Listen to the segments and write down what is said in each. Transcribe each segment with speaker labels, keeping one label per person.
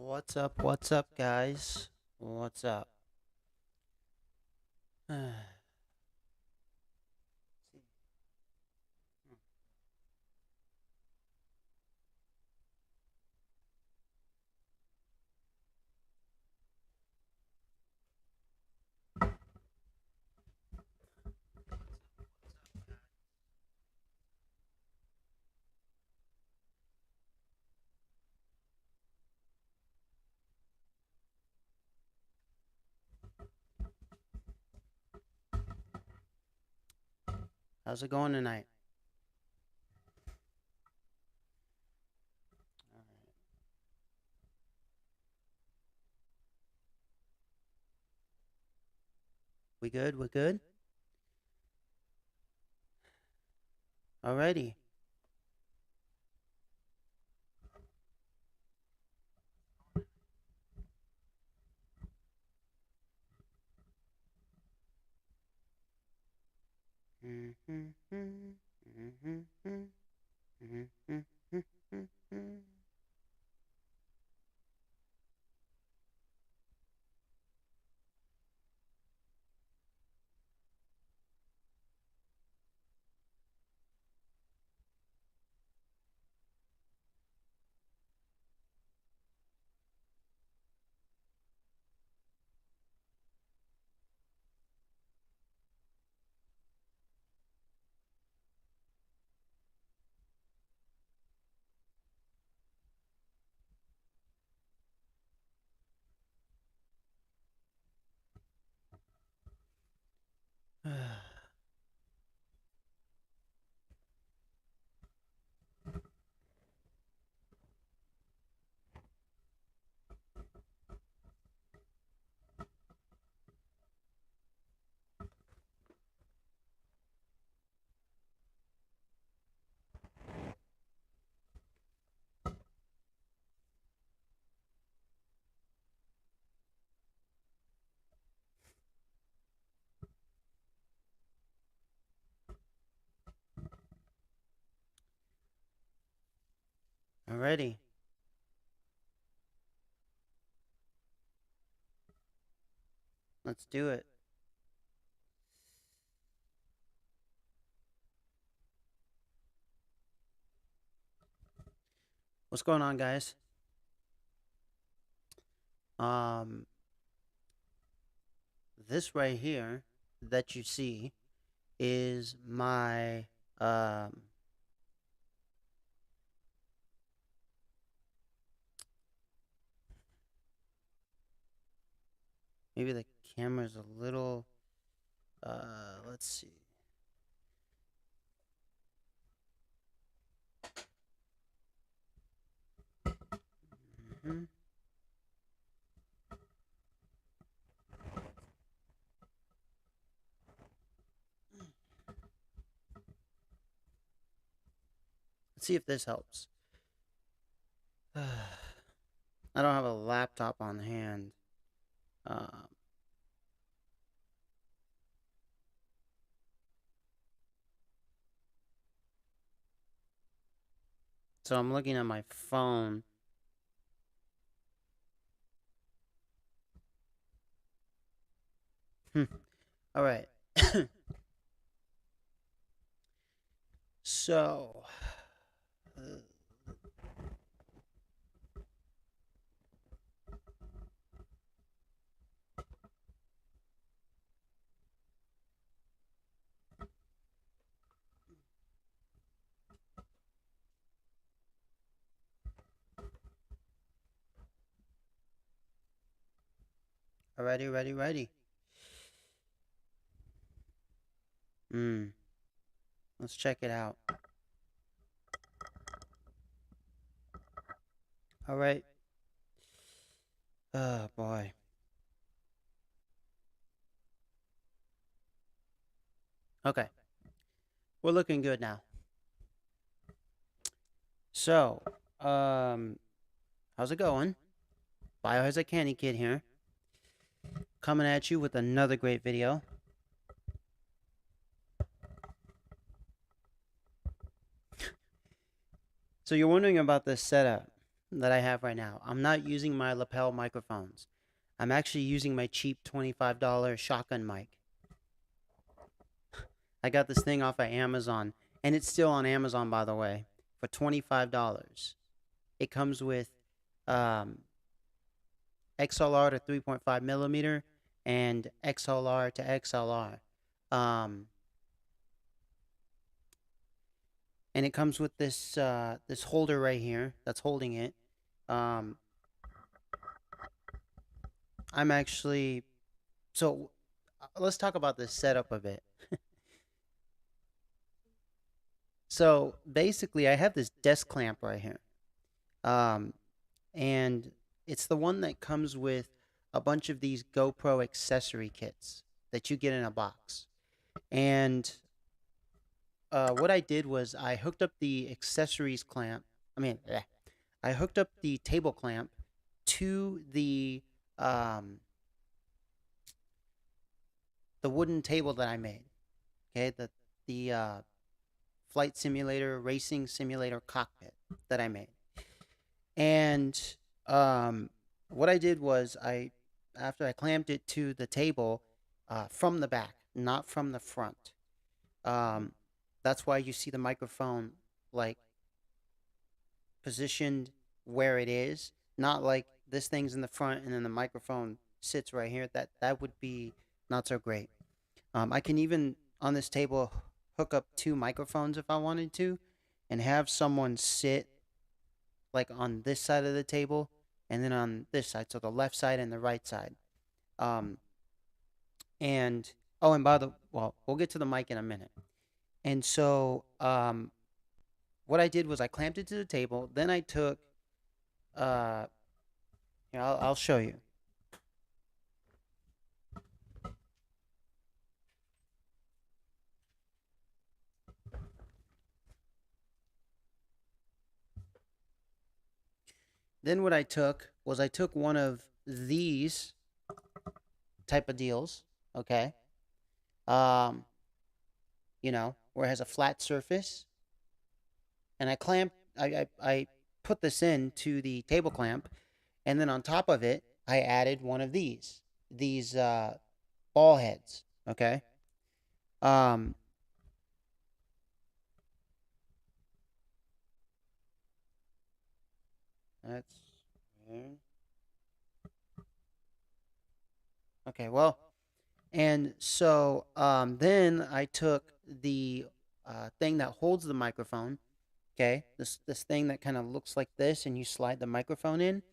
Speaker 1: What's up? What's up, guys? What's up? How's it going tonight? All right. We good? We good? Alrighty. Alrighty. Let's do it. What's going on, guys? Um, this right here that you see is my maybe the camera's a little let's see. Mm-hmm. Let's see if this helps. I don't have a laptop on hand. So I'm looking at my phone. All right. So, ready. Let's check it out. All right. Oh boy. Okay. We're looking good now. So, how's it going? Biohazard Candy Kid here. Coming at you with another great video. So you're wondering about this setup. that I have right now. I'm not using my lapel microphones. I'm actually using my cheap $25 shotgun mic. I got this thing off of Amazon, and it's still on Amazon, by the way, for $25. It comes with um, XLR to 3.5 millimeter and XLR to XLR. And it comes with this holder right here that's holding it. Um, I'm actually so let's talk about this setup a bit. So basically, I have this desk clamp right here, um, and it's the one that comes with a bunch of these GoPro accessory kits that you get in a box. And what I did was I hooked up the accessories clamp. I mean, I hooked up the table clamp to um, the wooden table that I made. Okay, the flight simulator, racing simulator cockpit that I made. And um, what I did was after I clamped it to the table from the back, not from the front. Um, that's why you see the microphone like positioned where it is, not like this thing's in the front and then the microphone sits right here. That would be not so great. I can even on this table hook up two microphones if I wanted to, and have someone sit like on this side of the table and then on this side, so the left side and the right side. Um, and oh, and we'll get to the mic in a minute. And so, what I did was I clamped it to the table. Then I took, uh, here, I'll show you. Then what I took was I took one of these type of deals, okay? Um, where it has a flat surface, and I put this into the table clamp, and then on top of it, I added one of these ball heads, okay? Um, that's okay. Well, and so then I took the thing that holds the microphone. Okay, this thing that kind of looks like this, and you slide the microphone in.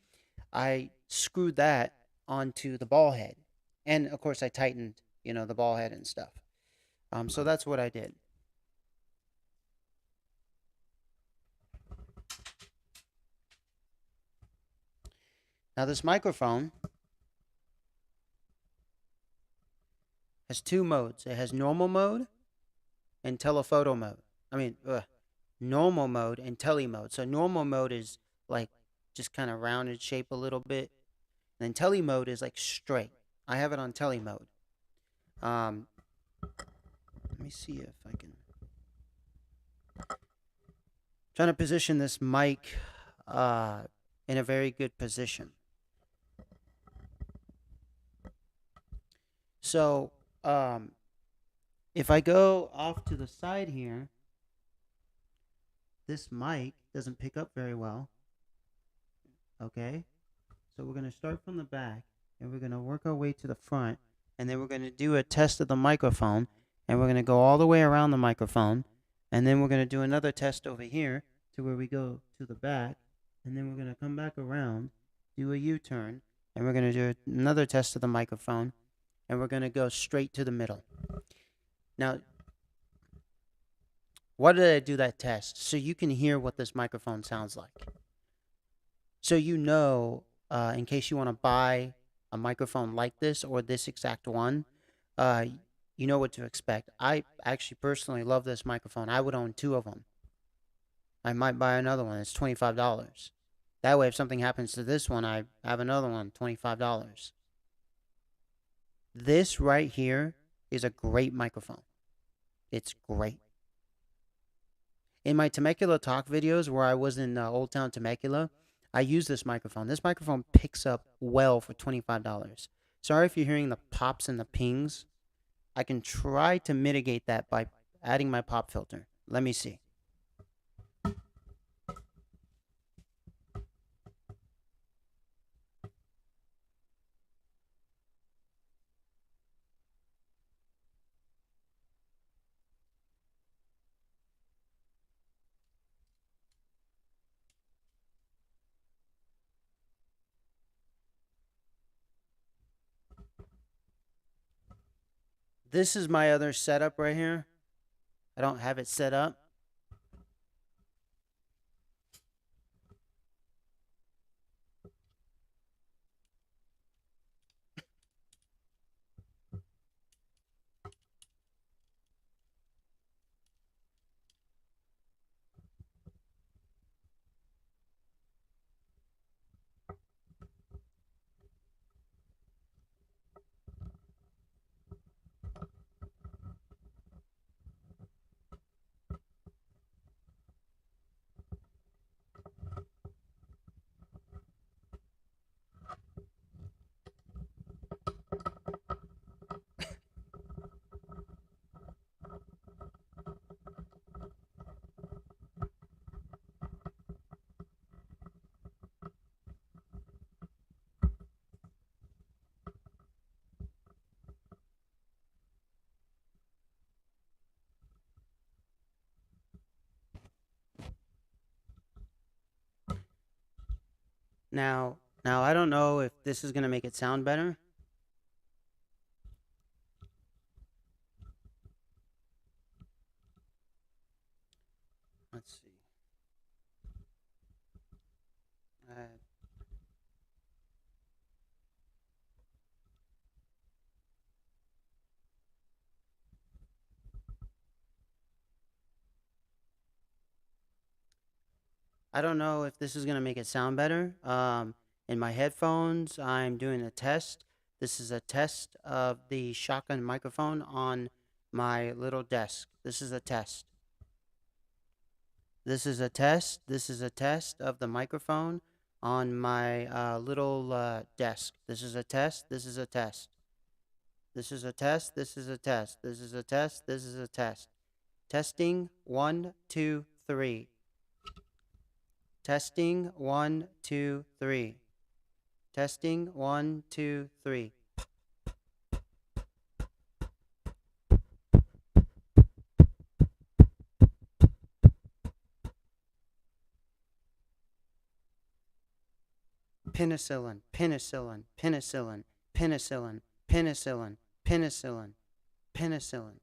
Speaker 1: I screwed that onto the ball head, and of course I tightened, the ball head and stuff. So that's what I did. Now this microphone has two modes. It has normal mode and telephoto mode. I mean, normal mode and tele mode. So normal mode is like just kind of rounded shape a little bit. And then tele mode is like straight. I have it on tele mode. Let me see if I can. Trying to position this mic in a very good position. So if I go off to the side here, this mic doesn't pick up very well. Okay, so we're going to start from the back, and we're going to work our way to the front, and then we're going to do a test of the microphone, and we're going to go all the way around the microphone, and then we're going to do another test over here to where we go to the back, and then we're going to come back around, do a U-turn, and we're going to do another test of the microphone, and we're going to go straight to the middle. Now, why did I do that test? So you can hear what this microphone sounds like. So in case you want to buy a microphone like this or this exact one, you know what to expect. I actually personally love this microphone. I would own two of them. I might buy another one. It's $25. That way, if something happens to this one, I have another one, $25. This right here is a great microphone. It's great. In my Temecula talk videos where I was in Old Town Temecula, I use this microphone. This microphone picks up well for $25. Sorry if you're hearing the pops and the pings. I can try to mitigate that by adding my pop filter. Let me see. This is my other setup right here. I don't have it set up. Now I don't know if this is gonna make it sound better. Let's see. I don't know if this is gonna make it sound better. In my headphones, I'm doing a test. This is a test of the shotgun microphone on my little desk. This is a test. This is a test. This is a test of the microphone on my little desk. This is a test. This is a test. This is a test. This is a test. This is a test. This is a test. Testing 1, 2, 3. Testing 1, 2, 3. Testing 1, 2, 3. Penicillin, penicillin, penicillin, penicillin, penicillin, penicillin, penicillin.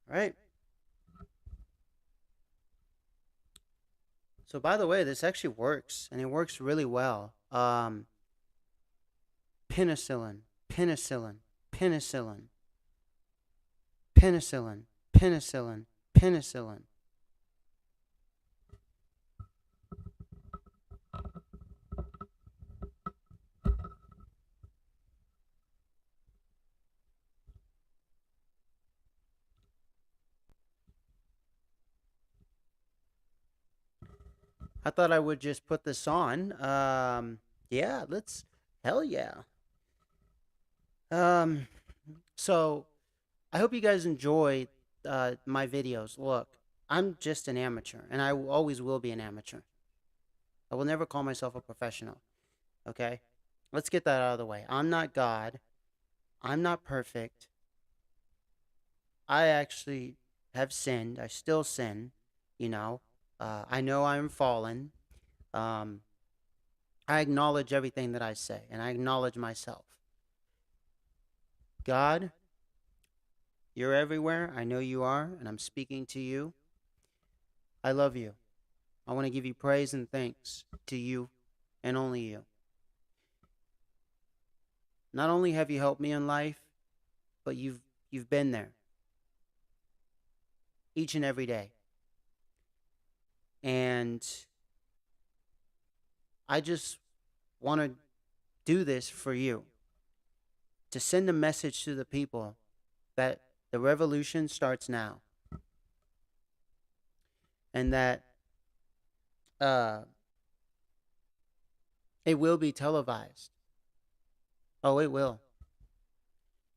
Speaker 1: All right. So by the way, this actually works, and it works really well. Penicillin, penicillin, penicillin, penicillin, penicillin, penicillin. I thought I would just put this on. Yeah, let's. Hell yeah. Um, so I hope you guys enjoy my videos. Look, I'm just an amateur, and I always will be an amateur. I will never call myself a professional. Okay? Let's get that out of the way. I'm not God. I'm not perfect. I actually have sinned. I still sin. You know, I know I'm fallen. Um, I acknowledge everything that I say, and I acknowledge myself. God, you're everywhere. I know you are, and I'm speaking to you. I love you. I want to give you praise and thanks to you and only you. Not only have you helped me in life, but you've been there each and every day. And I just want to do this for you, to send a message to the people that the revolution starts now, and that uh It will be televised. Oh, it will.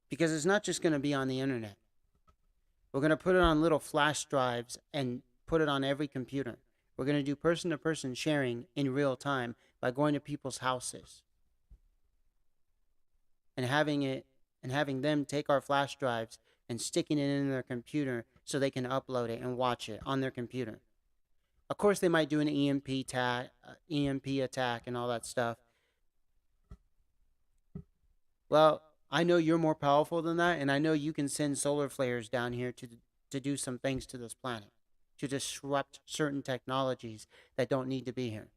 Speaker 1: Because it's not just going to be on the internet. We're going to put it on little flash drives and put it on every computer. We're going to do person to person sharing in real time by going to people's houses and having them take our flash drives and sticking it in their computer so they can upload it and watch it on their computer. Of course, they might do an EMP attack and all that stuff. Well, I know you're more powerful than that, and I know you can send solar flares down here to do some things to this planet, to disrupt certain technologies that don't need to be here.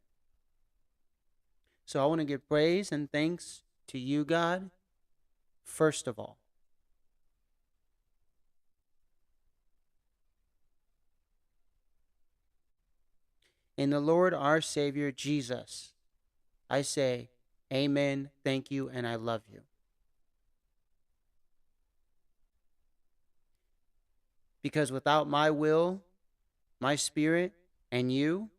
Speaker 1: So I want to give praise and thanks to you, God, first of all. In the Lord our Savior Jesus, I say, Amen, thank you, and I love you. Because without my will, my spirit, and you,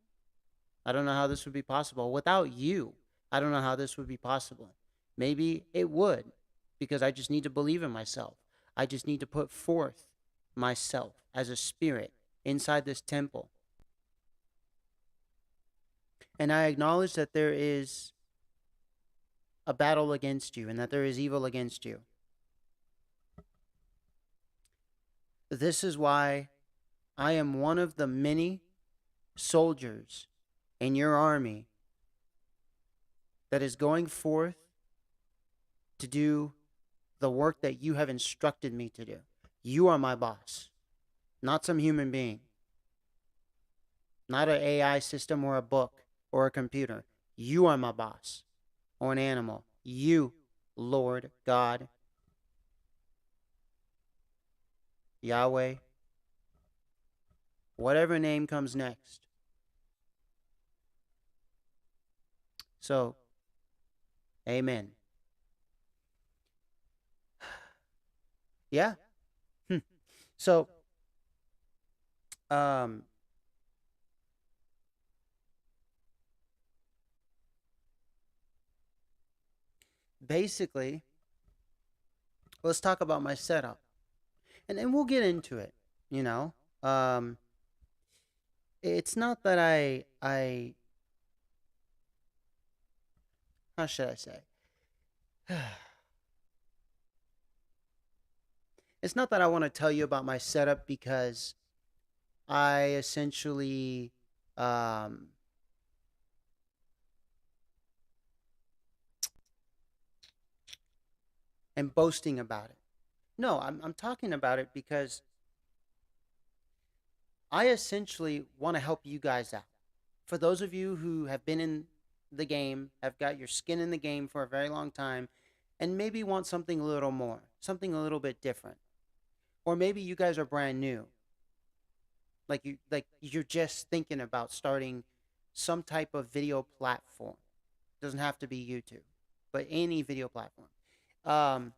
Speaker 1: I don't know how this would be possible. Without you, I don't know how this would be possible. Maybe it would, because I just need to believe in myself. I just need to put forth myself as a spirit inside this temple. And I acknowledge that there is a battle against you and that there is evil against you. This is why I am one of the many soldiers in your army that is going forth to do the work that you have instructed me to do. You are my boss, not some human being, not an AI system or a book or a computer. You are my boss, or an animal. You, Lord God, Yahweh, whatever name comes next. So, amen. Yeah. So, um, basically, let's talk about my setup, and we'll get into it. You know, um, it's not that I how should I say? It's not that I want to tell you about my setup because I essentially um, am boasting about it. No, I'm talking about it because I essentially want to help you guys out. For those of you who have been in the game, have got your skin in the game for a very long time, and maybe want something a little more, something a little bit different. Or maybe you guys are brand new. Like you're just thinking about starting some type of video platform. It doesn't have to be YouTube, but any video platform. Um,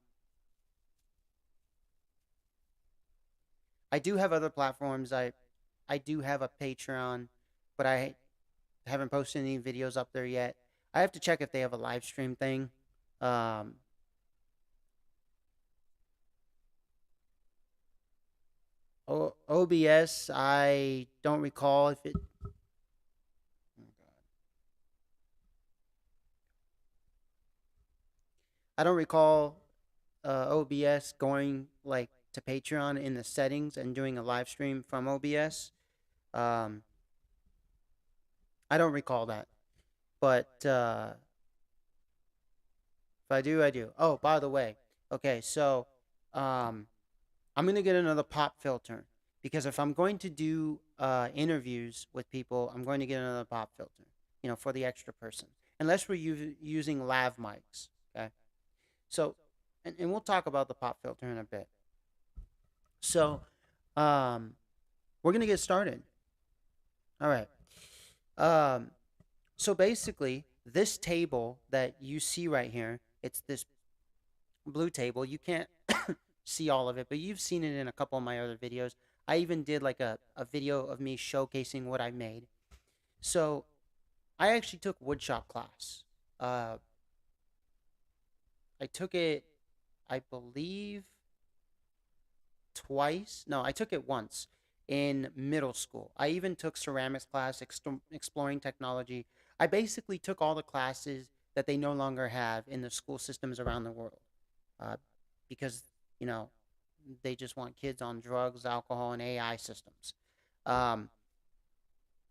Speaker 1: I do have other platforms. I do have a Patreon, but I haven't posted any videos up there yet. I have to check if they have a live stream thing. Um, OBS, I don't recall if it. Oh God. I don't recall OBS going like to Patreon in the settings and doing a live stream from OBS. Um, I don't recall that, but if I do, I do. Oh, by the way, okay, so um, I'm gonna get another pop filter because if I'm going to do interviews with people, I'm going to get another pop filter. You know, for the extra person, unless we're using lav mics. Okay, so and we'll talk about the pop filter in a bit. So, um, we're gonna get started. All right. Um, so basically, this table that you see right here, it's this blue table. You can't see all of it, but you've seen it in a couple of my other videos. I even did like a video of me showcasing what I made. So I actually took woodshop class Uh, I took it, I believe, twice. No, I took it once in middle school. I even took ceramics class, exploring technology. I basically took all the classes that they no longer have in the school systems around the world, uh, because you know they just want kids on drugs, alcohol, and AI systems. Um,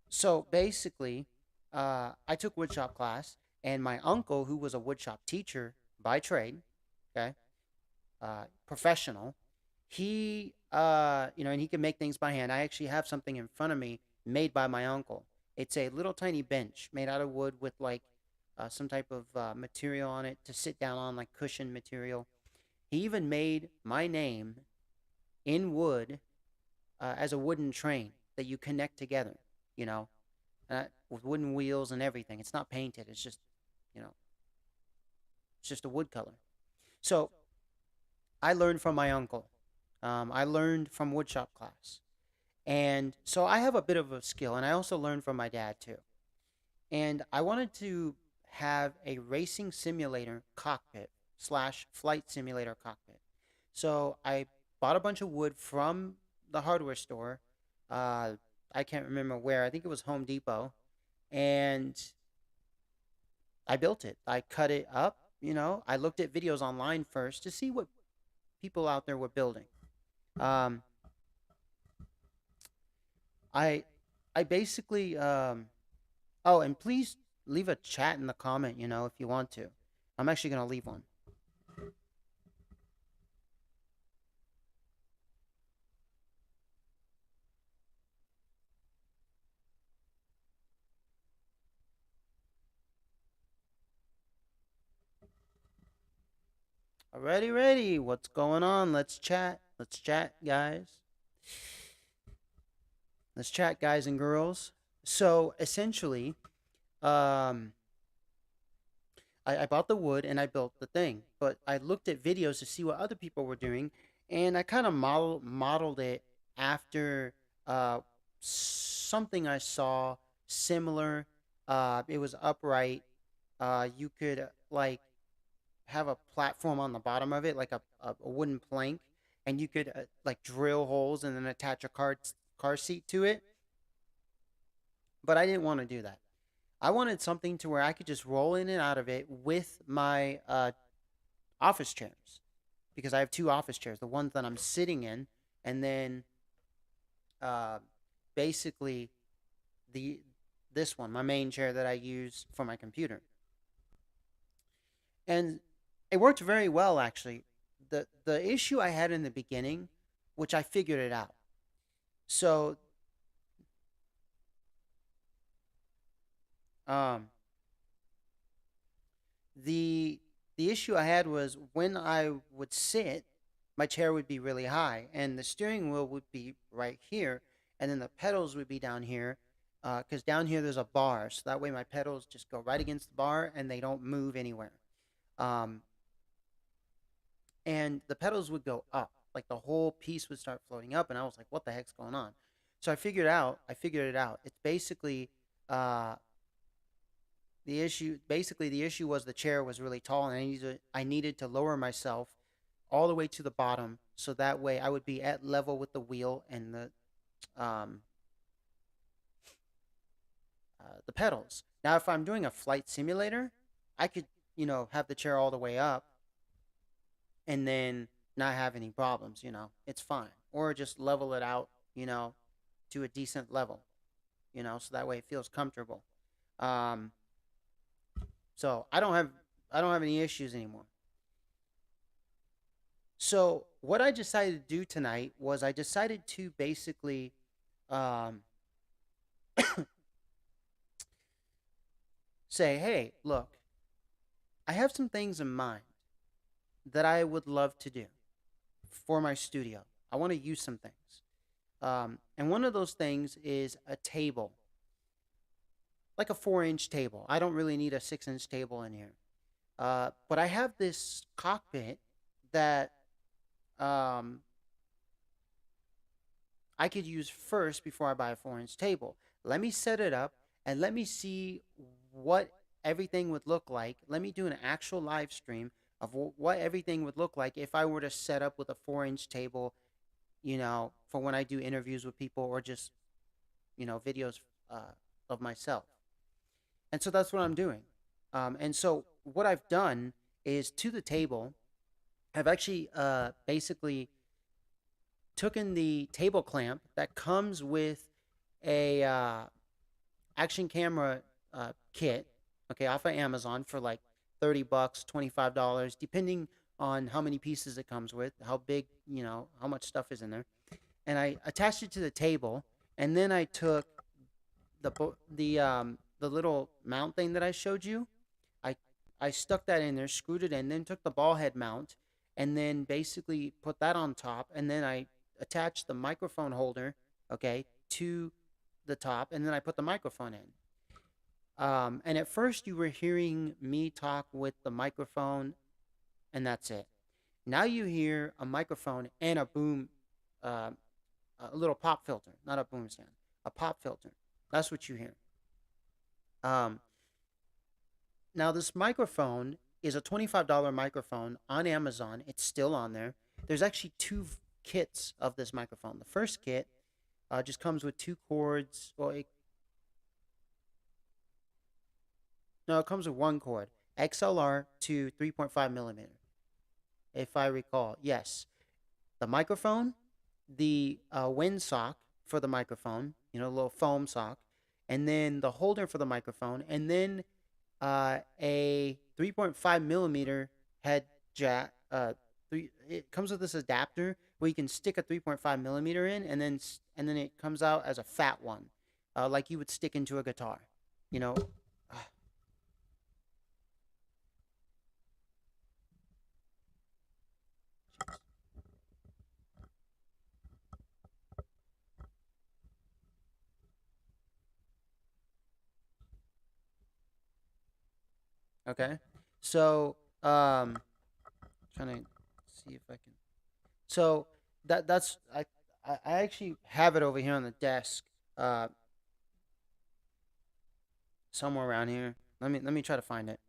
Speaker 1: so basically, I took woodshop class, and my uncle, who was a woodshop teacher by trade, okay, professional, and he can make things by hand. I actually have something in front of me made by my uncle. It's a little tiny bench made out of wood with like some type of material on it to sit down on, like cushion material. He even made my name in wood as a wooden train that you connect together, you know, with wooden wheels and everything. It's not painted. You know, it's just a wood color. So I learned from my uncle. I learned from woodshop class. And so I have a bit of a skill, and I also learned from my dad too. And I wanted to have a racing simulator cockpit slash flight simulator cockpit. So I bought a bunch of wood from the hardware store. Uh, I can't remember where. I think it was Home Depot. And I built it. I cut it up. I looked at videos online first to see what people out there were building. Um, I I basically oh, and please leave a chat in the comment, if you want to. I'm actually going to leave one. Already ready. What's going on? Let's chat. Let's chat, guys. Let's chat, guys and girls. So essentially, um, I bought the wood and I built the thing, but I looked at videos to see what other people were doing, and I kind of modeled it after something I saw similar. It was upright. You could like have a platform on the bottom of it, like a wooden plank, and you could like drill holes and then attach a car seat to it. But I didn't want to do that. I wanted something to where I could just roll in and out of it with my office chairs, because I have two office chairs, the ones that I'm sitting in, and then uh, basically the this one, my main chair that I use for my computer. And it worked very well, actually. The issue I had in the beginning, which I figured it out. So um the the issue I had was when I would sit, my chair would be really high, and the steering wheel would be right here, and then the pedals would be down here, because down here there's a bar, so that way my pedals just go right against the bar and they don't move anywhere. Um, and the pedals would go up, like the whole piece would start floating up, and I was like, "What the heck's going on?" So I figured it out. It's basically uh, the issue was the chair was really tall, and I needed to lower myself all the way to the bottom, so that way I would be at level with the wheel and um the pedals. Now if I'm doing a flight simulator, I could, have the chair all the way up and then not have any problems, it's fine, or just level it out, you know to a decent level, so that way it feels comfortable. um so I don't have any issues anymore. So what I decided to do tonight was I decided to basically um, say, hey, look, I have some things in mind that I would love to do for my studio. I want to use some things. And one of those things is a table, like a 4-inch table. I don't really need a 6-inch table in here. But I have this cockpit that um, I could use first before I buy a 4-inch table. Let me set it up and let me see what everything would look like. Let me do an actual live stream of what everything would look like if I were to set up with a 4-inch table, for when I do interviews with people or just, videos of myself. And so that's what I'm doing. And so what I've done is to the table, I've actually basically taken the table clamp that comes with a action camera kit, okay, off of Amazon for like $30, $25, depending on how many pieces it comes with, how big, how much stuff is in there. And I attached it to the table, and then I took the little mount thing that I showed you. I I stuck that in there, screwed it in, then took the ball head mount, and then basically put that on top, and then I attached the microphone holder, okay, to the top, and then I put the microphone in. And at first, you were hearing me talk with the microphone, and that's it. Now you hear a microphone and uh, a little pop filter, not a boom stand, a pop filter. That's what you hear. Um, Now, this microphone is a $25 microphone on Amazon. It's still on there. There's actually two kits of this microphone. The first kit just comes with two cords. Well, no, it comes with one cord. XLR to 3.5 millimeter, if I recall. Yes. The microphone, the wind sock for the microphone, a little foam sock, and then the holder for the microphone, and then a 3.5 millimeter head jack. It comes with this adapter where you can stick a 3.5 millimeter in, and then it comes out as a fat one, like you would stick into a guitar. You know. Okay. So, trying to see if I can. So that's I actually have it over here on the desk, uh, somewhere around here. Let me try to find it.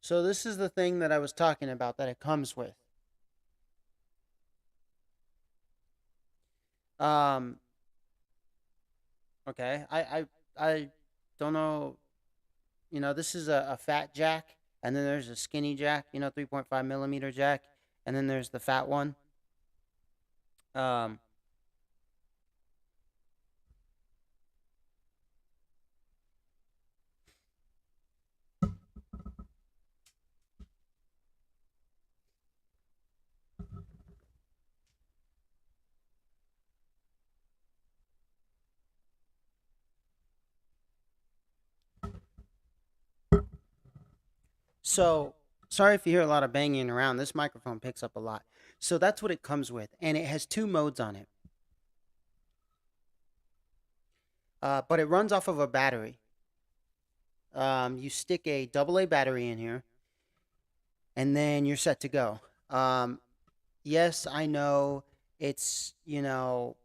Speaker 1: So this is the thing that I was talking about that it comes with. Um, okay, I don't know. This is a fat jack, and then there's a skinny jack. 3.5 millimeter jack, and then there's the fat one. Um, so sorry if you hear a lot of banging around. This microphone picks up a lot. So that's what it comes with, and it has two modes on it. But it runs off of a battery. You stick a AA battery in here, and then you're set to go. Yes, I know it's, not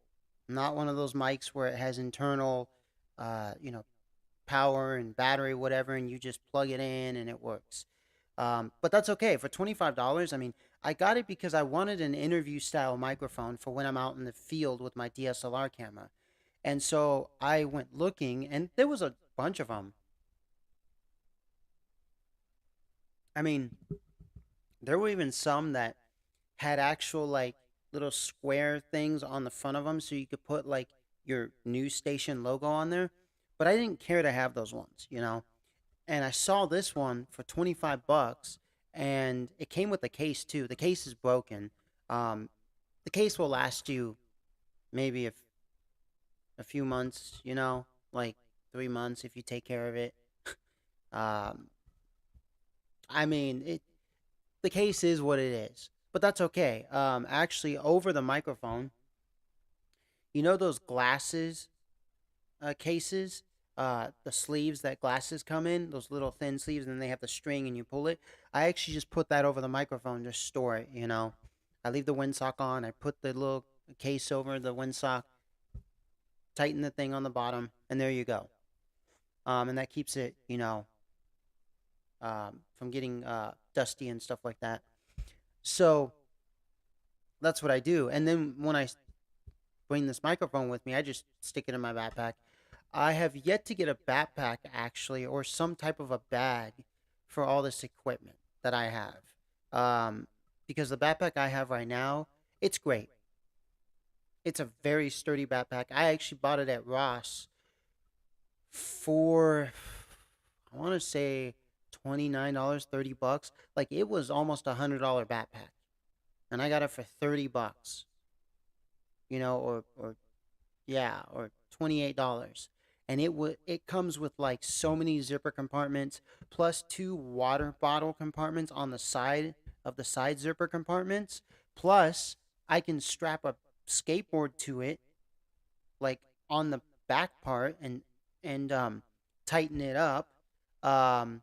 Speaker 1: one of those mics where it has internal, uh, you know, power and battery, whatever, and you just plug it in and it works. But that's okay. For $25, I mean, I got it because I wanted an interview style microphone for when I'm out in the field with my DSLR camera. And so I went looking, and there was a bunch of them. I mean, there were even some that had actual like little square things on the front of them so you could put like your news station logo on there. But I didn't care to have those ones. And I saw this one for 25 bucks, and it came with the case too. The case is broken. Um the case will last you maybe a few months, like 3 months if you take care of it. Um, I mean, the case is what it is, but that's okay. Actually, over the microphone, you know those glasses cases, the sleeves that glasses come in, those little thin sleeves, and then they have the string and you pull it. I actually just put that over the microphone, just store it. I leave the windsock on. I put the little case over the windsock, tighten the thing on the bottom, and there you go. And that keeps it, from getting dusty and stuff like that. So that's what I do. And then when I bring this microphone with me, I just stick it in my backpack. I have yet to get a backpack actually, or some type of a bag for all this equipment that I have. Um, because the backpack I have right now, it's great. It's a very sturdy backpack. I actually bought it at Ross for, I want to say, $29, $30. Like it was almost $100 backpack, and I got it for $30. Or yeah, or $28. And it comes with like so many zipper compartments plus two water bottle compartments on the side of the side zipper compartments. Plus, I can strap a skateboard to it, like on the back part, and tighten it up. Um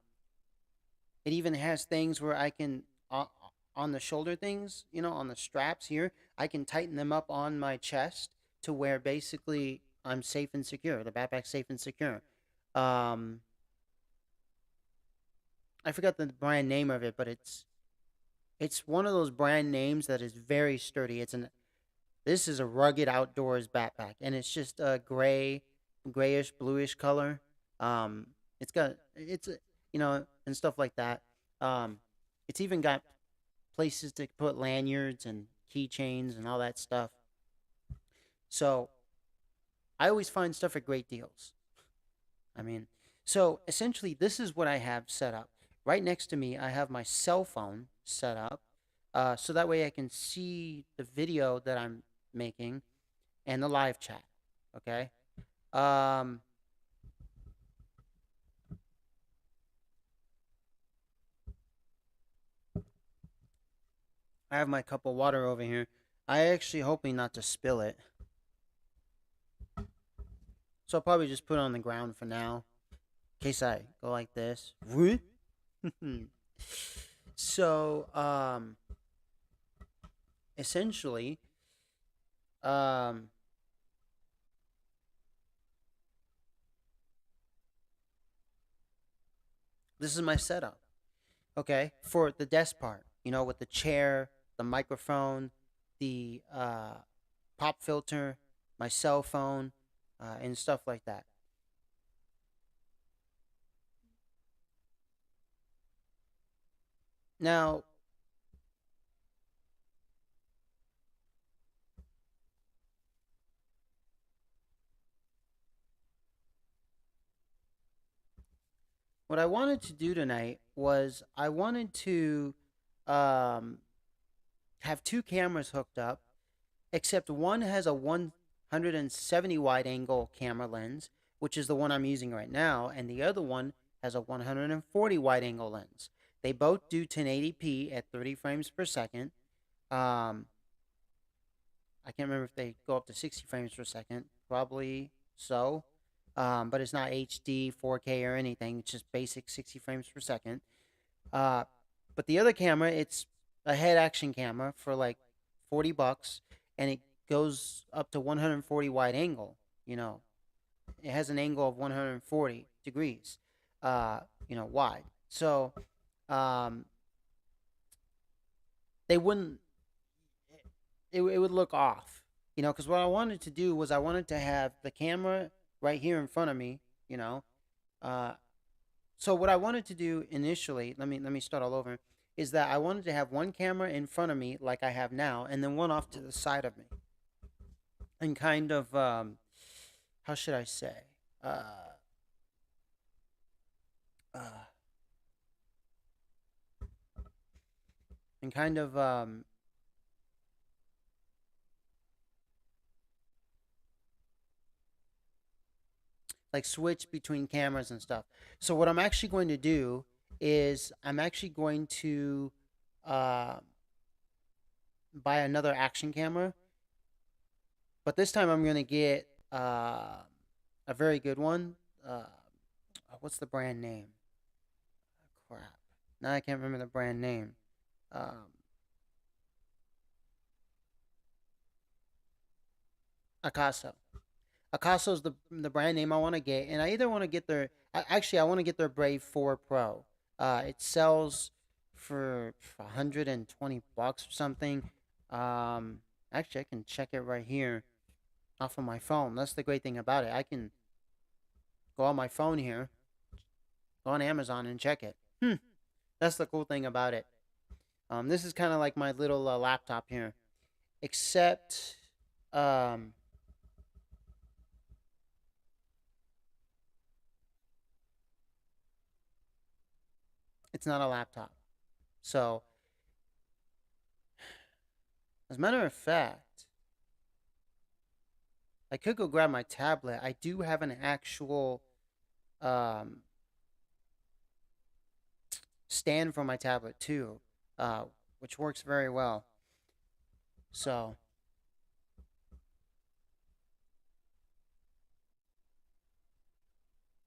Speaker 1: it even has things where I can, on the shoulder things, on the straps here, I can tighten them up on my chest to where basically I'm safe and secure. The backpack's safe and secure. Um, I forgot the brand name of it, but it's one of those brand names that is very sturdy. This is a rugged outdoors backpack, and it's just a grayish bluish color. Um, and stuff like that. Um, it's even got places to put lanyards and keychains and all that stuff. So I always find stuff at great deals. I mean, so essentially, this is what I have set up. Right next to me, I have my cell phone set up, so that way I can see the video that I'm making and the live chat. Okay. Um, I have my cup of water over here. I actually hoping not to spill it, so I'll probably just put it on the ground for now, in case I go like this. So, essentially, um, this is my setup. Okay, for the desk part, with the chair, the microphone, the pop filter, my cell phone, and stuff like that. Now, what I wanted to do tonight was I wanted to um, have two cameras hooked up, except one has a 170 wide angle camera lens, which is the one I'm using right now, and the other one has a 140 wide angle lens. They both do 1080p at 30 frames per second. Um, I can't remember if they go up to 60 frames per second. Probably so. But it's not HD, 4K, or anything. It's just basic 60 frames per second. Uh, but the other camera, it's a head action camera for like $40, and it goes up to 140 wide angle. You know, it has an angle of 140 degrees. Wide. So, um, they wouldn't. It would look off. Because what I wanted to do was I wanted to have the camera right here in front of me. You know, uh, so what I wanted to do initially, let me start all over, is that I wanted to have one camera in front of me like I have now, and then one off to the side of me, and kind of how should I say, uh, uh, and kind of like switch between cameras and stuff. So what I'm actually going to do is I'm actually going to uh, buy another action camera, but this time I'm going to get a very good one. What's the brand name? Crap. Now I can't remember the brand name. Um, Akaso. Akaso's the brand name I want to get, and I either want to get their actually I want to get their Brave 4 Pro. It sells for $120 or something. Um, Actually, I can check it right here off of my phone. That's the great thing about it. I can go on my phone here, go on Amazon and check it. That's the cool thing about it. This is kind of like my little laptop here, except um, it's not a laptop. So, as a matter of fact, I could go grab my tablet. I do have an actual um, stand for my tablet too, uh, which works very well. So,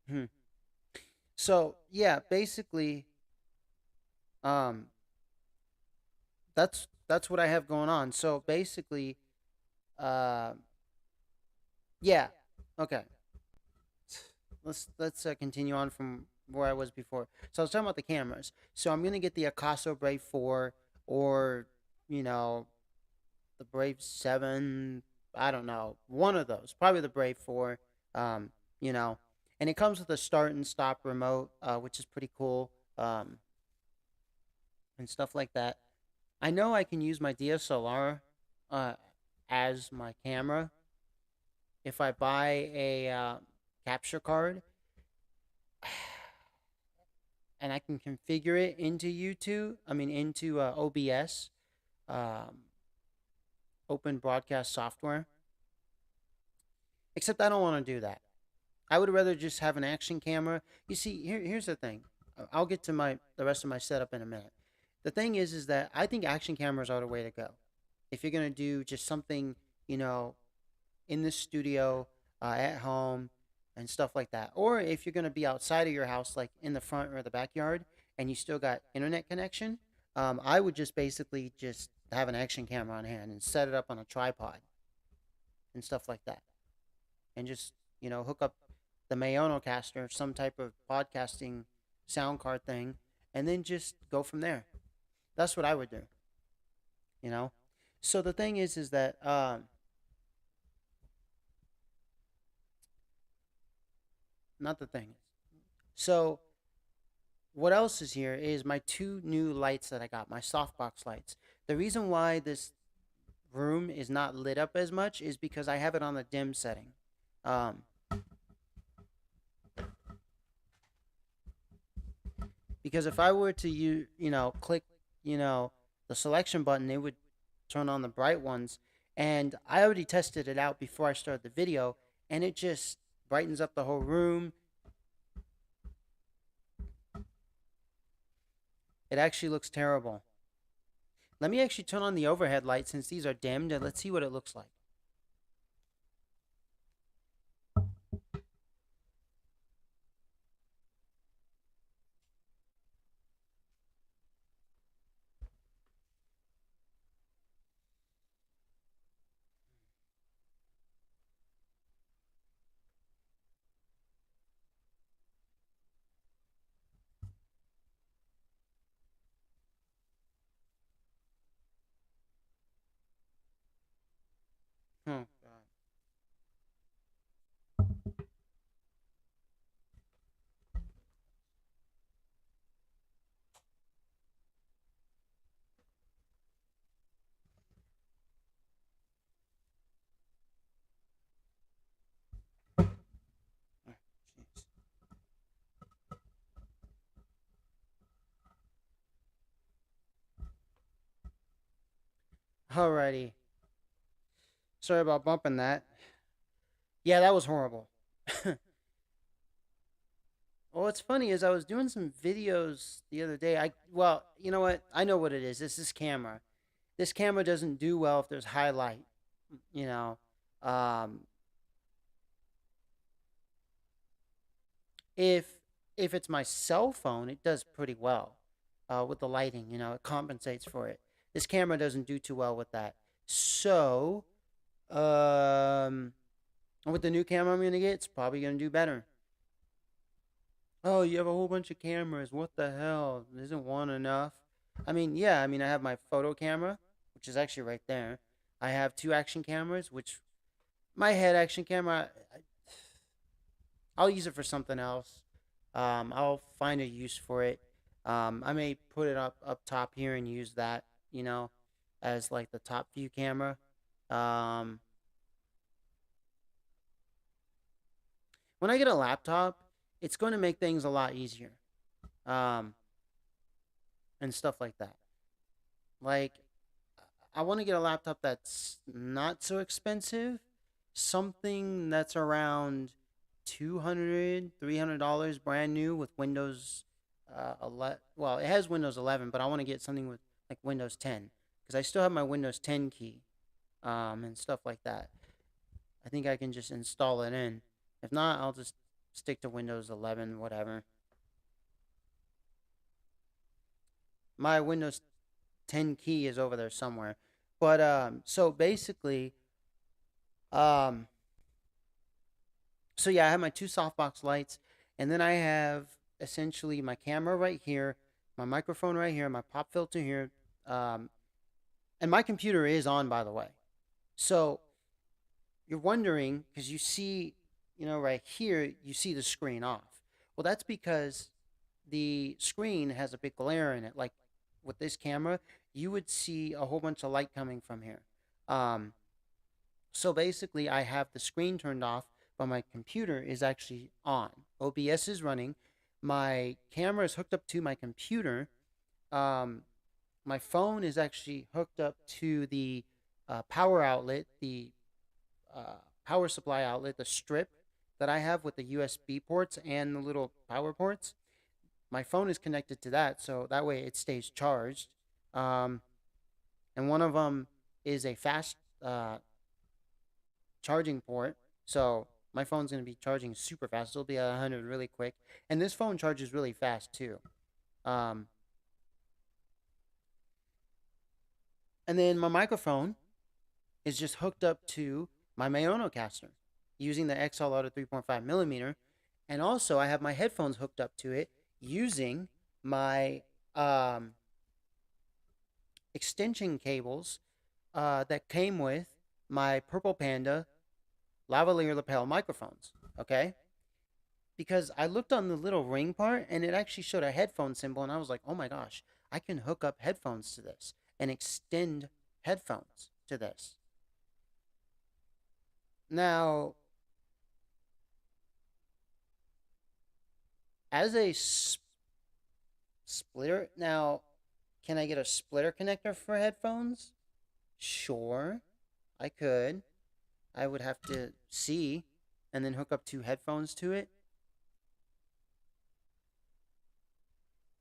Speaker 1: hmm. So yeah, basically, um, that's what I have going on. So basically, uh, yeah, okay. Let's continue on from where I was before. So I was talking about the cameras. So I'm gonna get the Akaso Brave 4 or you know the Brave 7. I don't know, one of those. Probably the Brave 4. Um, you know, and it comes with a start and stop remote, which is pretty cool. And stuff like that. I know I can use my DSLR uh, as my camera if I buy a capture card and I can configure it into YouTube. I mean, into OBS, um, Open Broadcast Software. Except I don't want to do that. I would rather just have an action camera. You see, here's the thing. I'll get to the rest of my setup in a minute. The thing is that I think action cameras are the way to go. If you're gonna do just something, you know, in the studio, at home, and stuff like that. Or if you're going to be outside of your house, like in the front or the backyard, and you still got internet connection, I would just basically just have an action camera on hand and set it up on a tripod and stuff like that. And just, hook up the Mayono caster, some type of podcasting sound card thing, and then just go from there. That's what I would do, you know? So the thing is that, not the thing. So what else is here is my two new lights that I got, my softbox lights. The reason why this room is not lit up as much is because I have it on the dim setting. Um, because if I were to click, you know, the selection button, it would turn on the bright ones. And I already tested it out before I started the video, and it just brightens up the whole room. It actually looks terrible. Let me actually turn on the overhead light since these are dimmed, and let's see what it looks like. Oh, God. Oh, jeez. Alrighty. Sorry about bumping that. Yeah, that was horrible. what's funny is I was doing some videos the other day. Well, you know what? I know what it is. This is camera. This camera doesn't do well if there's highlight. You know, um, if if it's my cell phone, it does pretty well with the lighting. You know, it compensates for it. This camera doesn't do too well with that. So, um, with the new camera I'm gonna get, it's probably gonna do better. Oh, you have a whole bunch of cameras. What the hell? Isn't one enough? I mean, yeah, I mean, I have my photo camera, which is actually right there. I have two action cameras, which my head action camera, I'll use it for something else. I'll find a use for it. I may put it up top here and use that, you know, as like the top view camera. Um, when I get a laptop, it's going to make things a lot easier, um, and stuff like that. Like, I want to get a laptop that's not so expensive, something that's around 200, $300 brand new with Windows 11. Well, it has Windows 11, but I want to get something with like Windows 10 because I still have my Windows 10 key, and stuff like that. I think I can just install it in. If not, I'll just stick to Windows 11, whatever. My Windows 10 key is over there somewhere. But so basically, um, so yeah, I have my two softbox lights, and then I have essentially my camera right here, my microphone right here, my pop filter here, um, and my computer is on, by the way. So you're wondering because you see, right here, you see the screen off. Well, that's because the screen has a big glare in it. Like with this camera, you would see a whole bunch of light coming from here. Um, So basically, I have the screen turned off, but my computer is actually on. OBS is running. My camera is hooked up to my computer. Um, my phone is actually hooked up to the power outlet, the power supply outlet, the strip that I have with the USB ports and the little power ports. My phone is connected to that, so that way it stays charged. Um, and one of them is a fast charging port. So my phone's going to be charging super fast. It'll be at 100 really quick. And this phone charges really fast too. Um, and then my microphone is just hooked up to my Mayonocaster using the XL Auto 3.5 millimeter. And also, I have my headphones hooked up to it using my extension cables that came with my Purple Panda lavalier lapel microphones. Okay? Because I looked on the little ring part and it actually showed a headphone symbol, and I was like, oh my gosh, I can hook up headphones to this and extend headphones to this. Now, as a splitter, now, can I get a splitter connector for headphones? Sure, I could. I would have to see and then hook up two headphones to it.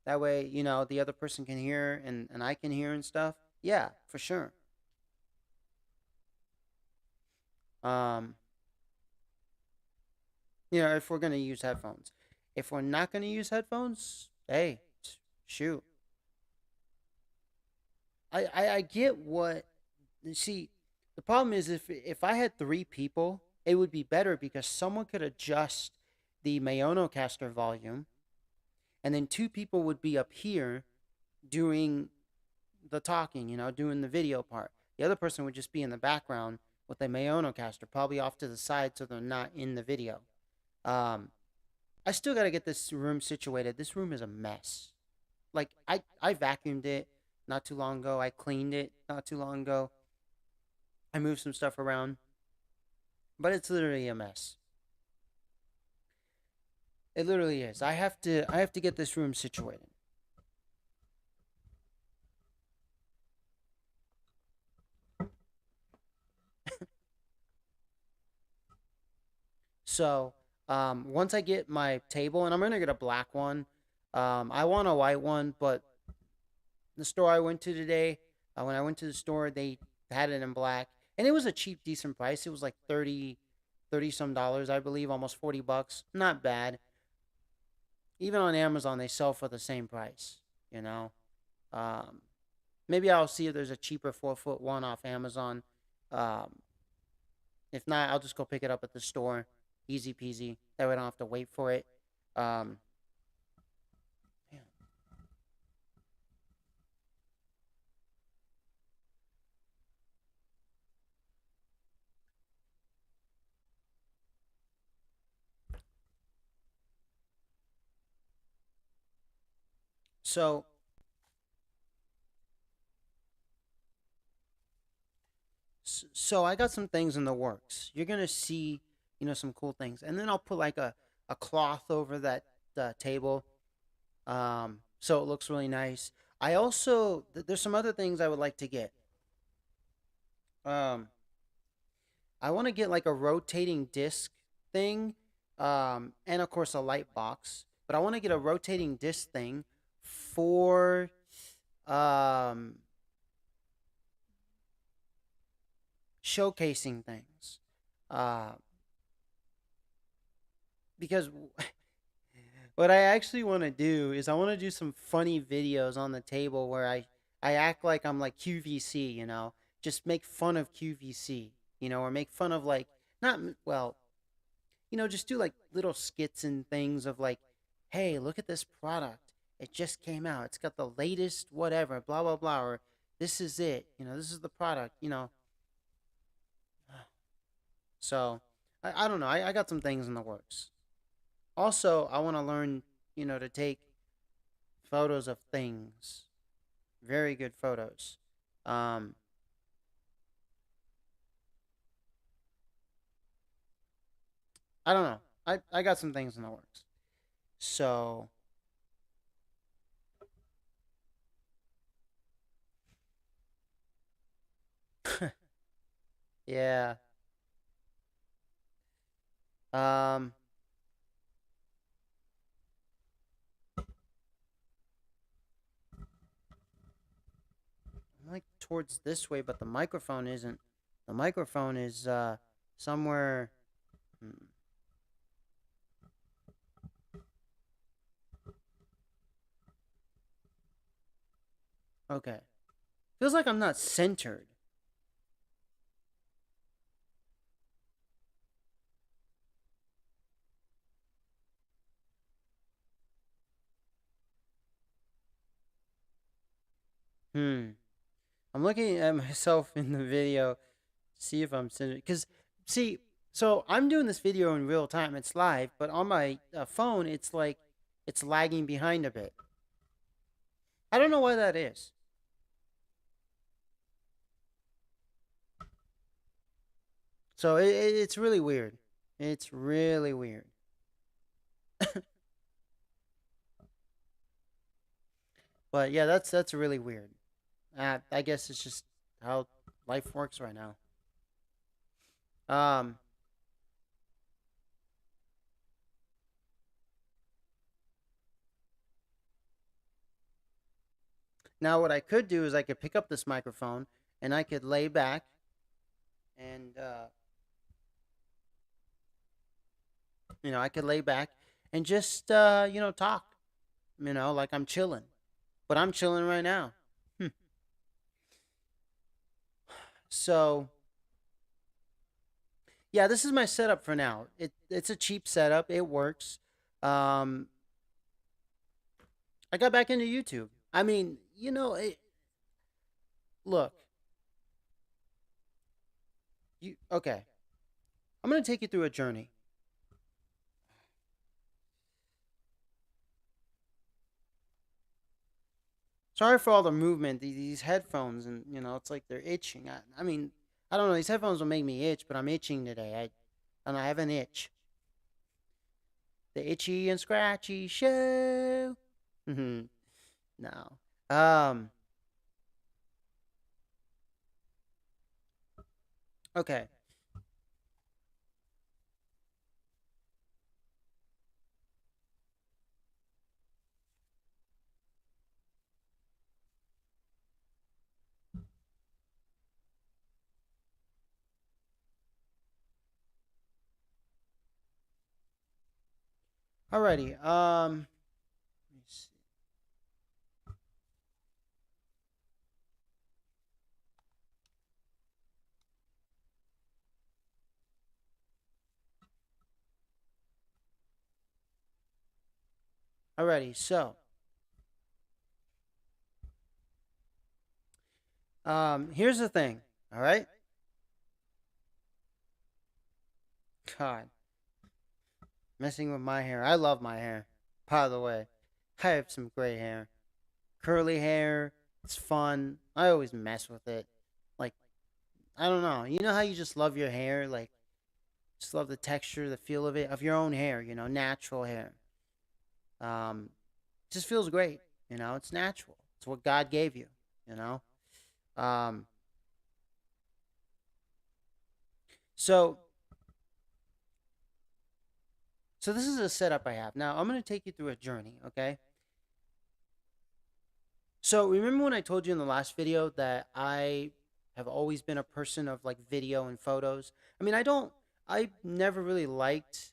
Speaker 1: That way, the other person can hear and I can hear and stuff. Yeah, for sure. Um, if we're gonna use headphones. If we're not gonna use headphones, hey, shoot. I get what. See, the problem is if I had three people, it would be better because someone could adjust the Mayonocaster volume, and then two people would be up here doing the talking, doing the video part. The other person would just be in the background with a Mayonocaster, probably off to the side so they're not in the video. Um, I still got to get this room situated. This room is a mess. Like I vacuumed it not too long ago. I cleaned it not too long ago. I moved some stuff around, but it's literally a mess. It literally is. I have to get this room situated. So, Once I get my table, and I'm gonna get a black one. I want a white one, but the store I went to today, when I went to the store, they had it in black, and it was a cheap, decent price. It was like 30 some dollars, I believe, almost $40. Not bad. Even on Amazon, they sell for the same price. You know, um, maybe I'll see if there's a cheaper 4 foot one off Amazon. Um, if not, I'll just go pick it up at the store. Easy peasy. That way I don't have to wait for it. Um, yeah. So so I got some things in the works. You're gonna see, some cool things, and then I'll put like a cloth over that table, so it looks really nice. I also there's some other things I would like to get. Um, I want to get like a rotating disc thing, and of course a light box. But I want to get a rotating disc thing for um showcasing things. Uh, because what I actually want to do is I want to do some funny videos on the table where I act like I'm like QVC, just make fun of QVC, or make fun of like not well, just do like little skits and things of like, hey, look at this product. It just came out. It's got the latest whatever, blah blah blah, or this is it. This is the product. So I don't know. I got some things in the works. Also, I want to learn, to take photos of things. Very good photos. Um, I don't know. I got some things in the works. So, yeah. Um, I'm like towards this way, but the microphone isn't. The microphone is somewhere. hmm, Okay. Feels like I'm not centered. Hmm. I'm looking at myself in the video to see if I'm centered. Because, see, so I'm doing this video in real time. It's live, but on my phone, it's like it's lagging behind a bit. I don't know why that is. So it's really weird. It's really weird. But yeah, that's really weird. I guess it's just how life works right now. Um, Now what I could do is I could pick up this microphone and I could lay back and I could lay back and just talk, like I'm chilling. But I'm chilling right now. Hmm. So yeah, this is my setup for now. It's a cheap setup. It works. Um, I got back into YouTube. I mean, look, you okay? I'm gonna take you through a journey. Sorry for all the movement. These headphones, and it's like they're itching. I mean, I don't know. These headphones will make me itch, but I'm itching today. And I have an itch. The itchy and scratchy show. No. Um. Okay. Alrighty. Let me see. Alrighty. So, here's the thing. All right. God, messing with my hair. I love my hair. By the way, I have some great hair. Curly hair. It's fun. I always mess with it. Like, I don't know. You know how you just love your hair? Like, just love the texture, the feel of it, of your own hair, natural hair. Um, just feels great. It's natural. It's what God gave you, you know? Um, so, so this is a setup I have. Now, I'm going to take you through a journey, okay? So remember when I told you in the last video that I have always been a person of like video and photos? I mean, I never really liked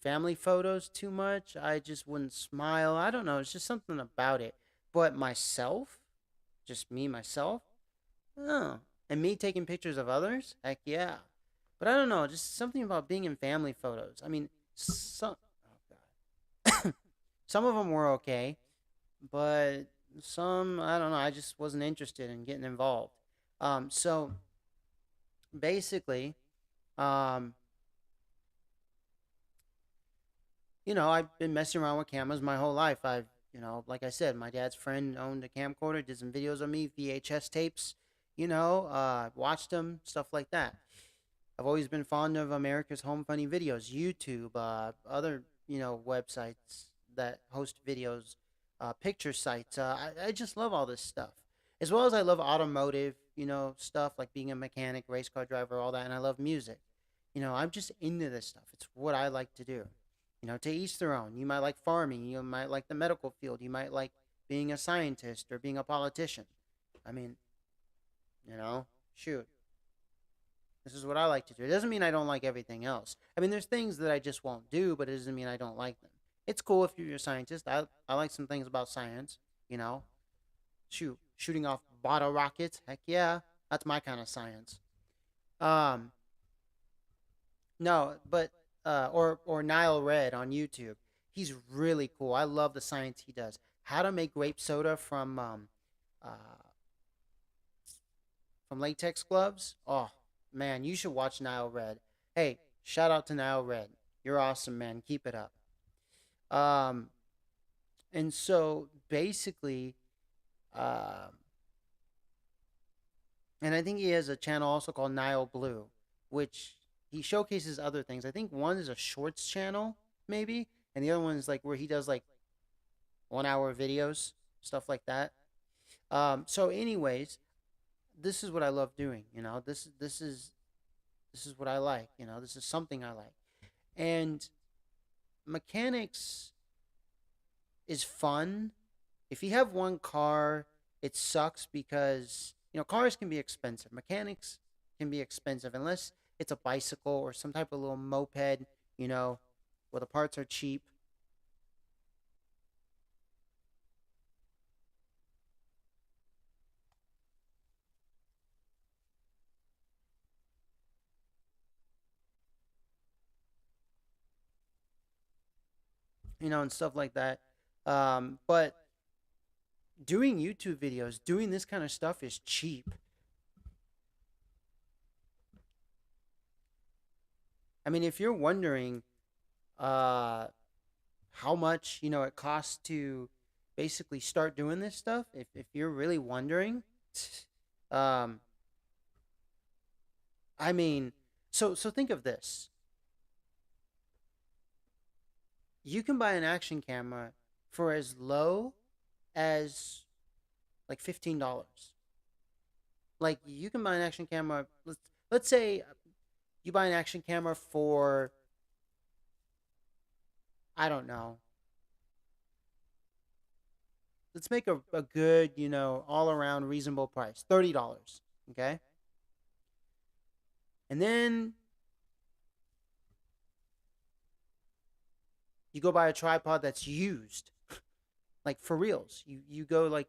Speaker 1: family photos too much. I just wouldn't smile. I don't know. It's just something about it. But myself, just me, myself, oh, and me taking pictures of others, heck yeah. But I don't know, just something about being in family photos. I mean, oh God, some of them were okay, but some I don't know. I just wasn't interested in getting involved. So basically, um, I've been messing around with cameras my whole life. Like I said, my dad's friend owned a camcorder, did some videos of me, VHS tapes. Watched them, stuff like that. I've always been fond of America's Home Funny Videos, YouTube, other websites that host videos, picture sites. I just love all this stuff, as well as I love automotive, stuff like being a mechanic, race car driver, all that, and I love music. I'm just into this stuff. It's what I like to do. To each their own. You might like farming. You might like the medical field. You might like being a scientist or being a politician. I mean, shoot. This is what I like to do. It doesn't mean I don't like everything else. I mean, there's things that I just won't do, but it doesn't mean I don't like them. It's cool if you're a scientist. I like some things about science, you know. Shooting off bottle rockets. Heck yeah. That's my kind of science. Um, no, but or Nile Red on YouTube. He's really cool. I love the science he does. How to make grape soda uh from latex gloves. Oh man, you should watch Nile Red. Hey, shout out to Nile Red. You're awesome, man. Keep it up. Um, and so basically, uh, and I think he has a channel also called Nile Blue, which he showcases other things. I think one is a shorts channel, maybe, and the other one is like where he does like 1 hour videos, stuff like that. So anyways, this is what I love doing. This is what I like. This is something I like. And mechanics is fun. If you have one car, it sucks because, cars can be expensive. Mechanics can be expensive unless it's a bicycle or some type of little moped, you know, where the parts are cheap. And stuff like that. But doing YouTube videos, doing this kind of stuff is cheap. I mean, if you're wondering uh, how much, it costs to basically start doing this stuff, if you're really wondering, um, I mean, so think of this. You can buy an action camera for as low as like $15. Like you can buy an action camera. Let's say you buy an action camera for, I don't know. Let's make a good, all around reasonable price, $30. Okay, and then You go buy a tripod that's used, like for reals. You go like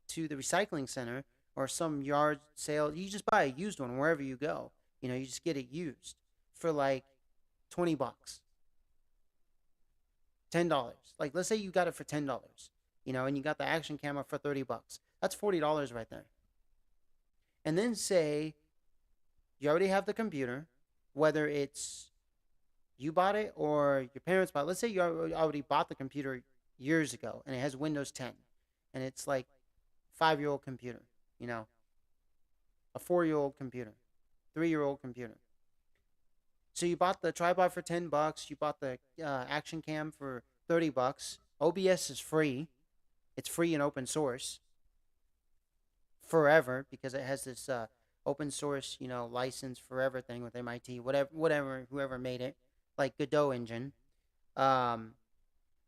Speaker 1: to the recycling center or some yard sale. You just buy a used one wherever you go. You just get it used for like 20 bucks, $10. Like let's say you got it for $10, and you got the action camera for 30 bucks. That's $40 right there. And then say you already have the computer, whether it's you bought it or your parents bought it. Let's say you already bought the computer years ago and it has Windows 10 and it's like 5-year old computer, you know, a 4-year old computer, 3-year old computer. So you bought the tripod for 10 bucks, you bought the action cam for 30 bucks. OBS is free. It's free and open source forever because it has this open source, license forever thing with MIT, whatever, whoever made it, like Godot engine. Um,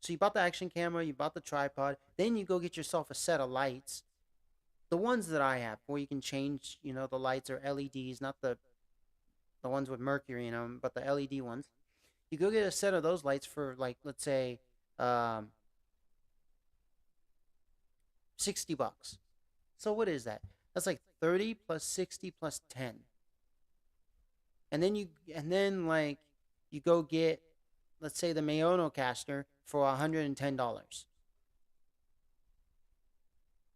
Speaker 1: so you bought the action camera, you bought the tripod, then you go get yourself a set of lights. The ones that I have, where you can change, the lights are LEDs, not the ones with mercury in them, but the LED ones. You go get a set of those lights for like, let's say, um, 60 bucks. So what is that? That's like 30 plus 60 plus 10. And then like you go get, let's say, the Mayono caster for $110.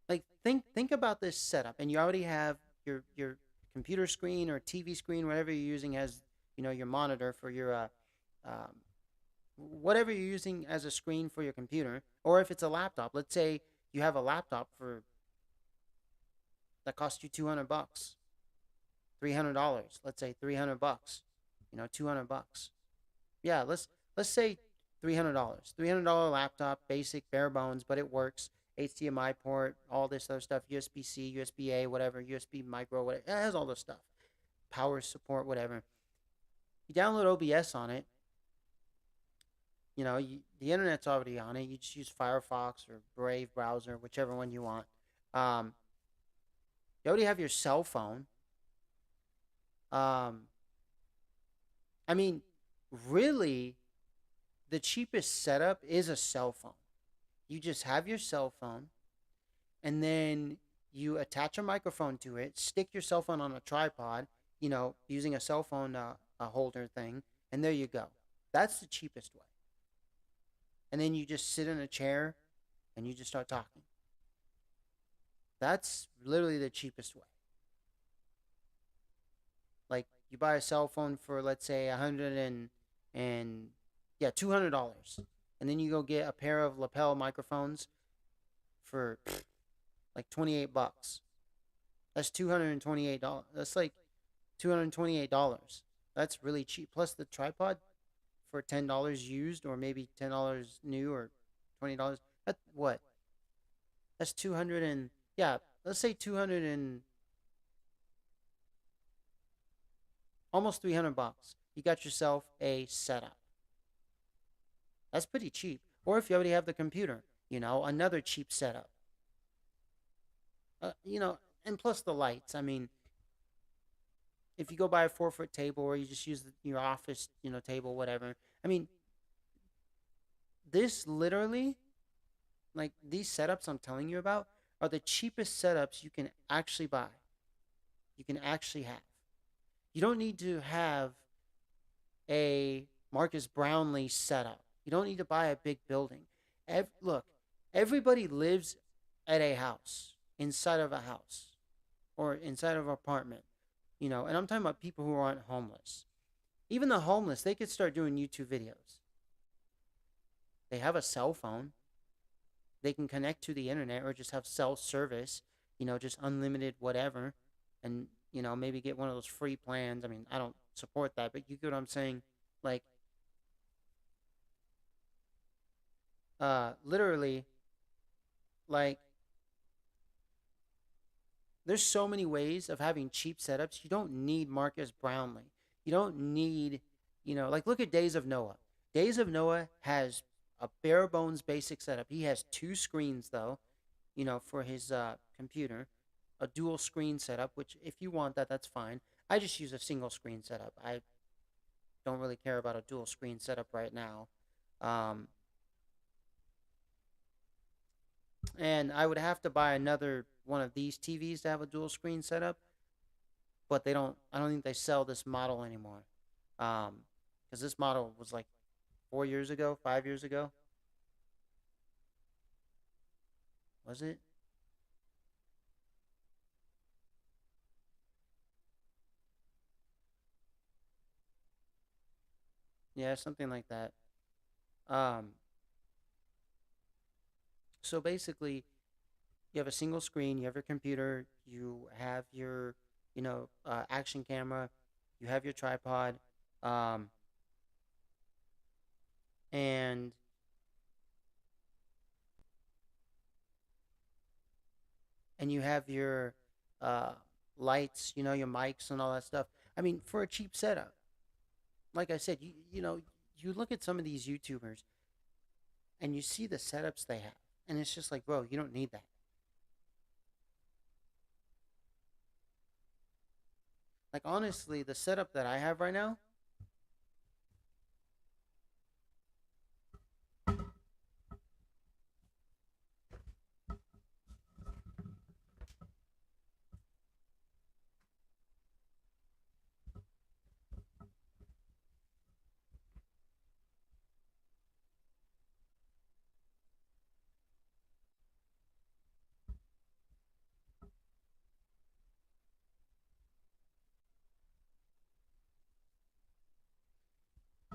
Speaker 1: Like think about this setup, and you already have your computer screen or TV screen, whatever you're using as your monitor for your um, whatever you're using as a screen for your computer, or if it's a laptop. Let's say you have a laptop for that costs you 200 bucks, $300. Let's say 300 bucks, 200 bucks. Yeah, let's say $300. $300 laptop, basic, bare bones, but it works. HDMI port, all this other stuff, USB C, USB A, whatever, USB micro, whatever. It has all this stuff. Power support, whatever. You download OBS on it. The internet's already on it. You just use Firefox or Brave browser, whichever one you want. Um, you already have your cell phone. Um, I mean, really, the cheapest setup is a cell phone. You just have your cell phone, and then you attach a microphone to it, stick your cell phone on a tripod, using a cell phone a holder thing, and there you go. That's the cheapest way. And then you just sit in a chair and you just start talking. That's literally the cheapest way. Like you buy a cell phone for, let's say, 100 and yeah, $200, and then you go get a pair of lapel microphones for like 28 bucks. That's $228. That's like $228. That's really cheap. Plus the tripod for $10 used, or maybe $10 new, or $20. That what? That's 200 and yeah. Let's say 200 and almost 300 bucks. You got yourself a setup. That's pretty cheap. Or if you already have the computer, another cheap setup. And plus the lights. I mean, if you go buy a 4-foot table, or you just use your office, table, whatever. I mean, this literally, like these setups I'm telling you about, are the cheapest setups you can actually buy. You can actually have. You don't need to have a Marcus Brownlee setup. You don't need to buy a big building. Look, everybody lives at a house, inside of a house, or inside of an apartment, and I'm talking about people who aren't homeless. Even the homeless, they could start doing YouTube videos. They have a cell phone. They can connect to the internet or just have cell service, just unlimited whatever, and, maybe get one of those free plans. I mean, I don't support that, but you get what I'm saying? Like, literally, like, there's so many ways of having cheap setups. You don't need Marcus Brownlee. You don't need, like look at Days of Noah. Days of Noah has a bare bones basic setup. He has 2 screens though, for his computer, a dual screen setup, which if you want that, that's fine. I just use a single screen setup. I don't really care about a dual screen setup right now. Um, And I would have to buy another one of these TVs to have a dual screen setup, but they don't. I don't think they sell this model anymore. Because this model was like 4 years ago, 5 years ago, was it? Yeah, something like that. Um, so basically, you have a single screen, you have your computer, you have your, action camera, you have your tripod, um, and you have your uh, lights, your mics and all that stuff. I mean, for a cheap setup, like I said, you look at some of these YouTubers and you see the setups they have, and it's just like, bro, you don't need that. Like honestly, the setup that I have right now.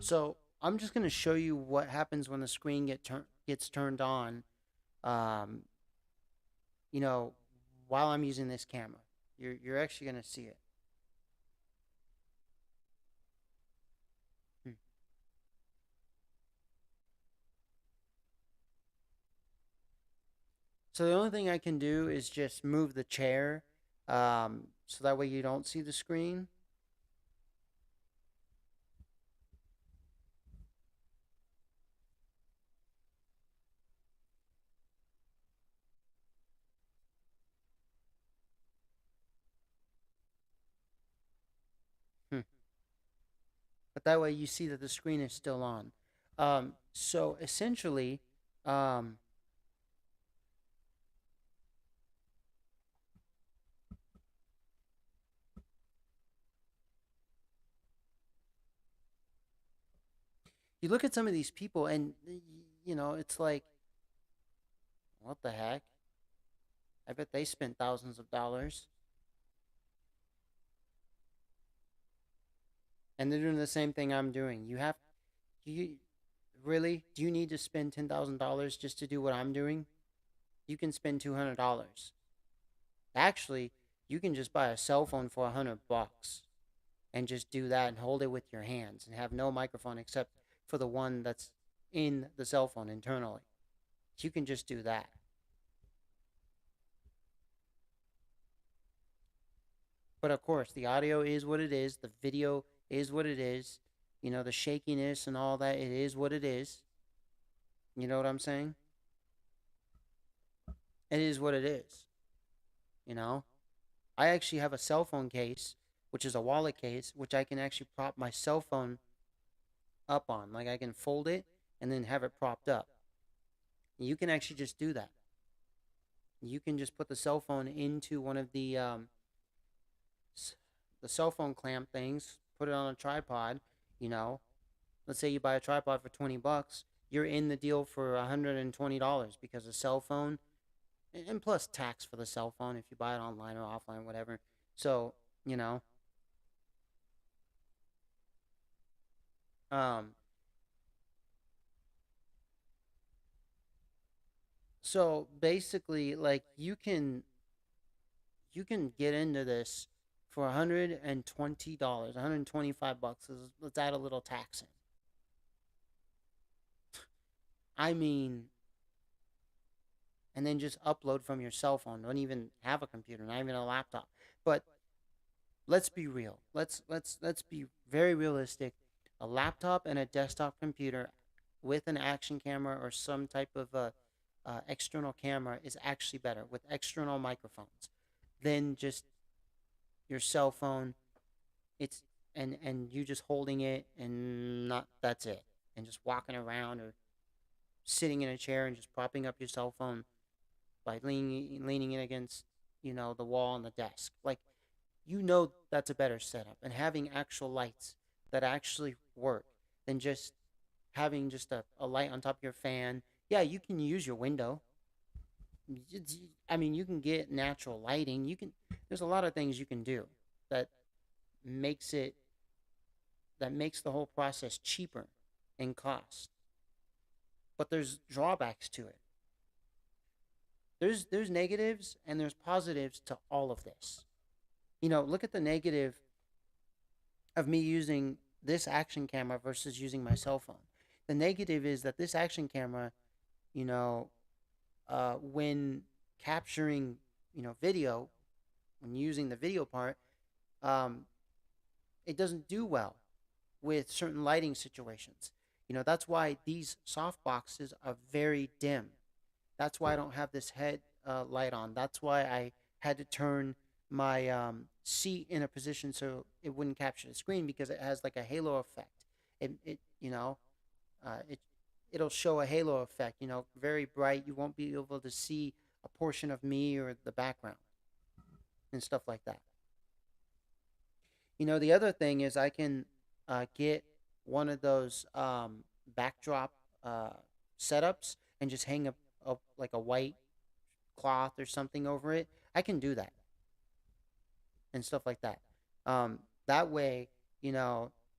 Speaker 1: So I'm just gonna show you what happens when the screen gets turned on. Um, you know, while I'm using this camera, you're actually gonna see it. Hmm. So the only thing I can do is just move the chair, so that way you don't see the screen. Hmm. But that way you see that the screen is still on. So essentially, um, you look at some of these people, and it's like, what the heck? I bet they spent thousands of dollars, and they're doing the same thing I'm doing. You really? Do you need to spend $10,000 just to do what I'm doing? You can spend $200. Actually, you can just buy a cell phone for $100 and just do that and hold it with your hands and have no microphone except for the one that's in the cell phone internally. You can just do that. But of course, the audio is what it is, the video is what it is, the shakiness and all that, it is what it is. You know what I'm saying? It is what it is, you know? I actually have a cell phone case, which is a wallet case, which I can actually prop my cell phone up on. Like I can fold it and then have it propped up. You can actually just do that. You can just put the cell phone into one of the cell phone clamp things, put it on a tripod, you know. Let's say you buy a tripod for $20, you're in the deal for $120 because a cell phone, and plus tax for the cell phone if you buy it online or offline, whatever. So, you know, um, so basically, like you can get into this for $120, $125. Let's add a little tax in. I mean, and then just upload from your cell phone. Don't even have a computer, not even a laptop. But let's be real. Let's be very realistic. A laptop and a desktop computer with an action camera or some type of external camera is actually better with external microphones than just your cell phone. It's and you just holding it and not that's it, and just walking around or sitting in a chair and just propping up your cell phone. by leaning it against, the wall on the desk. Like, that's a better setup, and having actual lights that actually work than just having just a light on top of your fan. Yeah, you can use your window. I mean, you can get natural lighting. There's a lot of things you can do that makes it that makes the whole process cheaper in cost. But there's drawbacks to it. There's negatives and there's positives to all of this. Look at the negative of me using this action camera versus using my cell phone. The negative is that this action camera, you know, when capturing, video, when using the video part, um, it doesn't do well with certain lighting situations. That's why these soft boxes are very dim. That's why I don't have this head light on. That's why I had to turn my seat in a position so it wouldn't capture the screen, because it has like a halo effect. It'll show a halo effect. Very bright. You won't be able to see a portion of me or the background and stuff like that. The other thing is I can get one of those backdrop uh, setups and just hang up like a white cloth or something over it. I can do that and stuff like that. That way, you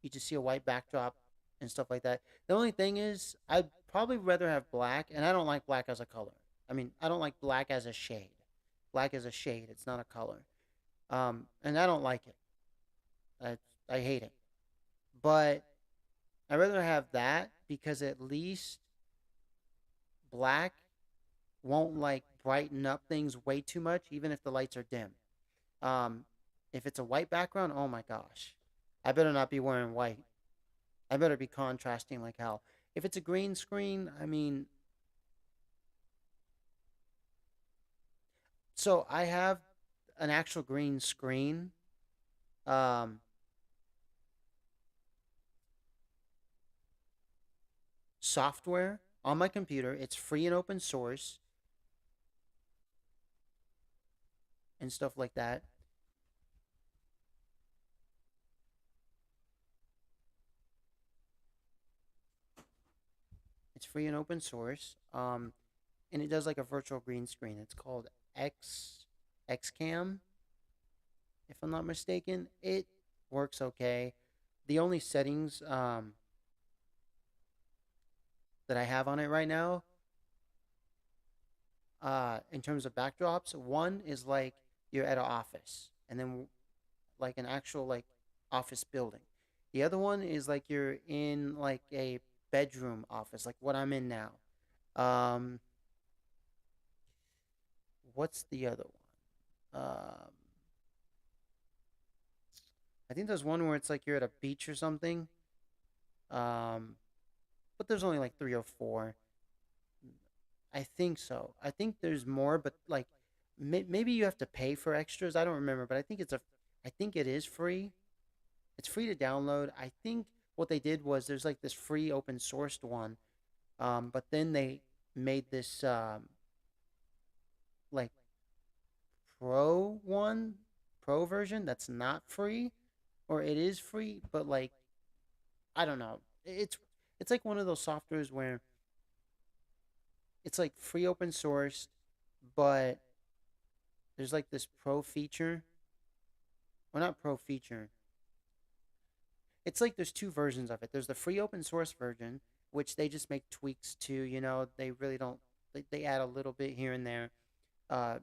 Speaker 1: just see a white backdrop and stuff like that. The only thing is, I'd probably rather have black, and I don't like black as a color. I mean, I don't like black as a shade. Black is a shade, it's not a color. And I don't like it. I hate it. But I'd rather have that because at least black won't like brighten up things way too much, even if the lights are dim. Um, if it's a white background, oh my gosh, I better not be wearing white. I better be contrasting like hell. If it's a green screen, I mean, so I have an actual green screen. Um, Software on my computer. It's free and open source and stuff like that. It's free and open source. And it does like a virtual green screen. It's called XCam, if I'm not mistaken. It works okay. The only settings that I have on it right now, in terms of backdrops, one is like you're at an office, and then like an actual like office building. The other one is like you're in like a bedroom office, like what I'm in now. Um, what's the other one? I think there's one where it's like you're at a beach or something. Um, but there's only like three or four. I think so. I think there's more, but like maybe you have to pay for extras. I don't remember, but I think it is free. It's free to download. I think what they did was there's like this free open sourced one, but then they made this like pro one, pro version that's not free, or it is free, but like I don't know. It's like one of those softwares where it's like free open source, but there's like this pro feature, or not pro feature. It's like there's two versions of it. There's the free open source version, which they just make tweaks to. They really don't. They add a little bit here and there. Uh,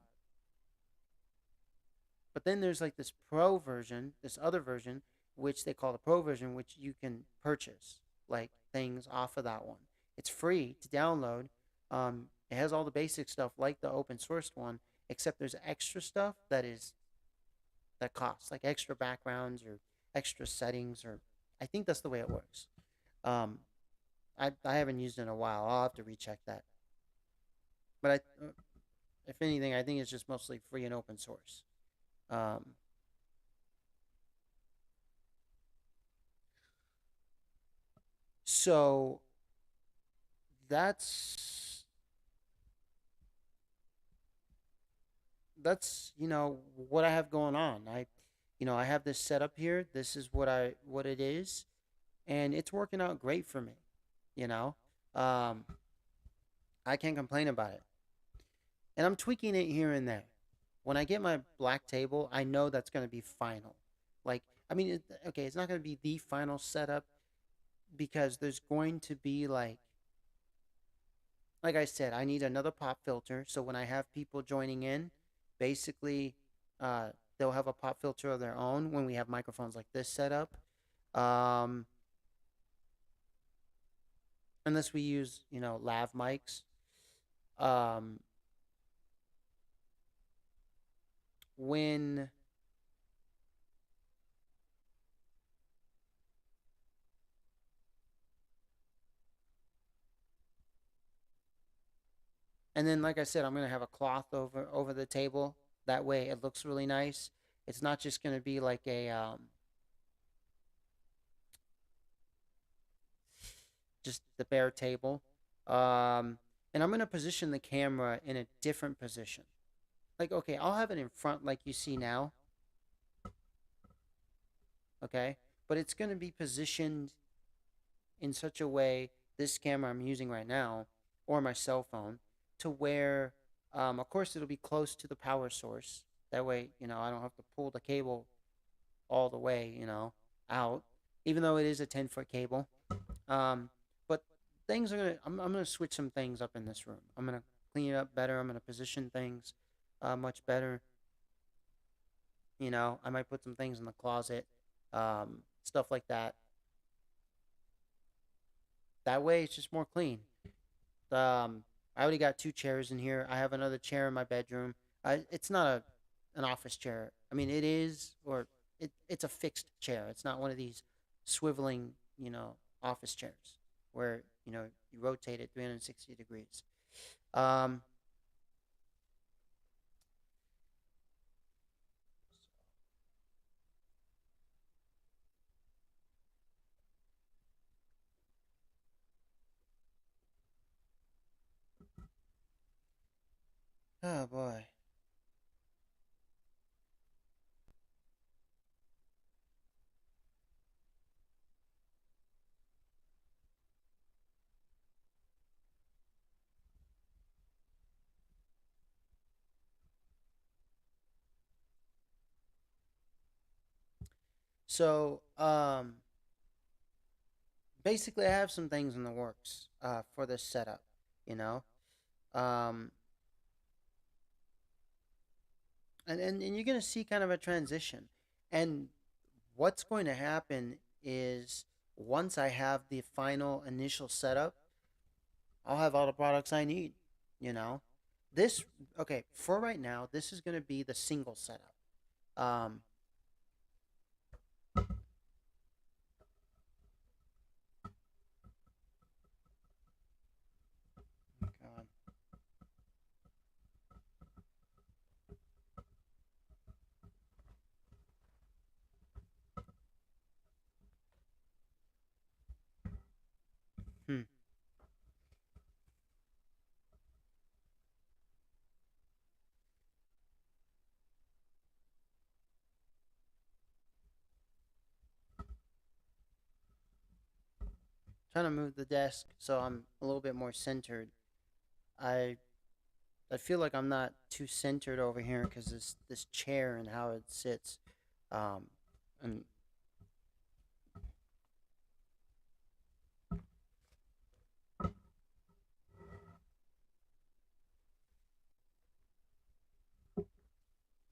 Speaker 1: but then there's like this pro version, this other version, which they call the pro version, which you can purchase like things off of that one. It's free to download. It has all the basic stuff like the open sourced one, except there's extra stuff that costs, like extra backgrounds or extra settings, or I think that's the way it works. Um, I haven't used it in a while. I'll have to recheck that. But if anything, I think it's just mostly free and open source. Um, so that's that's what I have going on. I have this setup here. This is what it is, and it's working out great for me. You know, um, I can't complain about it, and I'm tweaking it here and there. When I get my black table, I know that's going to be final. Like, I mean, okay, it's not going to be the final setup because there's going to be like I said, I need another pop filter. So when I have people joining in, basically, uh, they'll have a pop filter of their own when we have microphones like this set up. Um, unless we use, lav mics. Um, when and then, like I said, I'm gonna have a cloth over the table. That way, it looks really nice. It's not just gonna be like a just the bare table. Um, and I'm gonna position the camera in a different position. Like, okay, I'll have it in front, like you see now. Okay, but it's gonna be positioned in such a way. This camera I'm using right now, or my cell phone, to where, of course, it'll be close to the power source. That way, I don't have to pull the cable all the way, out, even though it is a 10-foot cable. But things are gonna. I'm gonna switch some things up in this room. I'm gonna clean it up better. I'm gonna position things, much better. I might put some things in the closet, stuff like that. That way, it's just more clean. I already got two chairs in here. I have another chair in my bedroom. It's not an office chair. I mean, it is, or it's a fixed chair. It's not one of these swiveling, office chairs where you rotate it 360 degrees. Um, oh boy. So, basically, I have some things in the works for this setup. You know, um, and you're gonna see kind of a transition. And what's going to happen is once I have the final initial setup, I'll have all the products I need. You know, this okay for right now. This is gonna be the single setup. Um, God. Hmm. Trying to move the desk so I'm a little bit more centered. I I feel like I'm not too centered over here because this chair and how it sits. Um, and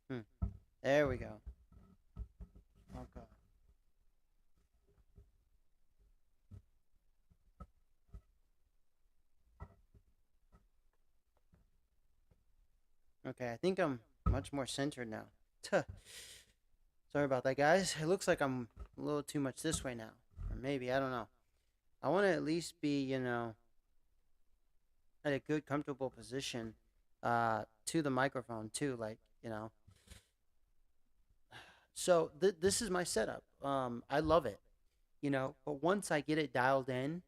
Speaker 1: hmm, there we go. Okay. Okay, I think I'm much more centered now. Tuh. Sorry about that, guys. It looks like I'm a little too much this way now, or maybe I don't know. I want to at least be, at a good, comfortable position, to the microphone too. Like, so this is my setup. I love it, But once I get it dialed in,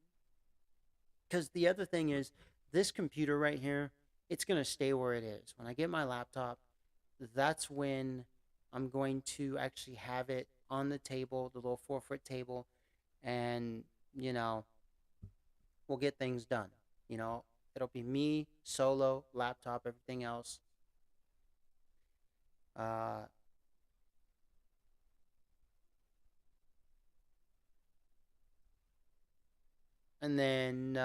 Speaker 1: because the other thing is, this computer right here, it's gonna stay where it is. When I get my laptop, that's when I'm going to actually have it on the table, the little 4 foot table, and you know, we'll get things done. You know, it'll be me, solo, laptop, everything else. Uh, and then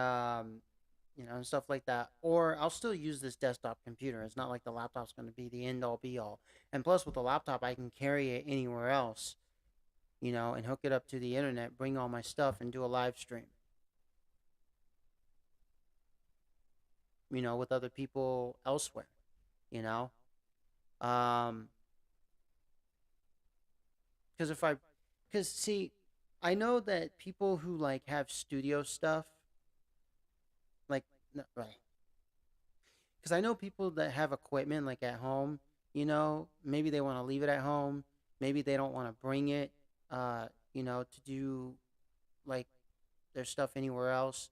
Speaker 1: stuff like that. Or I'll still use this desktop computer. It's not like the laptop's going to be the end all be all. And plus, with the laptop, I can carry it anywhere else, and hook it up to the internet, bring all my stuff, and do a live stream, with other people elsewhere, you know. Um, because if I, because see, I know that people who like have studio stuff, like, no, right, because I know people that have equipment like at home. Maybe they want to leave it at home. Maybe they don't want to bring it, to do like their stuff anywhere else.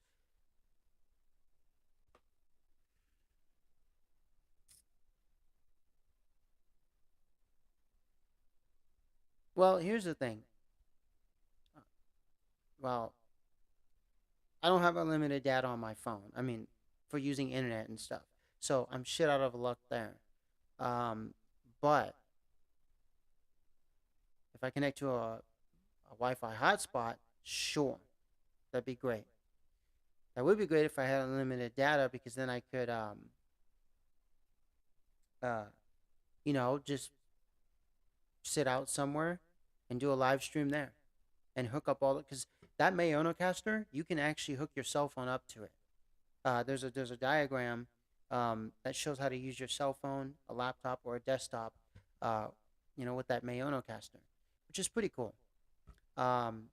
Speaker 1: Well, here's the thing. Well, I don't have unlimited data on my phone. I mean, for using internet and stuff. So I'm shit out of luck there. Um, but if I connect to a Wi-Fi hotspot, sure, that'd be great. That would be great if I had unlimited data because then I could, uh, just sit out somewhere and do a live stream there and hook up all the because that Mayonocaster you can actually hook your cell phone up to it. There's a diagram that shows how to use your cell phone, a laptop, or a desktop, uh, with that Mayonocaster, which is pretty cool. Um,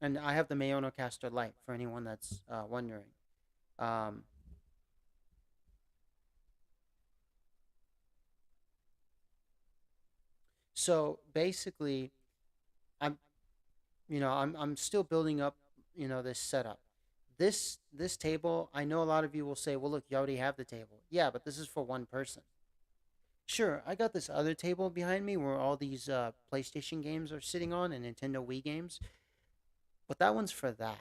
Speaker 1: and I have the Mayonocaster Lite for anyone that's wondering. Um, so basically, I'm I'm still building up this setup. This table, I know a lot of you will say, well, look, you already have the table. Yeah, but this is for one person. Sure, I got this other table behind me where all these PlayStation games are sitting on and Nintendo Wii games, but that one's for that.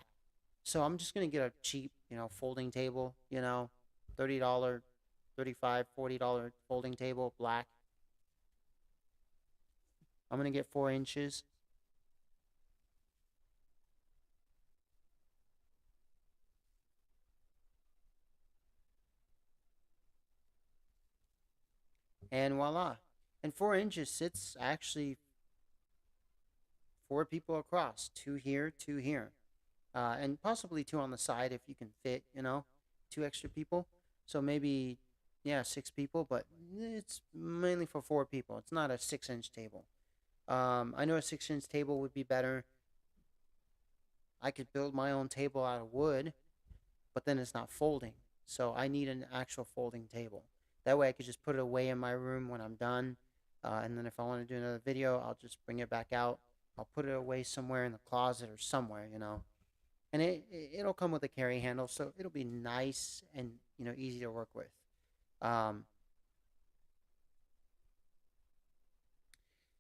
Speaker 1: So I'm just gonna get a cheap, folding table, $30, 35, $40 folding table, black. I'm gonna get 4 inches. And voila. And 4 inches sits actually 4 people across, two here, two here, and possibly two on the side if you can fit, two extra people. So maybe, yeah, 6 people, but it's mainly for 4 people. It's not a 6 inch table. I know a 6 inch table would be better. I could build my own table out of wood, but then it's not folding. So I need an actual folding table. That way I could just put it away in my room when I'm done. And then if I want to do another video, I'll just bring it back out. I'll put it away somewhere in the closet or somewhere. And it'll come with a carry handle, so it'll be nice and easy to work with. Um,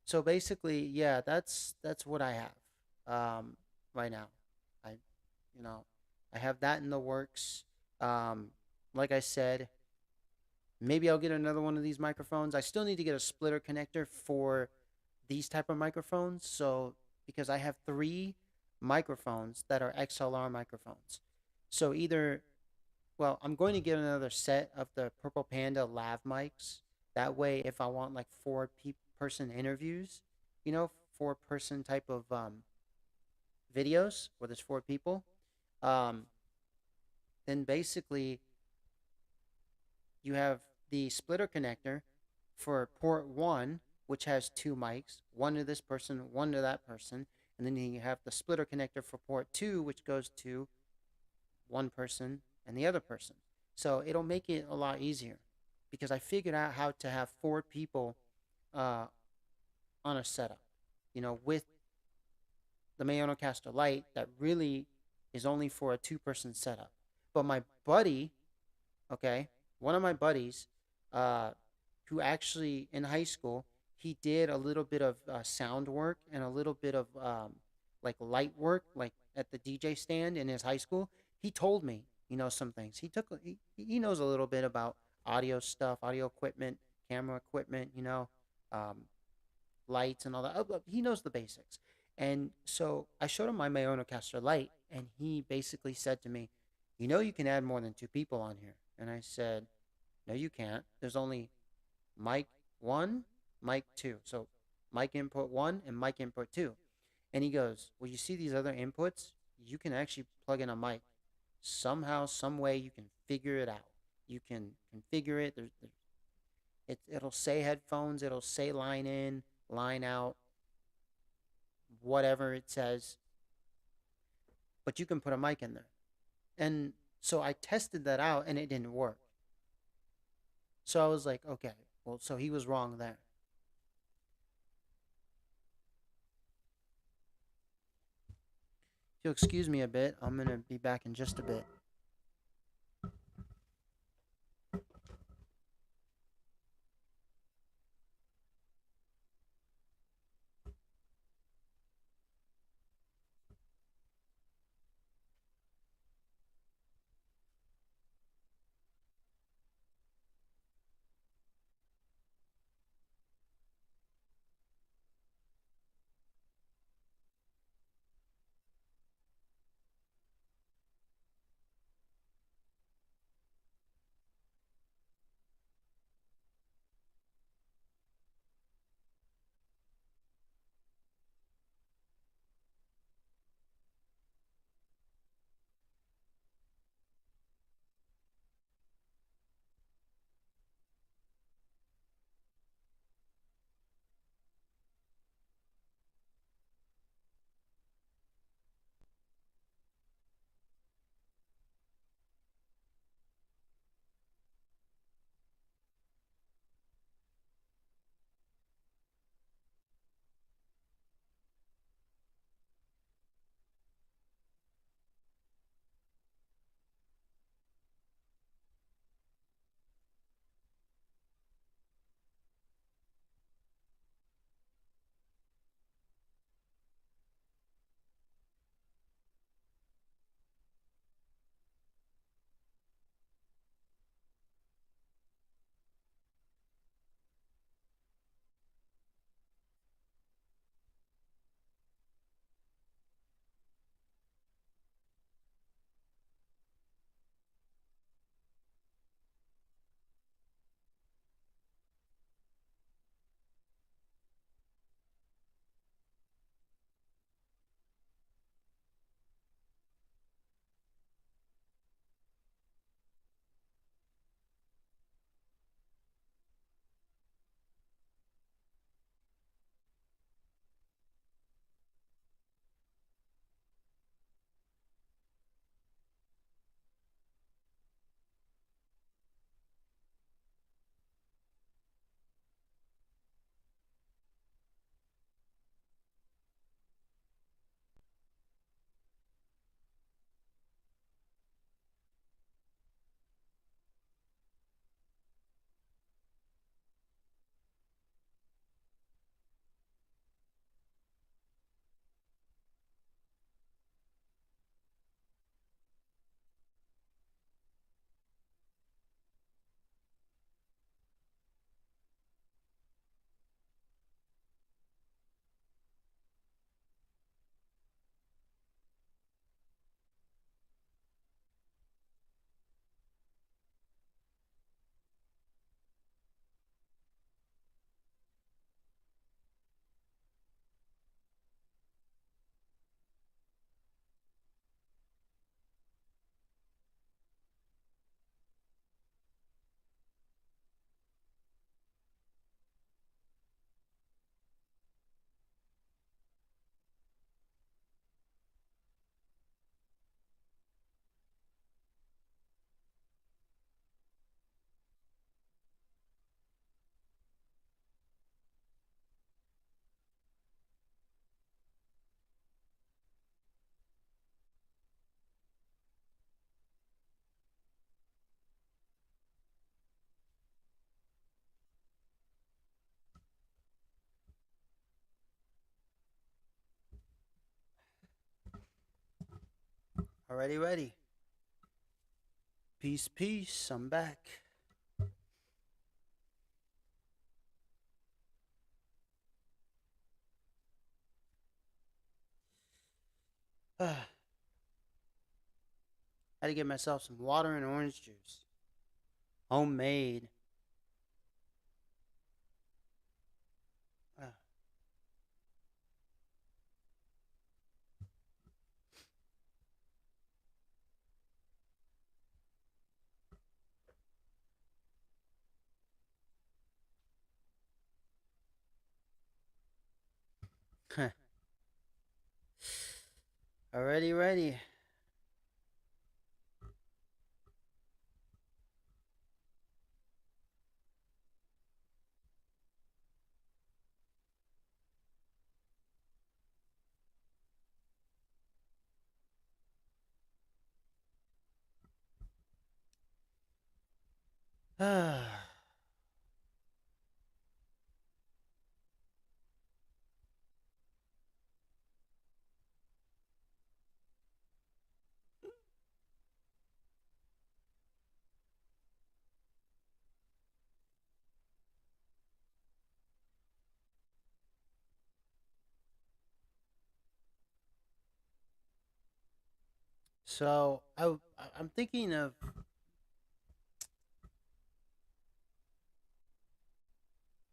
Speaker 1: so basically, yeah, that's what I have right now. I you know I have that in the works. Um, like I said, maybe I'll get another one of these microphones. I still need to get a splitter connector for these type of microphones. So because I have three microphones that are XLR microphones. So either I'm going to get another set of the Purple Panda lav mics. That way, if I want like person interviews, 4 person type of videos where there's 4 people, um, then basically you have the splitter connector for port one, which has two mics, one to this person, one to that person, and then you have the splitter connector for port two, which goes to one person and the other person. So it'll make it a lot easier because I figured out how to have 4 people uh, on a setup, with the Mayonocaster Lite that really is only for a 2 person setup. But my buddy, okay, one of my buddies, uh, who actually in high school he did a little bit of sound work and a little bit of like light work, like at the DJ stand in his high school. He told me, some things. He knows a little bit about audio stuff, audio equipment, camera equipment, um, lights and all that. He knows the basics. And so I showed him my Mayonocaster light, and he basically said to me, you can add more than two people on here. And I said, no, you can't. There's only mic one, mic two. So mic input one and mic input two. And he goes, well, you see these other inputs? You can actually plug in a mic. Somehow, some way, you can figure it out. You can configure it. It'll say headphones. It'll say line in, line out, whatever it says. But you can put a mic in there. And so I tested that out, and it didn't work. So I was like, okay, well, so he was wrong there. If you'll excuse me a bit, I'm going to be back in just a bit. Already ready. Peace, peace. I'm back. Had to get myself some water and orange juice. Homemade. Already ready. So I'm thinking of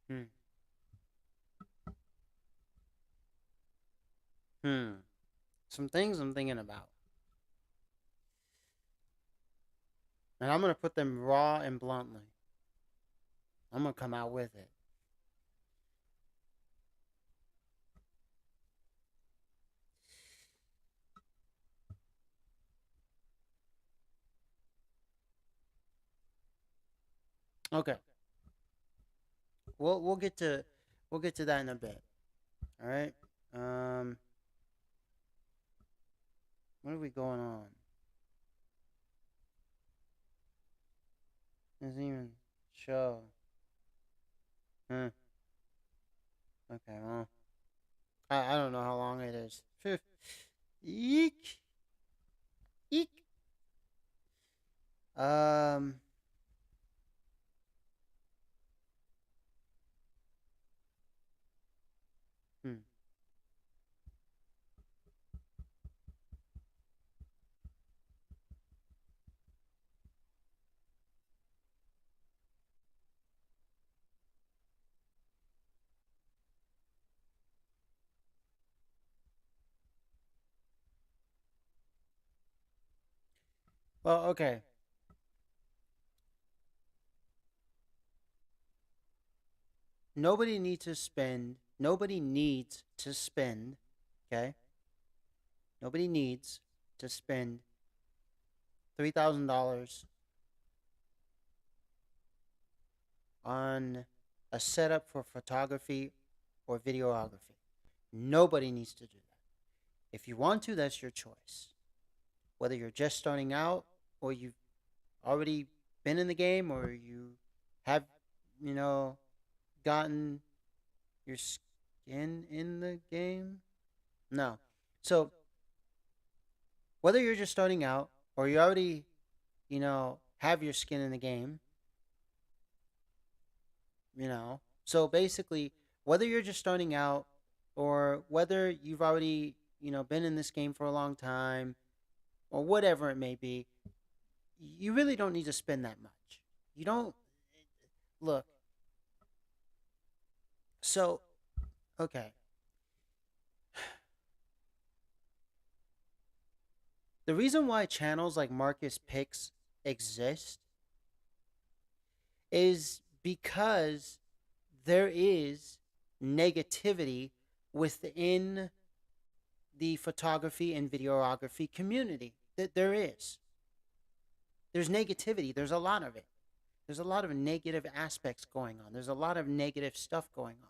Speaker 1: hmm, hmm some things I'm thinking about, and I'm gonna put them raw and bluntly. I'm gonna come out with it. Okay, we'll get to that in a bit. All right. Um, what are we going on? Doesn't even show. Hmm. Okay. Well, I don't know how long it is. Eek. Eek. Um. Hmm. Well, okay. Nobody needs to spend. Nobody needs to spend. Okay. Nobody needs to spend $3,000 on a setup for photography or videography. Nobody needs to do that. If you want to, that's your choice. Whether you're just starting out or you've already been in the game or you have, you know, gotten your skin in the game. No. So, whether you're just starting out or you already, have your skin in the game, So basically, whether you're just starting out or whether you've already, been in this game for a long time or whatever it may be, you really don't need to spend that much. You don't look. So, okay. The reason why channels like Marcus Picks exist is because there is negativity within the photography and videography community. That there is. There's negativity. There's a lot of it. There's a lot of negative aspects going on. There's a lot of negative stuff going on.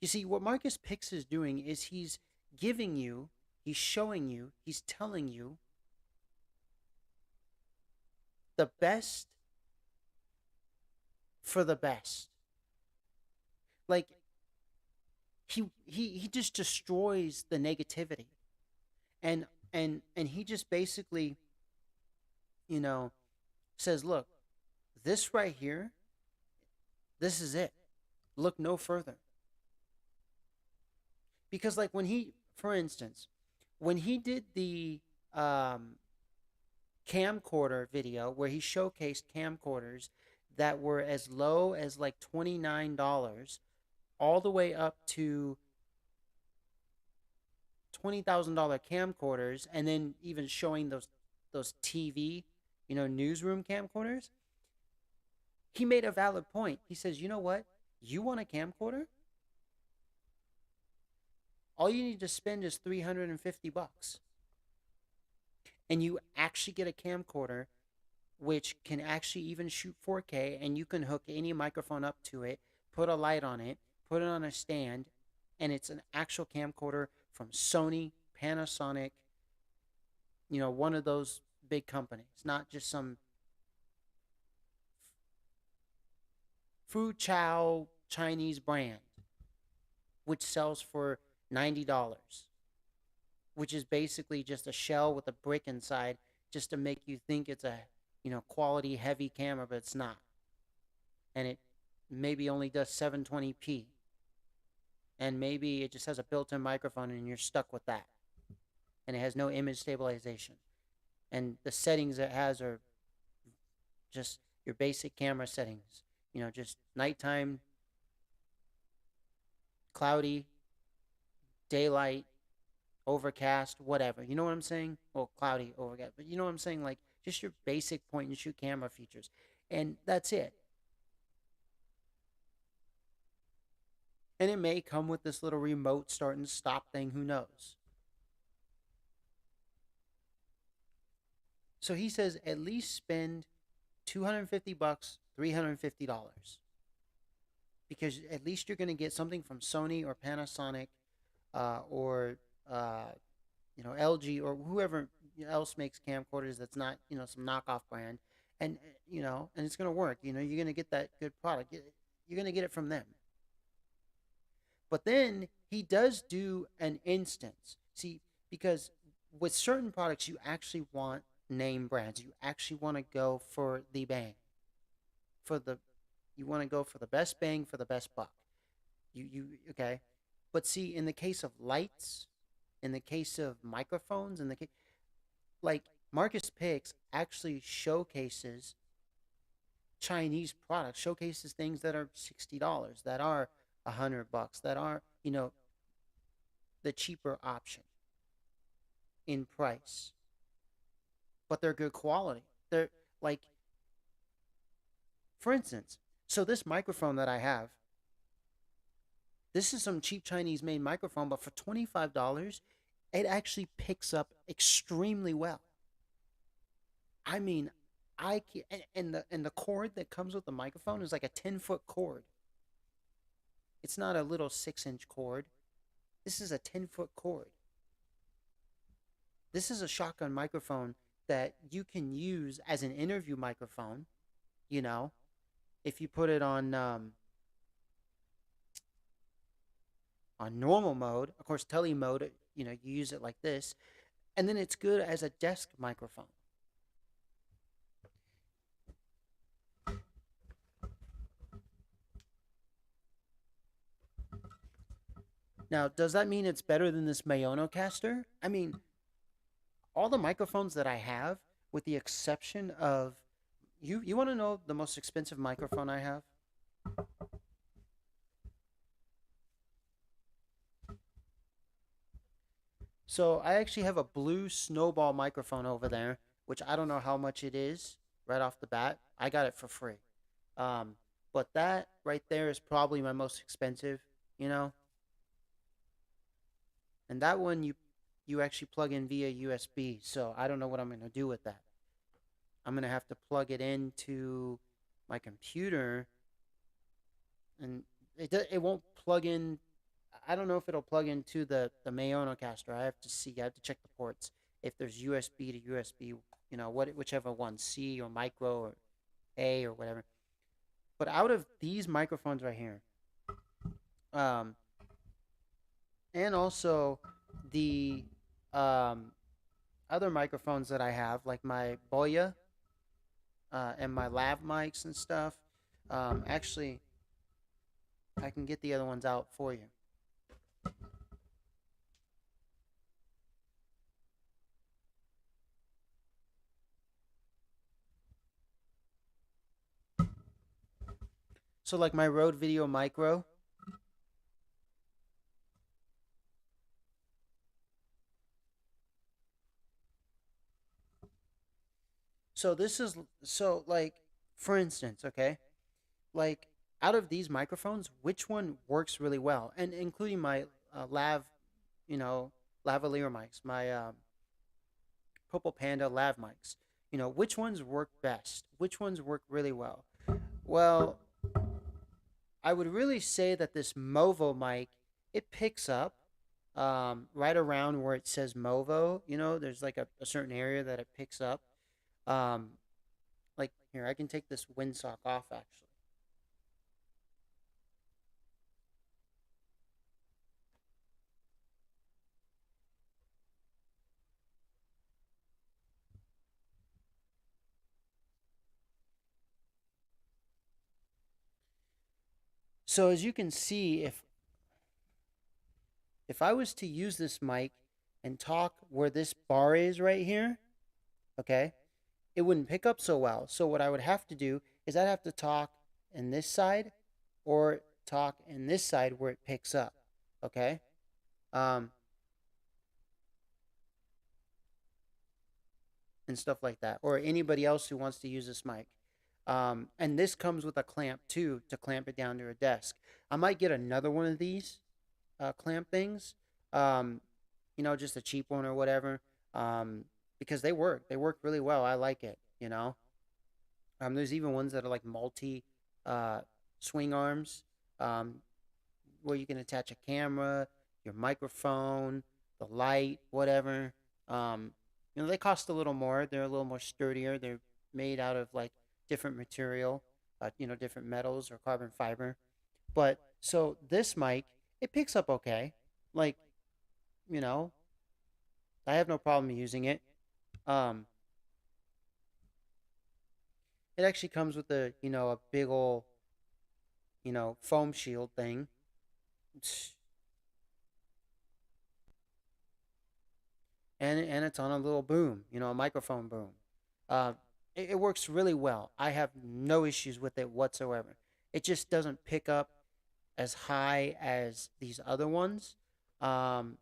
Speaker 1: You see, what Marcus Pix is doing is he's giving you, he's showing you, he's telling you the best for the best. Like he just destroys the negativity. And And he just basically, you know, says, look, this right here, this is it. Look no further. Because like when he, for instance, when he did the um, camcorder video where he showcased camcorders that were as low as like $29 all the way up to $20,000 camcorders, and then even showing those TV, newsroom camcorders, he made a valid point. He says, you know what? You want a camcorder? All you need to spend is $350, and you actually get a camcorder which can actually even shoot 4K, and you can hook any microphone up to it, put a light on it, put it on a stand, and it's an actual camcorder from Sony, Panasonic, one of those big companies, not just some Fu Chow Chinese brand, which sells for $90, which is basically just a shell with a brick inside just to make you think it's a, quality heavy camera, but it's not. And it maybe only does 720p. And maybe it just has a built-in microphone and you're stuck with that. And it has no image stabilization. And the settings it has are just your basic camera settings. Just nighttime, cloudy, daylight, overcast, whatever. You know what I'm saying? Well, cloudy, overcast. But you know what I'm saying? Like, just your basic point and shoot camera features. And that's it. And it may come with this little remote start and stop thing. Who knows? So he says at least spend $250, $350. Because at least you're going to get something from Sony or Panasonic, or LG or whoever else makes camcorders that's not some knockoff brand, and and it's going to work. You're going to get that good product. You're going to get it from them. But then he does do an instance. See, because with certain products, you actually want name brands. You actually want to go for the bang, for the you want to go for the best bang for the best buck. You okay? But see, in the case of lights, in the case of microphones, in the case like Marcus Picks actually showcases Chinese products, showcases things that are $60, that are $100, that are the cheaper option in price, but they're good quality. They're like, for instance, so this microphone that I have, this is some cheap Chinese made microphone, but for $25, it actually picks up extremely well. I mean, I can, and the cord that comes with the microphone is like a 10-foot cord. It's not a little 6-inch cord. This is a 10-foot cord. This is a shotgun microphone that you can use as an interview microphone. You know, if you put it on normal mode, of course, tele mode, you use it like this, and then it's good as a desk microphone. Now, does that mean it's better than this Mayono caster? I mean, all the microphones that I have, with the exception of you want to know the most expensive microphone I have? So I actually have a blue snowball microphone over there, which I don't know how much it is right off the bat. I got it for free. Um, but that right there is probably my most expensive, you know. And that one you actually plug in via USB. So I don't know what I'm gonna do with that. I'm gonna have to plug it into my computer, and it won't plug in. I don't know if it'll plug into the Mayono caster. I have to see. I have to check the ports if there's USB to USB. Whichever one, C or micro or A or whatever. But out of these microphones right here, um, and also the um other microphones that I have, like my Boya and my lav mics and stuff. Actually, I can get the other ones out for you. So, like my Rode Video Micro. So this is so like, for instance, okay, like out of these microphones, which one works really well, and including my lav, you know, lavalier mics, my Purple Panda lav mics. Which ones work best? Which ones work really well? Well, I would really say that this Movo mic, it picks up right around where it says Movo. There's like a certain area that it picks up. Um, like here, I can take this windsock off actually. So as you can see, if I was to use this mic and talk where this bar is right here, okay, it wouldn't pick up so well. So what I would have to do is I'd have to talk in this side or talk in this side where it picks up. Okay. Um, and stuff like that. Or anybody else who wants to use this mic. And this comes with a clamp too to clamp it down to a desk. I might get another one of these clamp things. Um, just a cheap one or whatever. Because they work. They work really well. I like it. There's even ones that are like multi uh, swing arms, um, where you can attach a camera, your microphone, the light, whatever. Um, they cost a little more. They're a little more sturdier. They're made out of like different material, different metals or carbon fiber. But so this mic, it picks up okay. Like, you know, I have no problem using it. Um, it actually comes with a big old, foam shield thing. And it's on a little boom, a microphone boom. Uh, it works really well. I have no issues with it whatsoever. It just doesn't pick up as high as these other ones, um,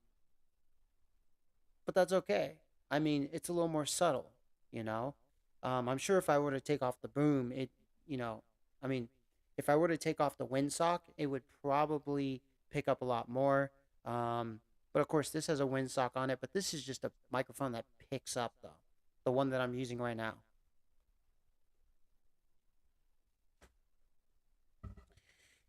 Speaker 1: but that's okay. I mean, it's a little more subtle, you know. I'm sure if I were to take off the boom, you know, I mean, if I were to take off the windsock, it would probably pick up a lot more. But of course, this has a windsock on it, but this is just a microphone that picks up, though, the one that I'm using right now.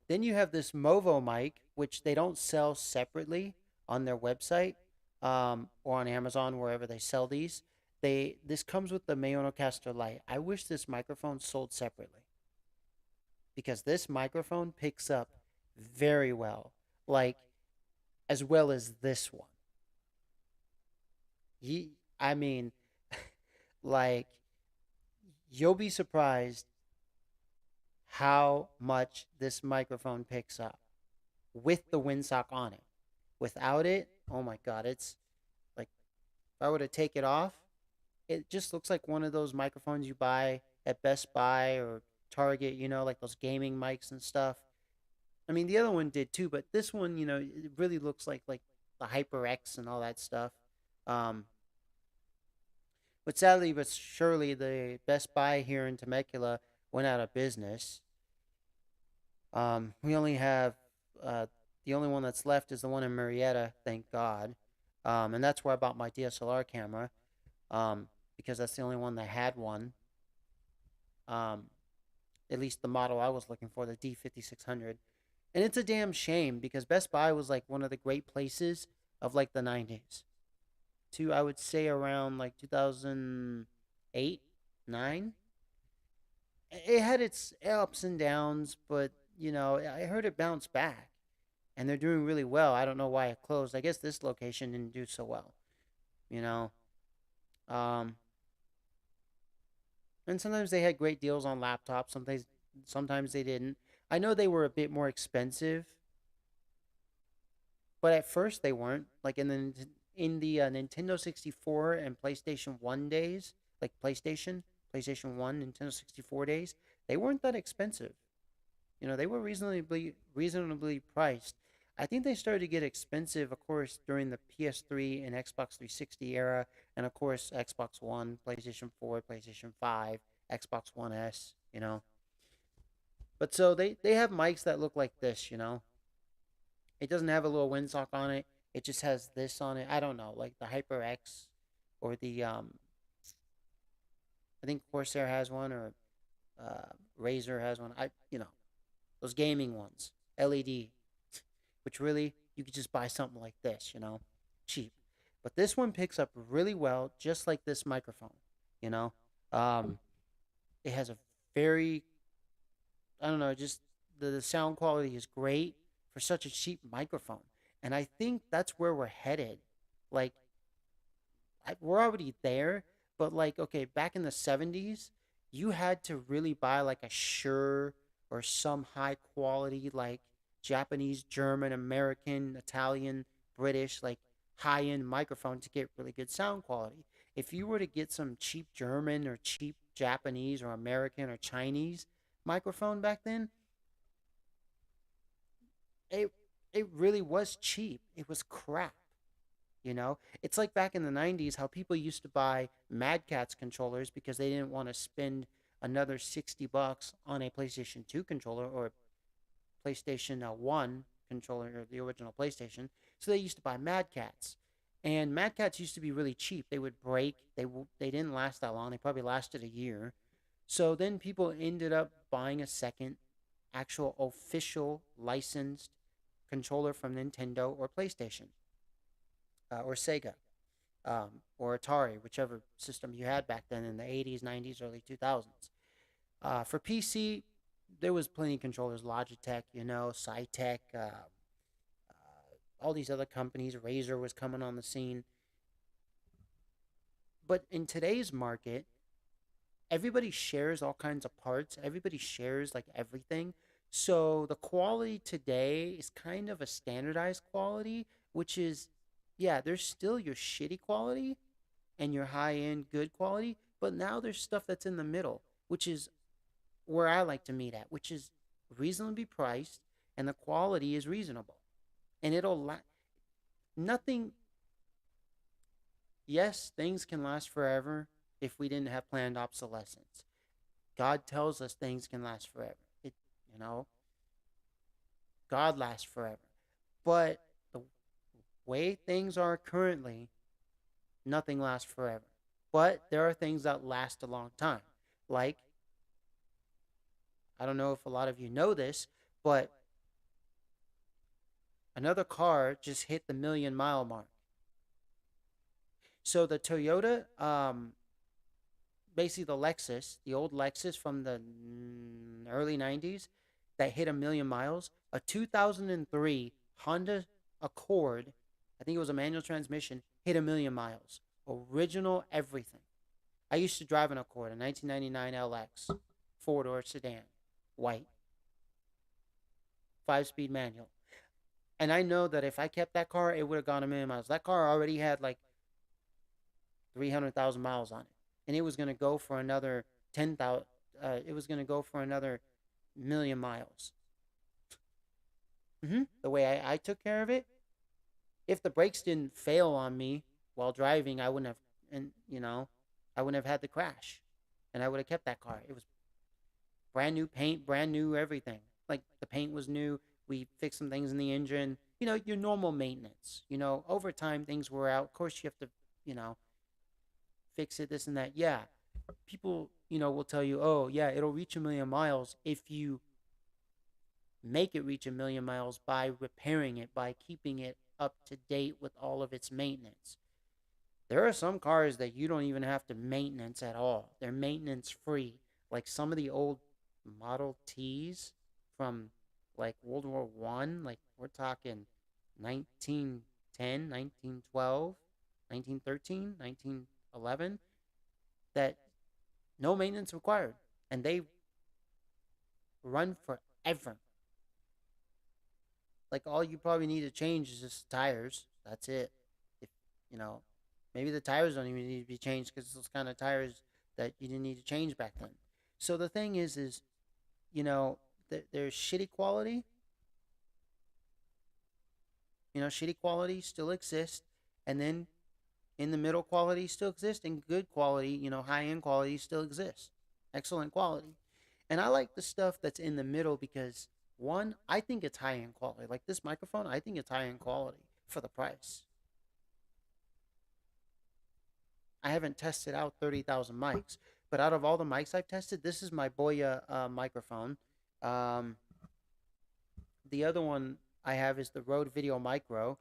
Speaker 1: Then you have this Movo mic, which they don't sell separately on their website, or on Amazon, wherever they sell these. This comes with the Mayonocaster Lite. I wish this microphone sold separately because this microphone picks up very well, like as well as this one. I mean, like you'll be surprised how much this microphone picks up with the windsock on it. Without it, oh my god, it's like if I were to take it off, it just looks like one of those microphones you buy at Best Buy or Target, like those gaming mics and stuff. I mean, the other one did too, but this one, it really looks like the HyperX and all that stuff. Um, but sadly, but surely, the Best Buy here in Temecula went out of business. We only have the only one that's left is the one in Marietta, thank God. And that's where I bought my DSLR camera, because that's the only one that had one. Um, at least the model I was looking for, the D5600. And it's a damn shame because Best Buy was like one of the great places of like the 90s to, I would say, around like 2008, 9. It had its ups and downs, but I heard it bounce back and they're doing really well. I don't know why it closed. I guess this location didn't do so well, you know. Um, and sometimes they had great deals on laptops. Sometimes they didn't. I know they were a bit more expensive, but at first they weren't. Like in the Nintendo 64 and PlayStation 1 days, like PlayStation 1, Nintendo 64 days, they weren't that expensive. They were reasonably priced. I think they started to get expensive, of course, during the PS3 and Xbox 360 era, and of course Xbox One, PlayStation 4, PlayStation 5, Xbox One S. But so they have mics that look like this. It doesn't have a little windsock on it. It just has this on it. I don't know, like the HyperX or the I think Corsair has one, or Razer has one. Those gaming ones, LED, which really you could just buy something like this, cheap. But this one picks up really well, just like this microphone. You know, um, it has a very, I don't know, just the sound quality is great for such a cheap microphone, and I think that's where we're headed. Like, we're already there, but like, okay, back in the 70s, you had to really buy like a Shure or some high quality, like Japanese, German, American, Italian, British, like high end microphone to get really good sound quality. If you were to get some cheap German or cheap Japanese or American or Chinese microphone back then, it it really was cheap. It was crap. It's like back in the 90s how people used to buy Mad Catz controllers because they didn't want to spend another $60 on a PlayStation 2 controller or PlayStation 1 controller, or the original PlayStation. So they used to buy Mad Catz. And Mad Catz used to be really cheap. They would break. They didn't last that long. They probably lasted a year. So then people ended up buying a second actual official licensed controller from Nintendo or PlayStation, or Sega, or Atari, whichever system you had back then in the 80s, 90s, early 2000s. For PC, there was plenty of controllers, Logitech, Cytec, all these other companies. Razer was coming on the scene. But in today's market, everybody shares all kinds of parts. Everybody shares like everything. So the quality today is kind of a standardized quality, which is, yeah, there's still your shitty quality and your high end good quality, but now there's stuff that's in the middle, which is where I like to meet at, which is reasonably priced and the quality is reasonable. And nothing, yes, things can last forever if we didn't have planned obsolescence. God tells us things can last forever. You know, God lasts forever. But the way things are currently, nothing lasts forever. But there are things that last a long time. Like, I don't know if a lot of you know this, but another car just hit the million-mile mark. So the Toyota, basically the Lexus, the old Lexus from the early 90s that hit a million miles, a 2003 Honda Accord, I think it was a manual transmission, hit a million miles. Original everything. I used to drive an Accord, a 1999 LX, four-door sedan, white, five-speed manual. And I know that if I kept that car, it would have gone a million miles. That car already had like 300,000 miles on it, and it was going to go for another 10,000. It was going to go for another million miles. The way I took care of it, if the brakes didn't fail on me while driving, I wouldn't have, and I wouldn't have had the crash, and I would have kept that car. It was brand new paint, brand new everything. Like the paint was new. We fixed some things in the engine. Your normal maintenance. Over time things wear out. Of course, you have to, you know, fix it, this and that. Yeah, people, will tell you, oh yeah, it'll reach a million miles if you make it reach a million miles by repairing it, by keeping it up to date with all of its maintenance. There are some cars that you don't even have to maintenance at all. They're maintenance free. Like some of the old Model Ts from like World War One, like we're talking 1910, 1912, 1913, 1911. 11 that no maintenance required, and they run forever. Like all you probably need to change is just tires. That's it. If you know, maybe the tires don't even need to be changed because it's those kind of tires that you didn't need to change back then. So the thing is you know, there's shitty quality. Shitty quality still exists, and then in the middle quality still exists, and good quality, high end quality still exists. Excellent quality. And I like the stuff that's in the middle because one, I think it's high end quality. Like this microphone, I think it's high end quality for the price. I haven't tested out 30,000 mics, but out of all the mics I've tested, this is my Boya microphone. Um, the other one I have is the Rode Video Micro.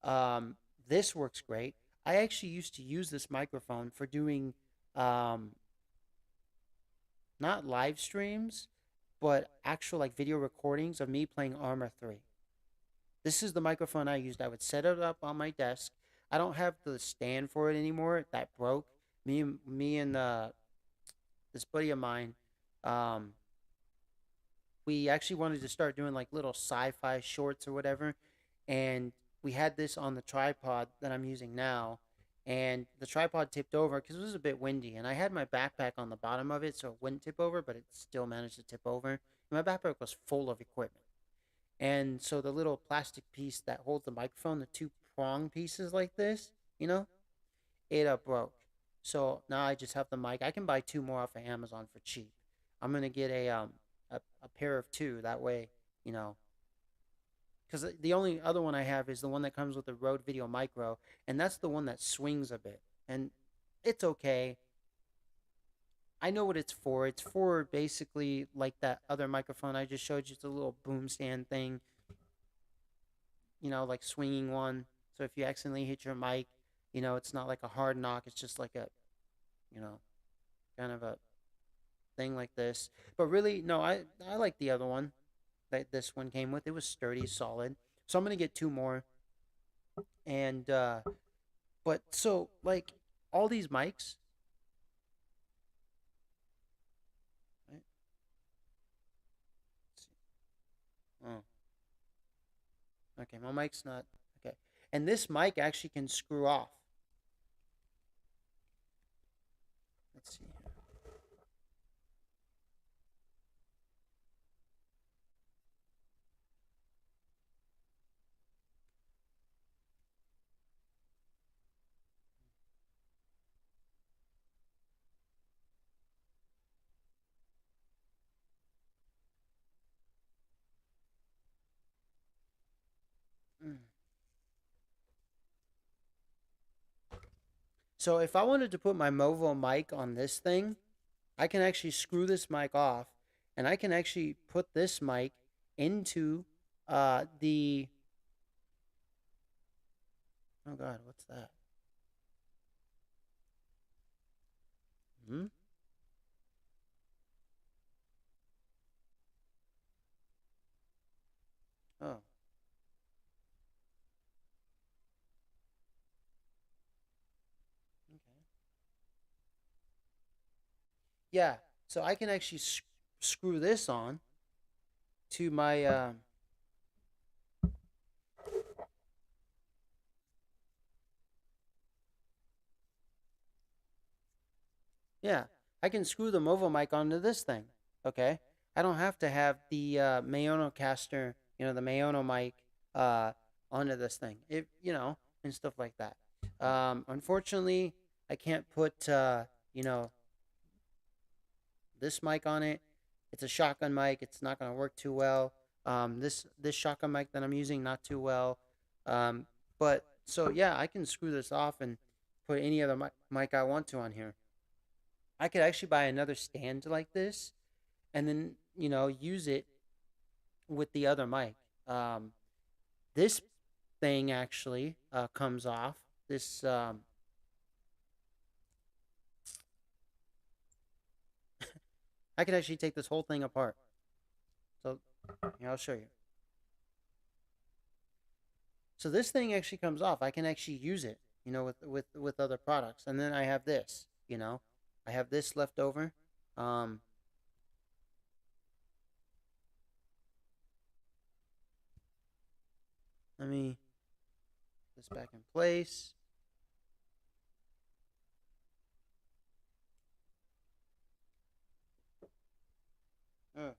Speaker 1: Um, this works great. I actually used to use this microphone for doing um, not live streams, but actual like video recordings of me playing Armor 3. This is the microphone I used. I would set it up on my desk. I don't have the stand for it anymore. That broke. Me and this buddy of mine, um, we actually wanted to start doing like little sci-fi shorts or whatever, and we had this on the tripod that I'm using now, and the tripod tipped over because it was a bit windy, and I had my backpack on the bottom of it so it wouldn't tip over, but it still managed to tip over. And my backpack was full of equipment, and so the little plastic piece that holds the microphone, the two prong pieces like this, you know, it broke. So now I just have the mic. I can buy two more off of Amazon for cheap. I'm gonna get a pair of two. That way, you know, because the only other one I have is the one that comes with the Rode Video Micro, and that's the one that swings a bit, and it's okay. I know what it's for. It's for basically like that other microphone I just showed you. It's a little boom stand thing, like swinging one. So if you accidentally hit your mic, it's not like a hard knock. It's just like a, you know, kind of a thing like this. But really, no, I like the other one that this one came with. It was sturdy, solid. So I'm gonna get two more. And but so like all these mics, right? Oh, okay. My mic's not okay. And this mic actually can screw off. Let's see here. Mm. So if I wanted to put my Movo mic on this thing, I can actually screw this mic off, and I can actually put this mic into the. Oh God, what's that? Hmm. Oh, okay. Yeah. So I can actually screw this on to my. Yeah, I can screw the Movo mic onto this thing. Okay. I don't have to have the Mayono caster, the Mayono mic, uh, onto this thing. And stuff like that. Unfortunately, I can't put you know this mic on it. It's a shotgun mic. It's not gonna work too well. This shotgun mic that I'm using not too well. Um, but so yeah, I can screw this off and put any other mic I want to on here. I could actually buy another stand like this, and then use it with the other mic. Um, this thing actually comes off. This I could actually take this whole thing apart. So I'll show you. So this thing actually comes off. I can actually use it. with other products. And then I have this, I have this left over. Um, Let me put this back in place. Uh,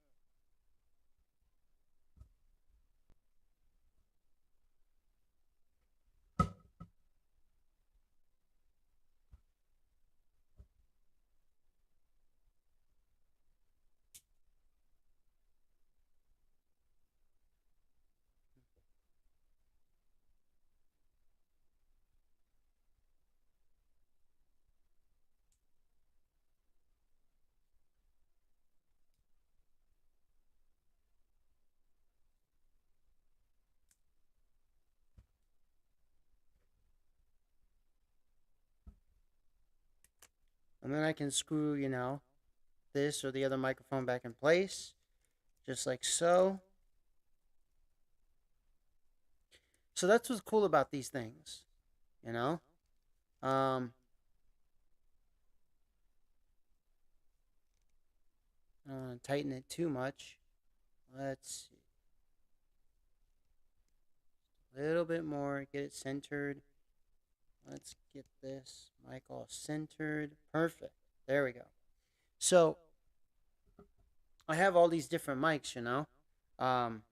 Speaker 1: and then I can screw, this or the other microphone back in place, just like so. So that's what's cool about these things, you know. Um, I don't want to tighten it too much. Let's see. A little bit more, get it centered. Let's get this mic all centered. Perfect. There we go. So I have all these different mics, Um,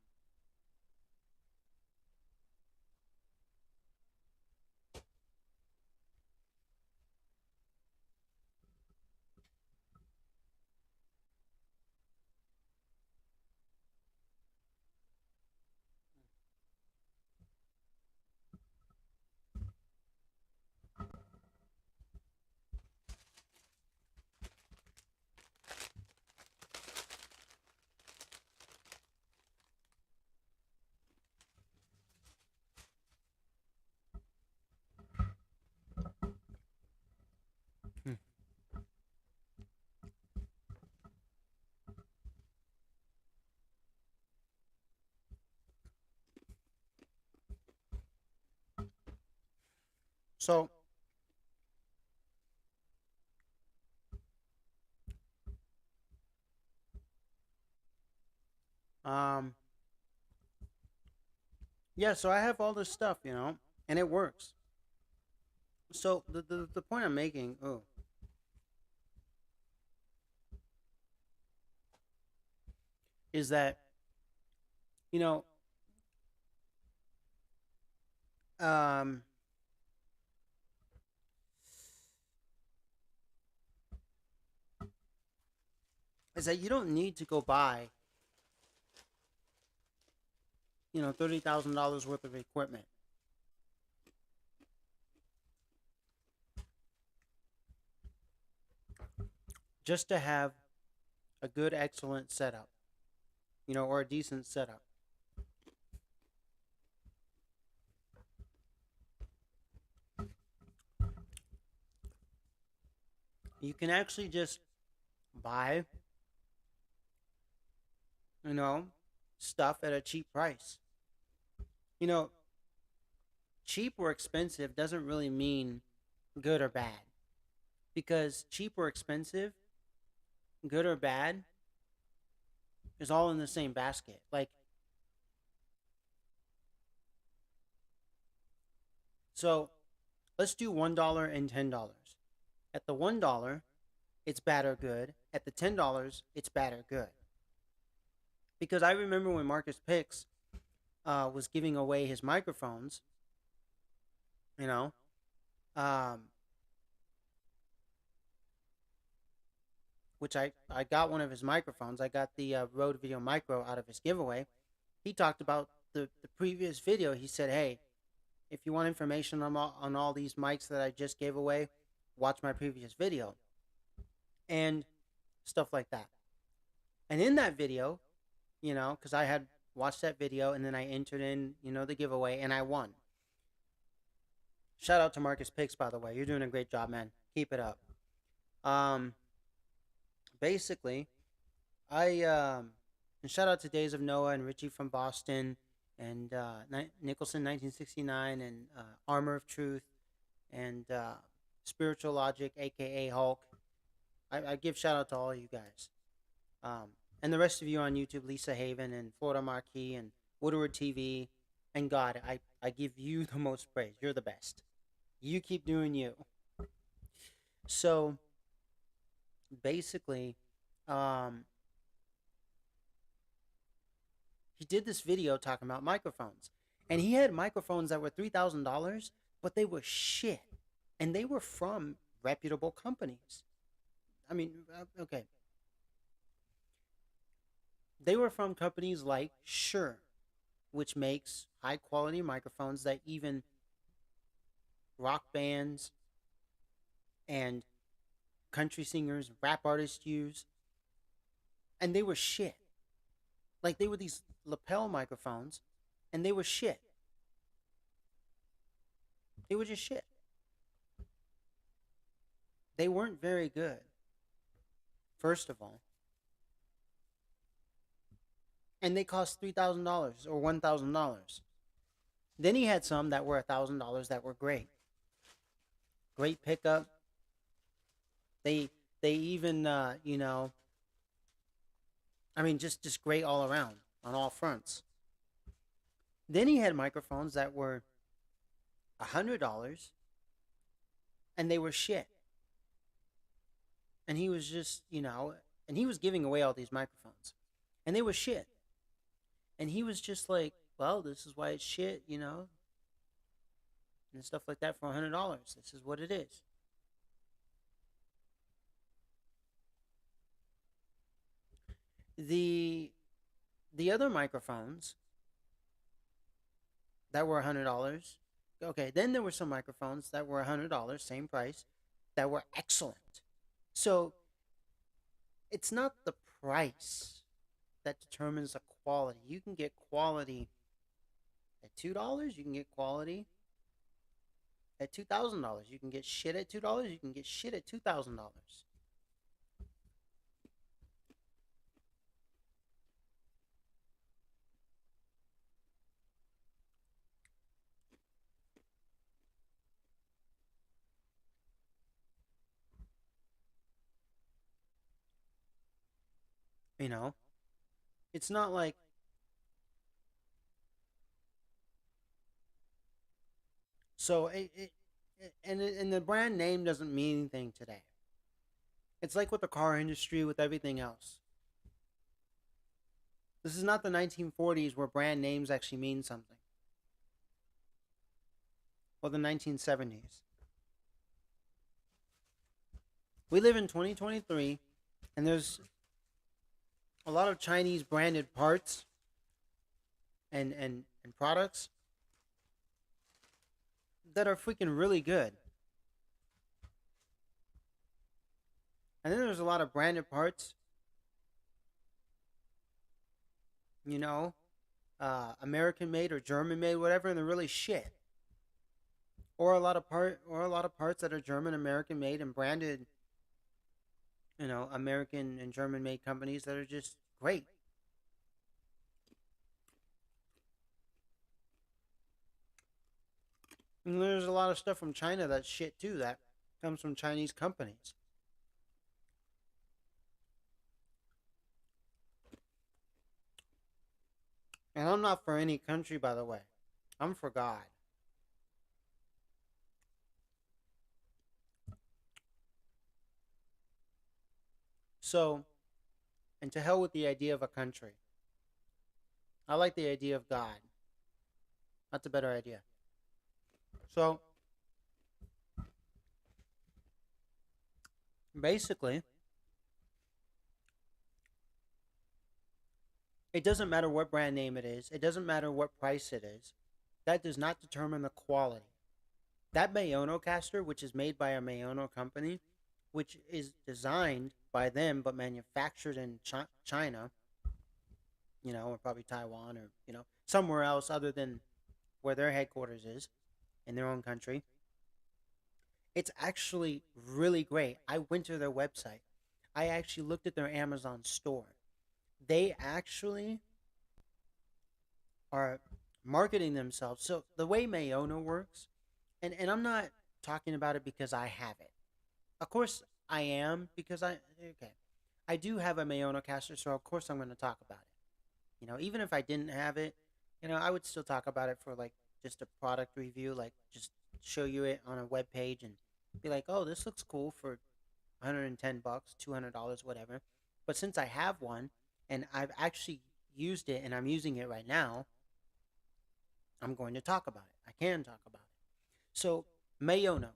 Speaker 1: hmm. So um, yeah. So I have all this stuff, and it works. So the point I'm making, is that you know, um, is that you don't need to go buy, $30,000 worth of equipment just to have a good, excellent setup, or a decent setup. You can actually just buy, you know, stuff at a cheap price. You know, cheap or expensive doesn't really mean good or bad, because cheap or expensive, good or bad, is all in the same basket. Like, so let's do $1 and $10. At the $1, it's bad or good. At the $10, it's bad or good. Because I remember when Marcus Picks was giving away his microphones, you know, um, which I got one of his microphones. I got the Rode Video Micro out of his giveaway. He talked about the previous video. He said, hey, if you want information on all these mics that I just gave away, watch my previous video. And stuff like that. And in that video, because I had watched that video and then I entered in, the giveaway and I won. Shout out to Marcus Picks, by the way. You're doing a great job, man. Keep it up. Um, Basically, and shout out to Days of Noah and Richie from Boston and Nicholson 1969 and Armor of Truth. and Spiritual Logic, aka Hulk. I give shout out to all you guys. Um, and the rest of you on YouTube, Lisa Haven and Florida Marquis and Woodward TV, and God, I give you the most praise. You're the best. You keep doing you. So basically, um, he did this video talking about microphones, and he had microphones that were $3,000, but they were shit, and they were from reputable companies. I mean, okay, they were from companies like Shure, which makes high quality microphones that even rock bands and country singers, rap artists use, and they were shit. Like they were these lapel microphones, and they were shit. They were just shit. They weren't very good. First of all, and they cost $3,000 or $1,000. Then he had some that were $1,000 that were great, great pickup. They they even I mean just great all around on all fronts. Then he had microphones that were $100 and they were shit. And he was just and he was giving away all these microphones, and they were shit. And he was just like, well, this is why it's shit, and stuff like that for $100. This is what it is. The the other microphones that were $100. Okay, then there were some microphones that were $100, same price, that were excellent. So it's not the price that determines the quality. You can get quality at $2. You can get quality at $2,000. You can get shit at $2. You can get shit at $2,000. You know, it's not like so. And the brand name doesn't mean anything today. It's like with the car industry, with everything else. This is not the 1940s where brand names actually mean something, or the 1970s. We live in 2023, and there's a lot of Chinese branded parts and products that are freaking really good. And then there's a lot of branded parts, you know, American made or German made, whatever, and they're really shit. Or a lot of parts that are German American made and branded, American and German made companies that are just great. And there's a lot of stuff from China that's shit too that comes from Chinese companies. And I'm not for any country, by the way. I'm for God. So, and to hell with the idea of a country. I like the idea of God. That's a better idea. So, basically, it doesn't matter what brand name it is, it doesn't matter what price it is. That does not determine the quality. That Mayono caster, which is made by a Mayono company, which is designed by them but manufactured in China, or probably Taiwan or, somewhere else other than where their headquarters is in their own country. It's actually really great. I went to their website. I actually looked at their Amazon store. They actually are marketing themselves. So the way Mayono works, and I'm not talking about it because I have it. Of course, I am because okay. I do have a Mayono caster, so of course I'm going to talk about it. Even if I didn't have it, I would still talk about it for like just a product review, like just show you it on a web page and be like, "Oh, this looks cool for 110 bucks, $200, whatever." But since I have one and I've actually used it and I'm using it right now, I'm going to talk about it. I can talk about it. So, Mayono,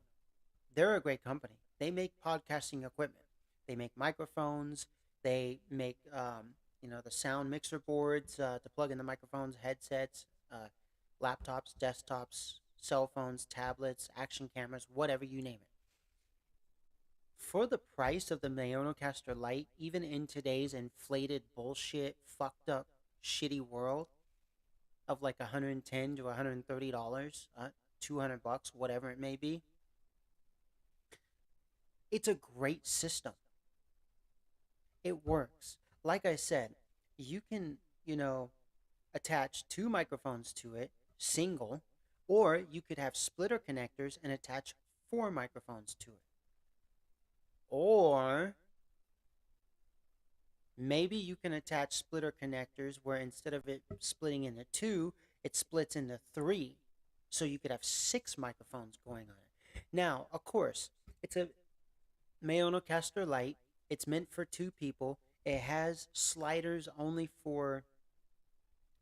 Speaker 1: they're a great company. They make podcasting equipment. They make microphones. They make the sound mixer boards to plug in the microphones, headsets, laptops, desktops, cell phones, tablets, action cameras, whatever you name it. For the price of the Mayonocaster Lite, even in today's inflated bullshit, fucked up, shitty world of like $110 to $130, 200 bucks, whatever it may be, it's a great system. It works. Like I said, you can, attach two microphones to it, single, or you could have splitter connectors and attach four microphones to it. Or maybe you can attach splitter connectors where instead of it splitting into two, it splits into three. So you could have six microphones going on it. Now, of course, it's a Mayonocaster Lite. It's meant for two people. It has sliders only for,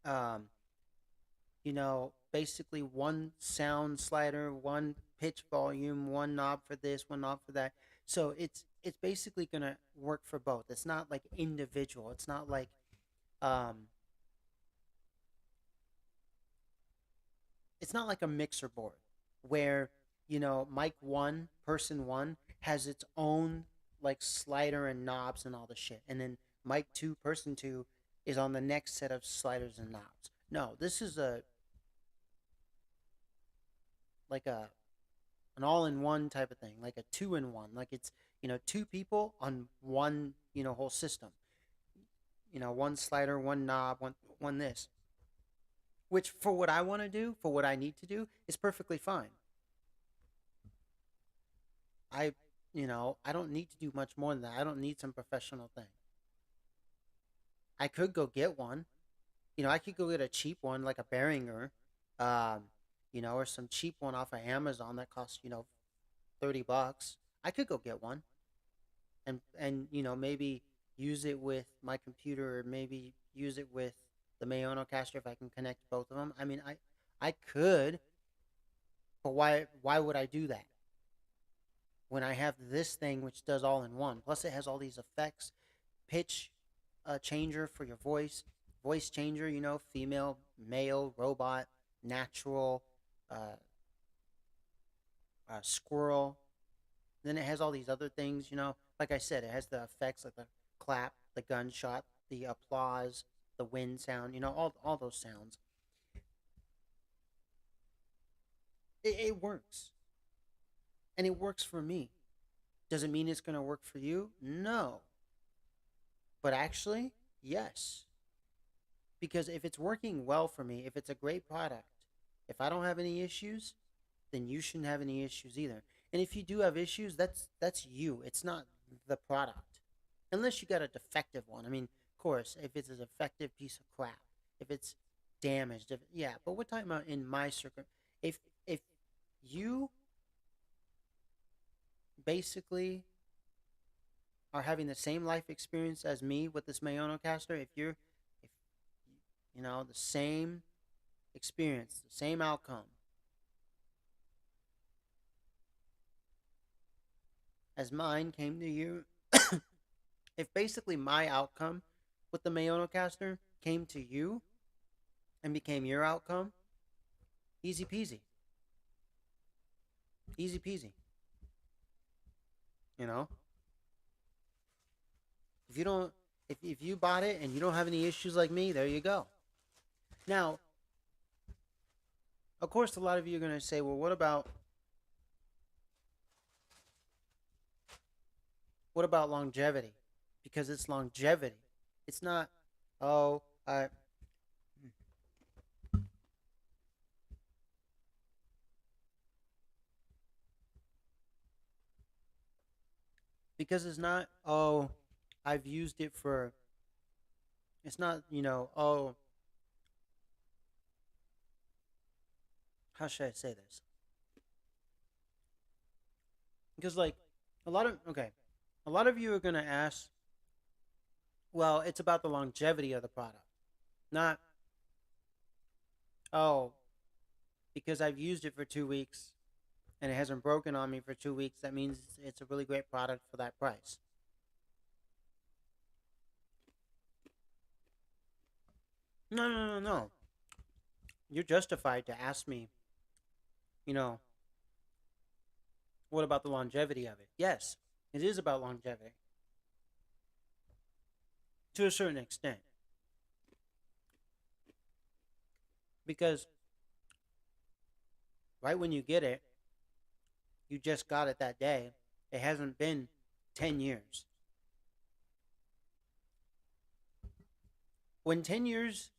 Speaker 1: um, basically one sound slider, one pitch volume, one knob for this, one knob for that. So it's basically gonna work for both. It's not like individual. Um, it's not like a mixer board where mic one, person one has its own like slider and knobs and all the shit, and then mic two, person two is on the next set of sliders and knobs. No, this is a like a an all in one type of thing, like a two in one. Like it's two people on one whole system. One slider, one knob, one this. Which for what I want to do, for what I need to do, is perfectly fine. I I don't need to do much more than that. I don't need some professional thing. I could go get one. I could go get a cheap one like a Behringer, um, or some cheap one off of Amazon that costs 30 bucks. I could go get one and maybe use it with my computer or maybe use it with the Mayono caster if I can connect both of them. I mean, I could, but why would I do that when I have this thing which does all in one? Plus, it has all these effects, pitch changer for your voice changer. Female, male, robot, natural, uh, squirrel. Then it has all these other things. Like I said, it has the effects like the clap, the gunshot, the applause, the wind sound. All those sounds. It works, and it works for me. Does it mean it's gonna work for you? No, but actually, yes. Because if it's working well for me, if it's a great product, if I don't have any issues, then you shouldn't have any issues either. And if you do have issues, that's you. It's not the product. Unless you got a defective one. I mean, of course, if it's a defective piece of crap, if it's damaged, yeah. But we're talking about in my circuit. If you basically are having the same life experience as me with this Mayono caster, if the same experience, the same outcome as mine came to you, if basically my outcome with the Mayono caster came to you and became your outcome, easy peasy. Easy peasy. You know? If you don't if you bought it and you don't have any issues like me, there you go. Now, of course a lot of you are gonna say, well, what about longevity? Because it's longevity. It's not, oh, because it's not, oh, I've used it for, it's not, oh, how should I say this? Because like a lot of you are going to ask, well, it's about the longevity of the product, not, oh, because I've used it for 2 weeks and it hasn't broken on me for 2 weeks, that means it's a really great product for that price. No, no, no, no. You're justified to ask me, you know, what about the longevity of it? Yes, it is about longevity to a certain extent. Because right when you get it, you just got it that day. It hasn't been 10 years. When 10 years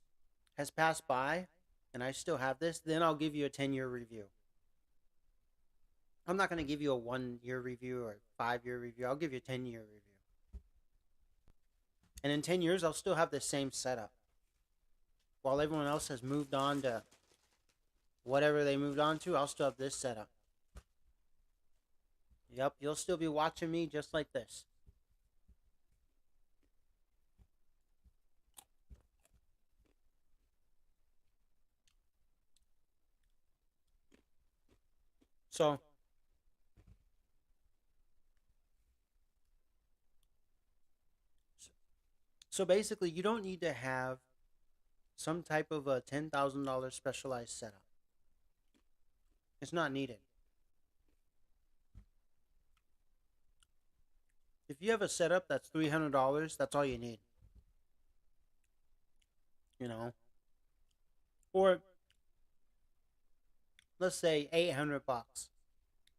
Speaker 1: has passed by and I still have this, then I'll give you a 10-year review. I'm not going to give you a 1-year review or 5-year review. I'll give you a 10-year review. And in 10 years, I'll still have the same setup. While everyone else has moved on to whatever they moved on to, I'll still have this setup. Yep, you'll still be watching me just like this. So, so basically, you don't need to have some type of a $10,000 specialized setup. It's not needed. If you have a setup that's $300, that's all you need. You know, or let's say $800,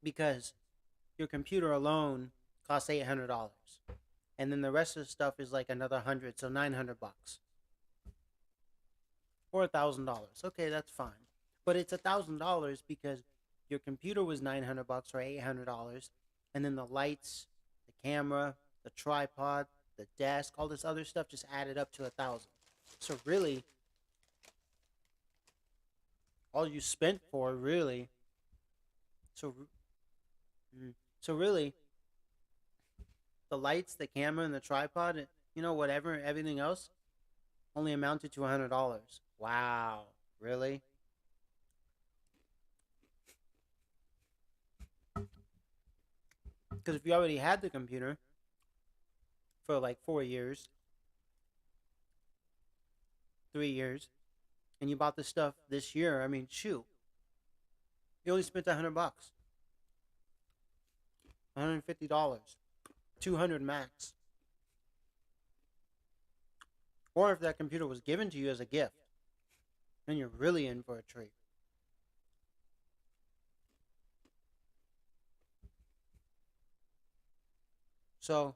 Speaker 1: because your computer alone costs $800, and then the rest of the stuff is like another 100, so $900 or $1,000. Okay, that's fine, but it's $1,000 because your computer was $900 or $800, and then the lights, the camera, the tripod, the desk, all this other stuff just added up to 1,000. So really, all you spent for really, so so really, the lights, the camera, and the tripod, whatever, everything else only amounted to $100. Wow, really? Because if you already had the computer for like 4 years, 3 years, and you bought the stuff this year, I mean, shoot, you only spent $100, $150, 200 max. Or if that computer was given to you as a gift, then you're really in for a treat. So,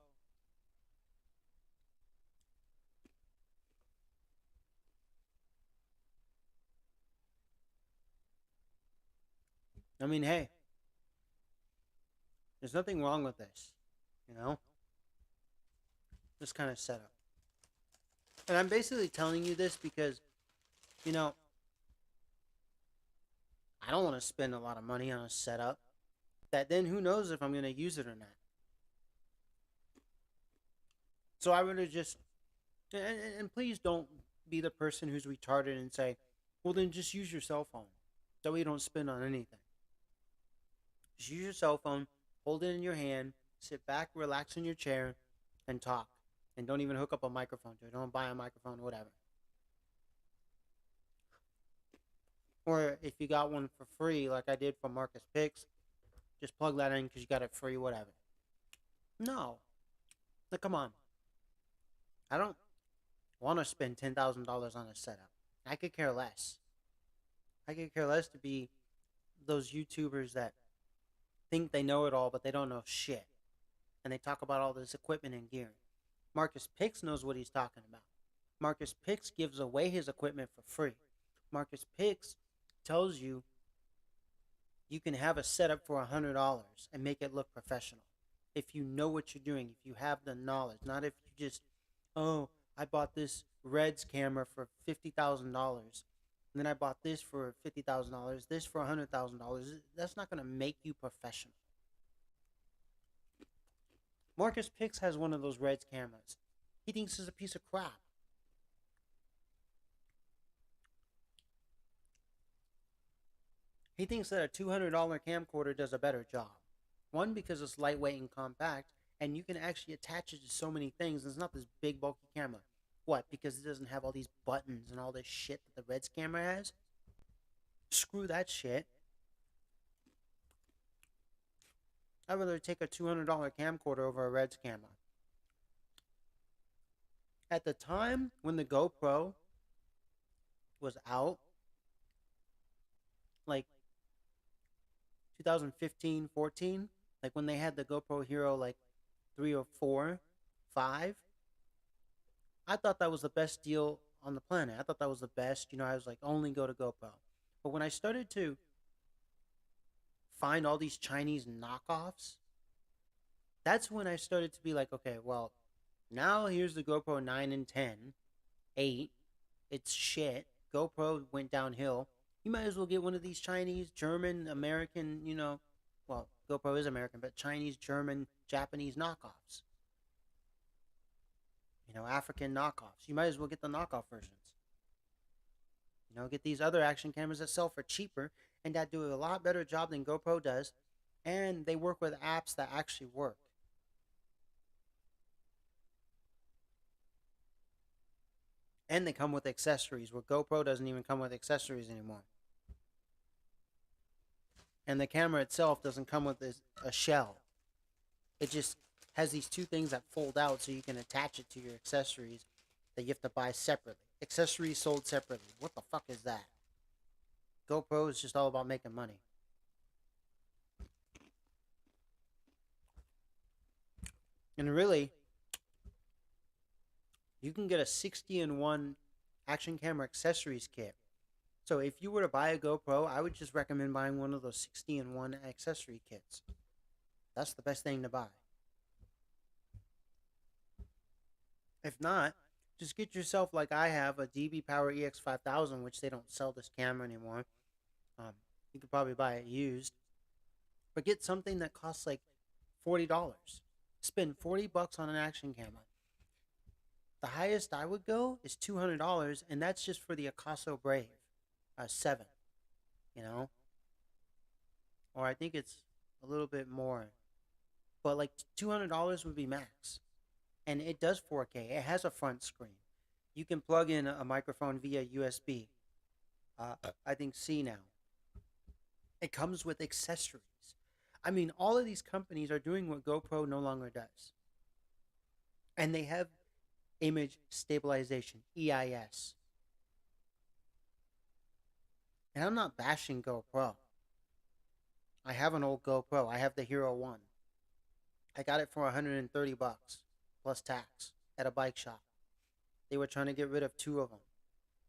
Speaker 1: I mean, hey, there's nothing wrong with this, you know? This kind of setup. And I'm basically telling you this because, you know, I don't want to spend a lot of money on a setup that then who knows if I'm going to use it or not. So I would just, and please don't be the person who's retarded and say, well, then just use your cell phone. That way you don't spend on anything. Just use your cell phone, hold it in your hand, sit back, relax in your chair, and talk. And don't even hook up a microphone to it. Don't buy a microphone, whatever. Or if you got one for free, like I did for Marcus Picks, just plug that in because you got it free, whatever. No. Like, come on. I don't want to spend $10,000 on a setup. I could care less. I could care less to be those YouTubers that think they know it all, but they don't know shit. And they talk about all this equipment and gear. Marcus Picks knows what he's talking about. Marcus Picks gives away his equipment for free. Marcus Picks tells you can have a setup for $100 and make it look professional. if you know what you're doing, if you have the knowledge, not if you just, oh, I bought this Reds camera for $50,000, and then I bought this for $50,000, this for $100,000. That's not going to make you professional. Marcus Pix has one of those Reds cameras. He thinks it's a piece of crap. He thinks that a $200 camcorder does a better job. One, because it's lightweight and compact, and you can actually attach it to so many things. It's not this big, bulky camera. What? Because it doesn't have all these buttons and all this shit that the Reds camera has? Screw that shit. I'd rather take a $200 camcorder over a Reds camera. At the time when the GoPro was out, like 2015, 14, like when they had the GoPro Hero like 3 or 4, 5, I thought that was the best deal on the planet. I thought that was the best. I was like, only go to GoPro. But when I started to find all these Chinese knockoffs, that's when I started to be like, okay, well, now here's the GoPro 9 and 10, 8. It's shit. GoPro went downhill. You might as well get one of these Chinese, German, American, well, GoPro is American, but Chinese, German, Japanese knockoffs. African knockoffs. You might as well get the knockoff versions. Get these other action cameras that sell for cheaper and that do a lot better job than GoPro does, and they work with apps that actually work. And they come with accessories, where GoPro doesn't even come with accessories anymore. And the camera itself doesn't come with a shell. It just has these two things that fold out so you can attach it to your accessories that you have to buy separately. Accessories sold separately. What the fuck is that? GoPro is just all about making money. And really, you can get a 60-in-1 action camera accessories kit. So if you were to buy a GoPro, I would just recommend buying one of those 60-in-1 accessory kits. That's the best thing to buy. If not, just get yourself, like I have, a DB Power EX5000, which they don't sell this camera anymore. You could probably buy it used. But get something that costs like $40. Spend $40 on an action camera. The highest I would go is $200, and that's just for the Akaso Brave 7, Or I think it's a little bit more. But like $200 would be max. And it does 4K. It has a front screen. You can plug in a microphone via USB. I think C now. It comes with accessories. I mean, all of these companies are doing what GoPro no longer does. And they have image stabilization, EIS. And I'm not bashing GoPro. I have an old GoPro. I have the Hero 1. I got it for $130 plus tax at a bike shop. They were trying to get rid of 2 of them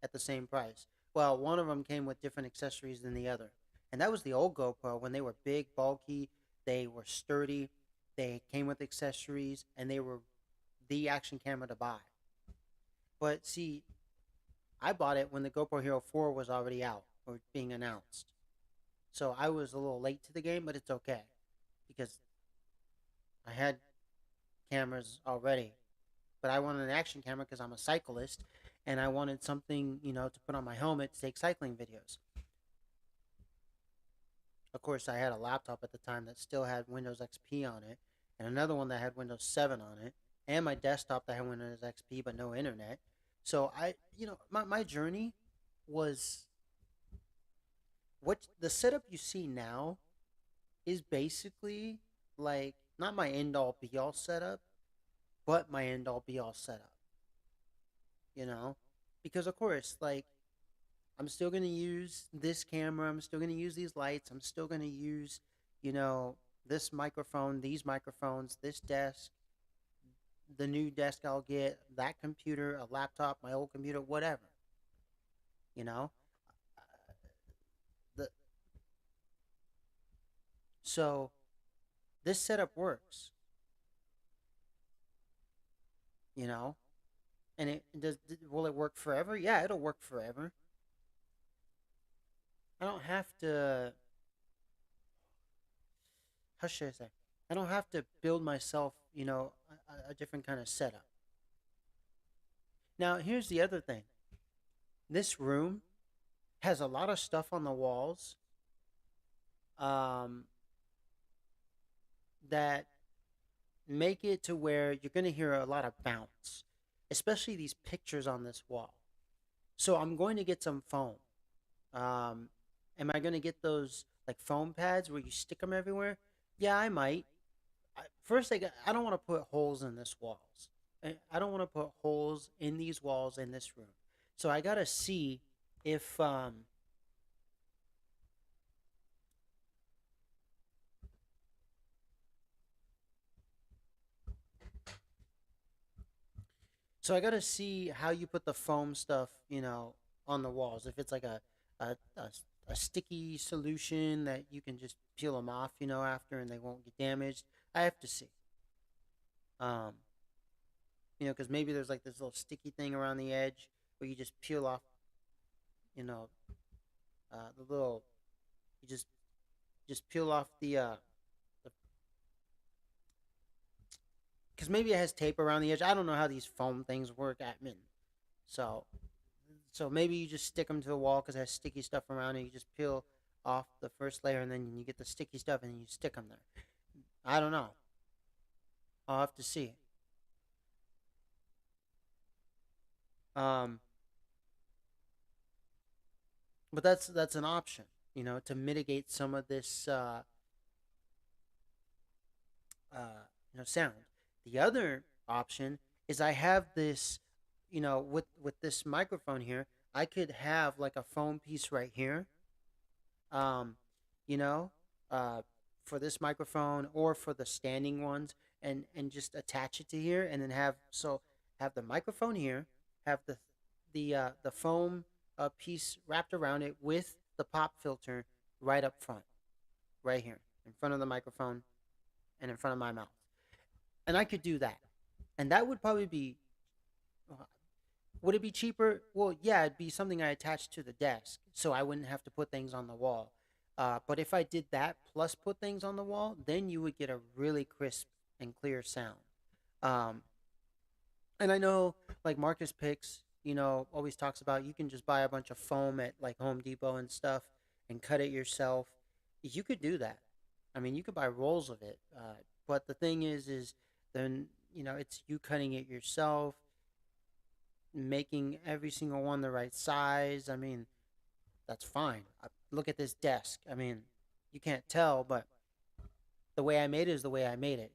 Speaker 1: at the same price. Well, one of them came with different accessories than the other. And that was the old GoPro when they were big, bulky, they were sturdy, they came with accessories, and they were the action camera to buy. But see, I bought it when the GoPro Hero 4 was already out or being announced. So I was a little late to the game, but it's okay. Because I had cameras already. But I wanted an action camera because I'm a cyclist, and I wanted something, to put on my helmet to take cycling videos. Of course, I had a laptop at the time that still had Windows XP on it, and another one that had Windows 7 on it, and my desktop that had Windows XP but no internet. So my journey was, what the setup you see now is basically like not my end all be all setup, but my end all be all setup. Because of course, like, I'm still going to use this camera. I'm still going to use these lights. I'm still going to use, this microphone, these microphones, this desk, the new desk I'll get, that computer, a laptop, my old computer, whatever. You know? The So this setup works. you know. And it does. Will it work forever? Yeah, it'll work forever. I don't have to. How should I say? I don't have to build myself, a different kind of setup. Now, here's the other thing. This room has a lot of stuff on the walls, um, that make it to where you're going to hear a lot of bounce, especially these pictures on this wall. So I'm going to get some foam. Um, am I going to get those like foam pads where you stick them everywhere? Yeah, I might. First, I don't want to put holes in this walls. I don't want to put holes in these walls in this room. So I gotta see if so I gotta see how you put the foam stuff, on the walls. If it's like a sticky solution that you can just peel them off, after and they won't get damaged. I have to see. Um, because maybe there's like this little sticky thing around the edge where you just peel off, you know, the little you just peel off the because maybe it has tape around the edge. I don't know how these foam things work, admin. So so maybe you just stick them to the wall because it has sticky stuff around it. You just peel off the first layer and then you get the sticky stuff and then you stick them there. I don't know. I'll have to see. Um, but that's an option, to mitigate some of this sound. The other option is I have this, with this microphone here, I could have like a foam piece right here, um, you know, uh, for this microphone or for the standing ones, and just attach it to here, and then have the microphone here, have the foam piece wrapped around it with the pop filter right up front, right here in front of the microphone and in front of my mouth, and I could do that, and that would probably be. Would it be cheaper? Well, yeah, it'd be something I attached to the desk, so I wouldn't have to put things on the wall. But if I did that plus put things on the wall, then you would get a really crisp and clear sound. Um, and I know, like Marcus Picks, always talks about you can just buy a bunch of foam at like Home Depot and stuff and cut it yourself. You could do that. I mean, you could buy rolls of it. But the thing is then it's you cutting it yourself, making every single one the right size. I mean, that's fine. Look at this desk. I mean, you can't tell, but the way I made it is the way I made it.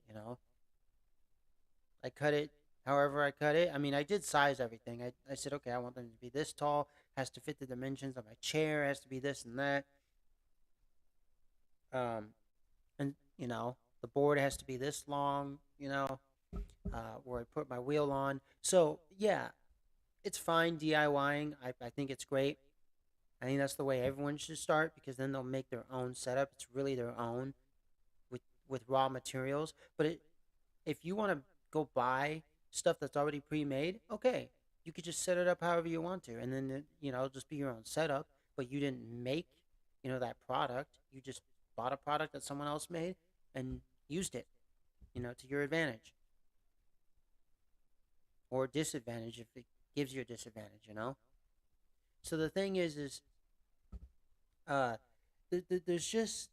Speaker 1: I cut it however I cut it. I mean, I did size everything. I said, okay, I want them to be this tall, has to fit the dimensions of my chair, has to be this and that. Um, and the board has to be this long. Where I put my wheel on. So yeah, it's fine DIYing. I think it's great. I think that's the way everyone should start because then they'll make their own setup. It's really their own with raw materials. But if you want to go buy stuff that's already pre-made, okay, you could just set it up however you want to, and then it'll just be your own setup. But you didn't make that product. You just bought a product that someone else made and used it, to your advantage or disadvantage if it gives you a disadvantage. So the thing is uh, there's just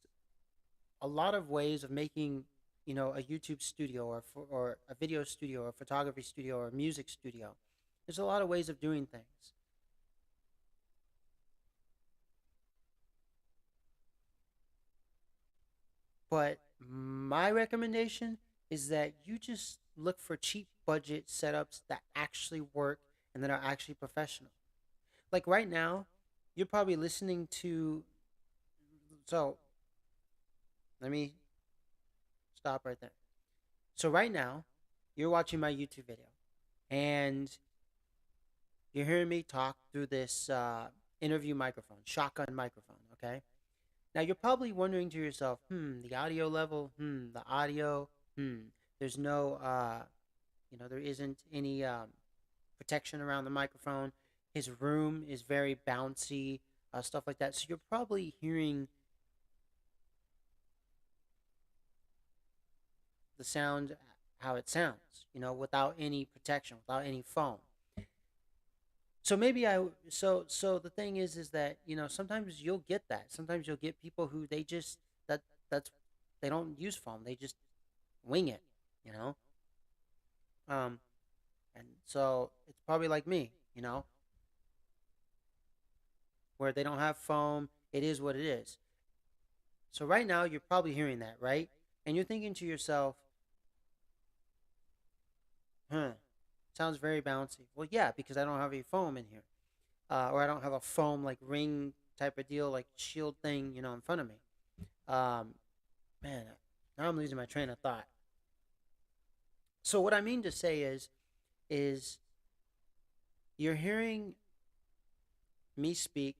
Speaker 1: a lot of ways of making a YouTube studio or a video studio or a photography studio or a music studio. There's a lot of ways of doing things, but my recommendation is that you just look for cheap budget setups that actually work and that are actually professional. Like right now, you're probably listening to. So let me stop right there. So right now, you're watching my YouTube video, and you're hearing me talk through this interview microphone, shotgun microphone. Okay. Now you're probably wondering to yourself, the audio level, the audio, there's no There isn't any protection around the microphone. His room is very bouncy, stuff like that. So you're probably hearing the sound how it sounds, without any protection, without any foam. So maybe so the thing is that, sometimes you'll get that. Sometimes you'll get people who they just that's they don't use foam. They just wing it, you know? Um and so it's probably like me, where they don't have foam. It is what it is. So right now you're probably hearing that, right? And you're thinking to yourself, huh, sounds very bouncy. Well, yeah, because I don't have any foam in here. Or I don't have a foam like ring type of deal, like shield thing, in front of me. Um, Man, now I'm losing my train of thought. So what I mean to say is you're hearing me speak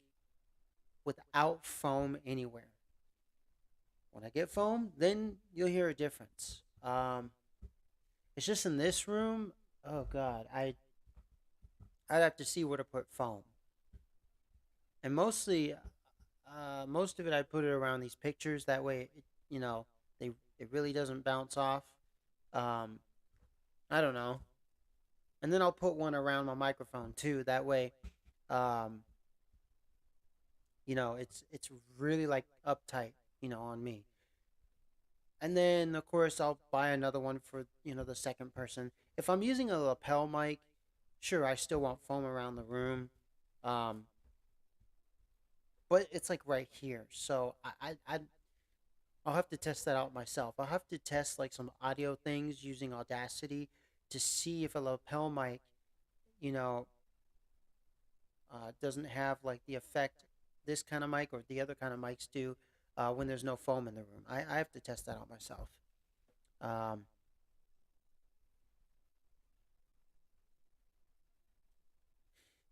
Speaker 1: without foam anywhere. When I get foam, then you'll hear a difference. It's just in this room. Oh God, I'd have to see where to put foam, and most of it I put it around these pictures. That way, they it really doesn't bounce off. Um, I don't know, and then I'll put one around my microphone too. That way, um, it's really like uptight, on me. And then of course I'll buy another one for the second person. If I'm using a lapel mic, sure, I still want foam around the room, um, but it's like right here. So I'll have to test that out myself. I'll have to test like some audio things using Audacity to see if a lapel mic, you know, doesn't have like the effect this kind of mic or the other kind of mics do when there's no foam in the room. I have to test that out myself. Um,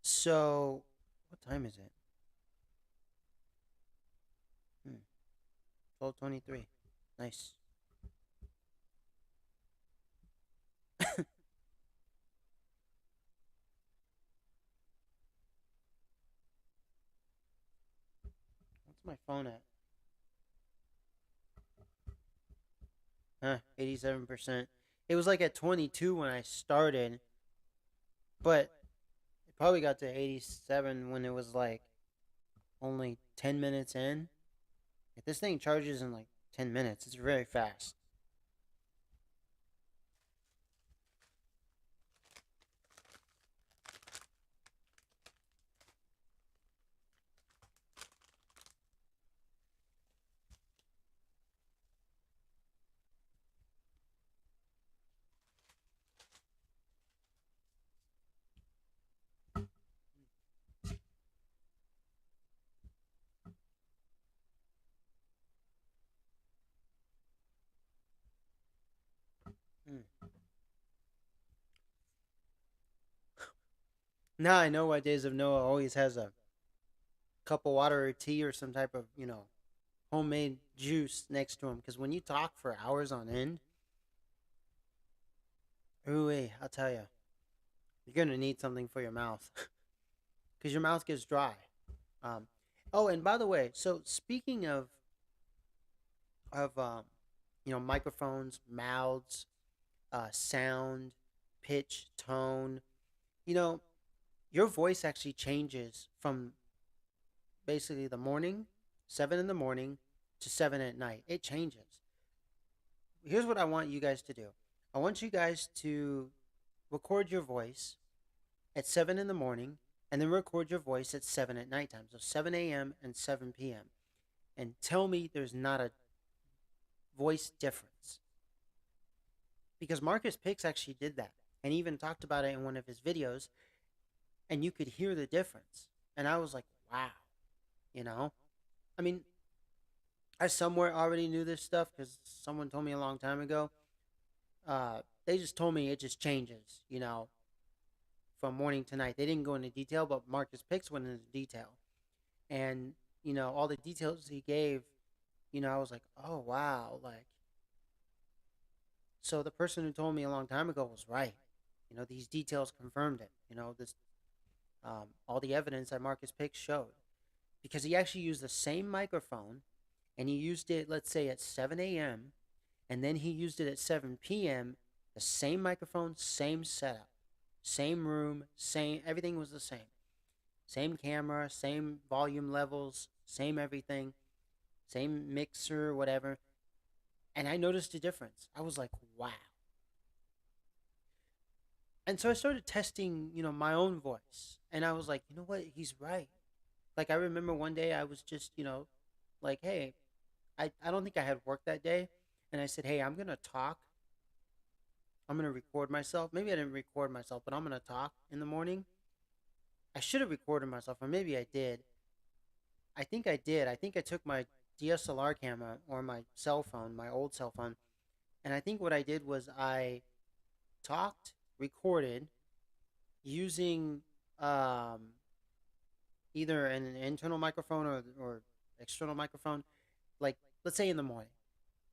Speaker 1: so, what time is it? 12:23. Nice. What's my phone at? 87%. It was like at 22 when I started, but it probably got to 87 when it was like only 10 minutes in. If this thing charges in like 10 minutes, it's very fast. Mm. Now I know why Days of Noah always has a cup of water or tea or some type of, homemade juice next to him. Because when you talk for hours on end, ooh, I'll tell you, you're going to need something for your mouth because your mouth gets dry. Um, oh, and by the way, so speaking of microphones, mouths, sound, pitch, tone, you know, your voice actually changes from basically the morning, 7 in the morning, to 7 at night. It changes. Here's what I want you guys to do. I want you guys to record your voice at 7 in the morning, and then record your voice at 7 at nighttime. So 7 a.m. and 7 p.m. And tell me there's not a voice difference. Because Marcus Pix actually did that and even talked about it in one of his videos, and you could hear the difference. And I was like, wow, you know? I mean, I somewhere already knew this stuff because someone told me a long time ago. They just told me it just changes, from morning to night. They didn't go into detail, but Marcus Pix went into detail. And, all the details he gave, I was like, oh, wow. Like, so the person who told me a long time ago was right. These details confirmed it. This all the evidence that Marcus Picks showed, because he actually used the same microphone, and he used it, let's say, at 7 a.m., and then he used it at 7 p.m. The same microphone, same setup, same room, same everything was the same. Same camera, same volume levels, same everything, same mixer, whatever. And I noticed a difference. I was like, wow. And so I started testing, my own voice. And I was like, you know what? He's right. Like, I remember one day I was just, like, hey, I don't think I had work that day. And I said, hey, I'm going to talk. I'm going to record myself. Maybe I didn't record myself, but I'm going to talk in the morning. I should have recorded myself, or maybe I did. I think I did. I think I took my DSLR camera or my cell phone, my old cell phone, and I think what I did was I talked, recorded using um, either an internal microphone or external microphone, like let's say in the morning,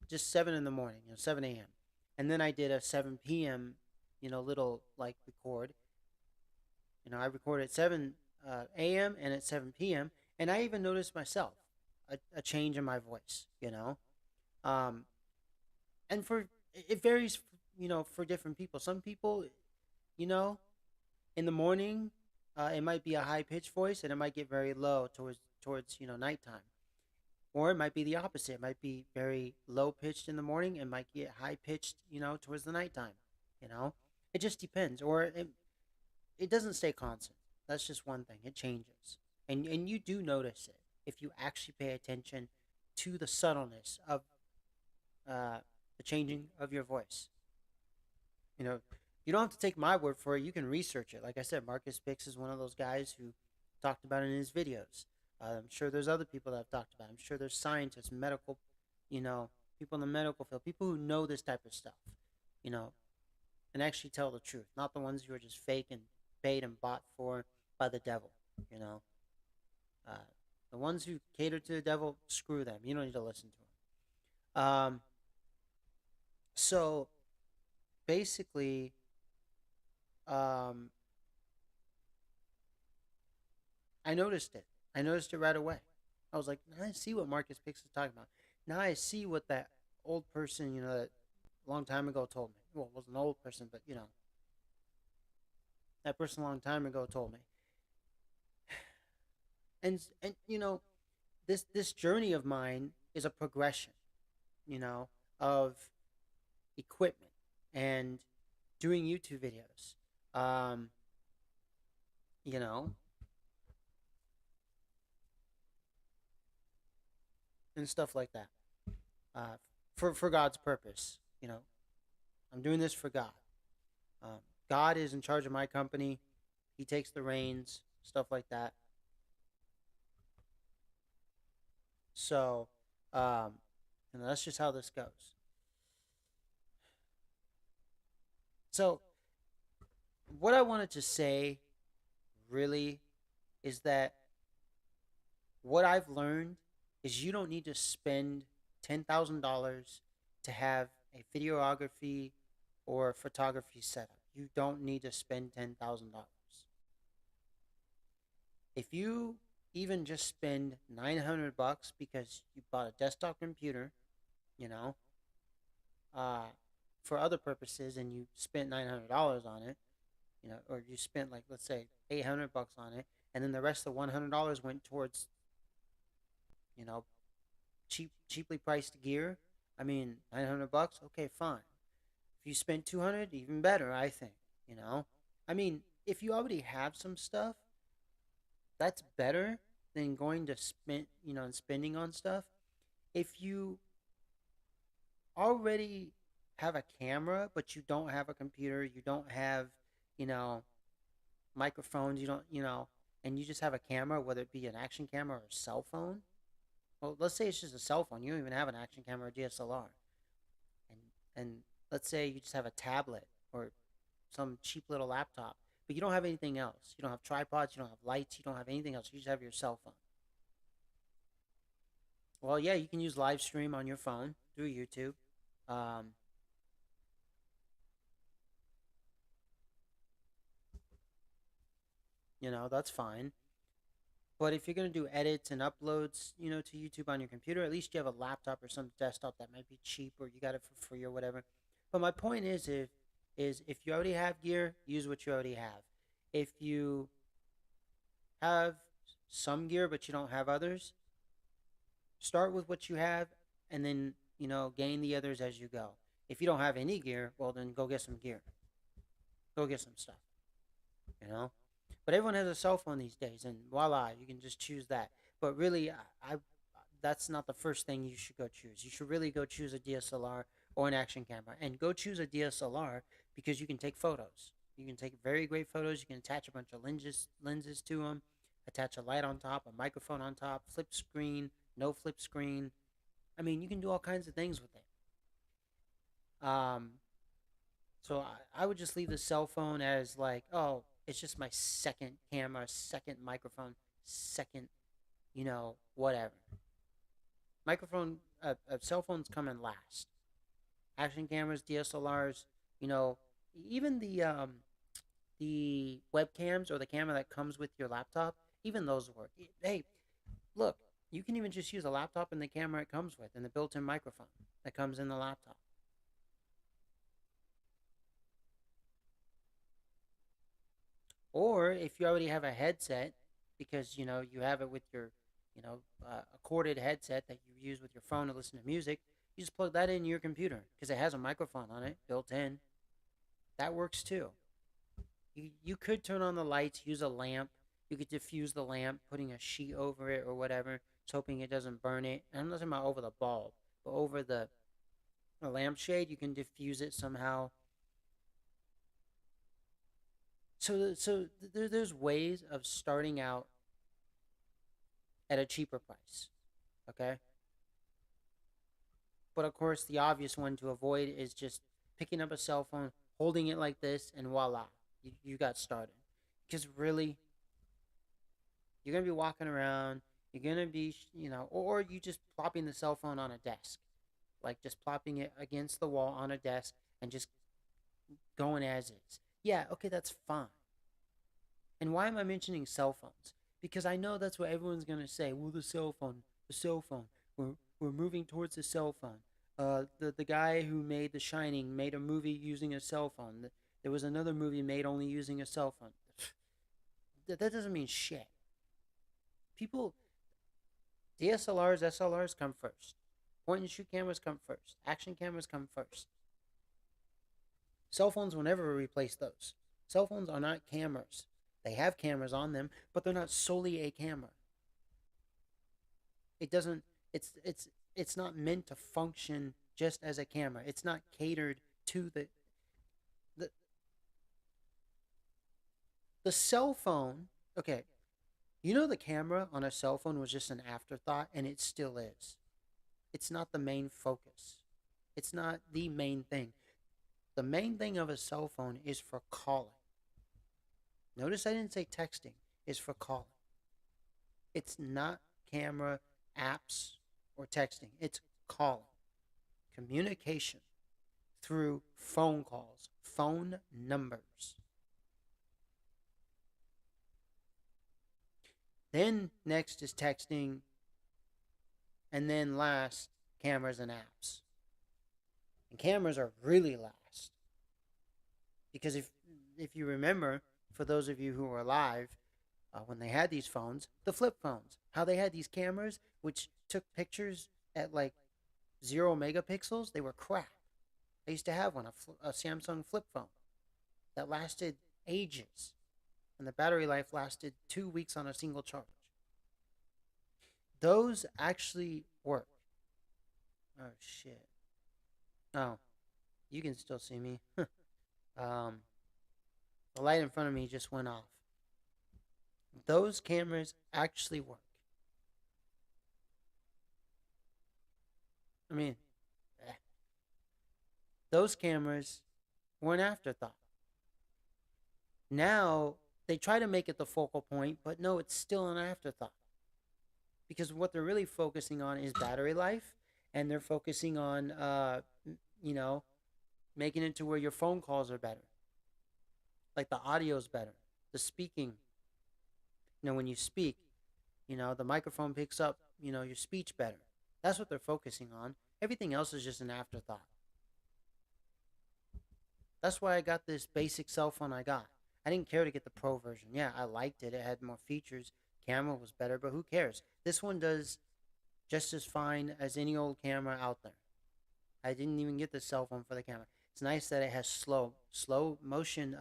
Speaker 1: just 7 in the morning, 7 a.m. And then I did a 7 p.m., little like record. I recorded at 7 a.m. and at 7 p.m. And I even noticed myself a change in my voice, Um, and it varies, for different people. Some people, you know, in the morning, it might be a high pitched voice, and it might get very low towards nighttime, or it might be the opposite. It might be very low pitched in the morning, and might get high pitched, towards the nighttime. You know, it just depends, or it doesn't stay constant. That's just one thing. It changes, and you do notice it if you actually pay attention to the subtleness of uh, the changing of your voice. You know, you don't have to take my word for it. You can research it. Like I said, Marcus Pix is one of those guys who talked about it in his videos. I'm sure there's other people that have talked about it. I'm sure there's scientists, medical, people in the medical field, people who know this type of stuff, you know, and actually tell the truth, not the ones who are just fake and paid and bought for by the devil, you know. Uh, the ones who cater to the devil, screw them. You don't need to listen to them. So basically, um, I noticed it. I noticed it right away. I was like, now I see what Marcus Pix is talking about. Now I see what that old person, that a long time ago told me. Well, it wasn't an old person, but that person a long time ago told me. And this journey of mine is a progression, of equipment and doing YouTube videos, um, you know, and stuff like that. Uh, for God's purpose, I'm doing this for God. Um, God is in charge of my company. He takes the reins, stuff like that. So, um, that's just how this goes. So, what I wanted to say really is that what I've learned is you don't need to spend $10,000 to have a videography or photography setup. You don't need to spend $10,000. If you even just spend 900 bucks because you bought a desktop computer, you know, uh, for other purposes, and you spent $900 on it, or you spent, like, let's say 800 bucks on it, and then the rest of the $100 went towards, you know, cheaply priced gear. I mean, 900 bucks, okay, fine. If you spent 200, even better, I think, you know. I mean, if you already have some stuff, that's better than going to spend, and spending on stuff. If you already have a camera, but you don't have a computer, you don't have, you know, microphones, you don't, and you just have a camera, whether it be an action camera or a cell phone. Well, let's say it's just a cell phone. You don't even have an action camera or DSLR. And let's say you just have a tablet or some cheap little laptop, but you don't have anything else. You don't have tripods, you don't have lights, you don't have anything else. You just have your cell phone. Well, yeah, you can use live stream on your phone through YouTube. Um, That's fine. But if you're gonna do edits and uploads, to YouTube on your computer, at least you have a laptop or some desktop that might be cheap, or you got it for free or whatever. But my point is if you already have gear, use what you already have. If you have some gear but you don't have others, start with what you have, and then gain the others as you go. If you don't have any gear, well, then go get some gear. Go get some stuff. You know. But everyone has a cell phone these days, and voila, you can just choose that. But really, that's not the first thing you should go choose. You should really go choose a DSLR or an action camera, and go choose a DSLR because you can take photos. You can take very great photos. You can attach a bunch of lenses to them, attach a light on top, a microphone on top, flip screen, no flip screen. I mean, you can do all kinds of things with it. So I would just leave the cell phone as like, oh, it's just my second camera, second microphone, second, whatever. Cell phones come in last. Action cameras, DSLRs, you know, even the webcams or the camera that comes with your laptop, even those work. Hey, look, you can even just use a laptop and the camera it comes with, and the built-in microphone that comes in the laptop. Or if you already have a headset, because you have it with your, a corded headset that you use with your phone to listen to music, you just plug that in your computer because it has a microphone on it built in. That works too. You could turn on the lights, use a lamp. You could diffuse the lamp, putting a sheet over it or whatever, just hoping it doesn't burn it. And I'm not talking about over the bulb, but over the lampshade. You can diffuse it somehow. There's ways of starting out at a cheaper price. Okay. But of course, the obvious one to avoid is just picking up a cell phone, holding it like this, and voila, you got started. Because really, you're going to be walking around, you're going to be, or you just plopping the cell phone on a desk. Like just plopping it against the wall on a desk and just going as is. Yeah, okay, that's fine. And why am I mentioning cell phones? Because I know that's what everyone's gonna say. Well, the cell phone. We're moving towards the cell phone. The guy who made The Shining made a movie using a cell phone. There was another movie made only using a cell phone. That doesn't mean shit. People, DSLRs, SLRs come first. Point and shoot cameras come first. Action cameras come first. Cell phones will never replace those. Cell phones are not cameras. They have cameras on them, but they're not solely a camera. It doesn't. It's not meant to function just as a camera. It's not catered to the the cell phone. Okay, the camera on a cell phone was just an afterthought, and it still is. It's not the main focus. It's not the main thing. The main thing of a cell phone is for calling. Notice I didn't say texting, is for calling. It's not camera, apps, or texting. It's calling. Communication through phone calls, phone numbers. Then next is texting, and then last, cameras and apps. And cameras are really last. Because if you remember, for those of you who were alive, when they had these phones, the flip phones, how they had these cameras which took pictures at like 0 megapixels, they were crap. I used to have one, a Samsung flip phone that lasted ages, and the battery life lasted 2 weeks on a single charge. Those actually work. Oh shit. Oh, you can still see me. um, the light in front of me just went off. Those cameras actually work. I mean, those cameras were an afterthought. Now they try to make it the focal point, but no, it's still an afterthought. Because what they're really focusing on is battery life, and they're focusing on, you know, making it to where your phone calls are better, like the audio's better, the speaking. when you speak, the microphone picks up, your speech better. That's what they're focusing on. Everything else is just an afterthought. That's why I got this basic cell phone I got. I didn't care to get the pro version. Yeah, I liked it. It had more features. Camera was better, but who cares? This one does just as fine as any old camera out there. I didn't even get the cell phone for the camera. It's nice that it has slow motion,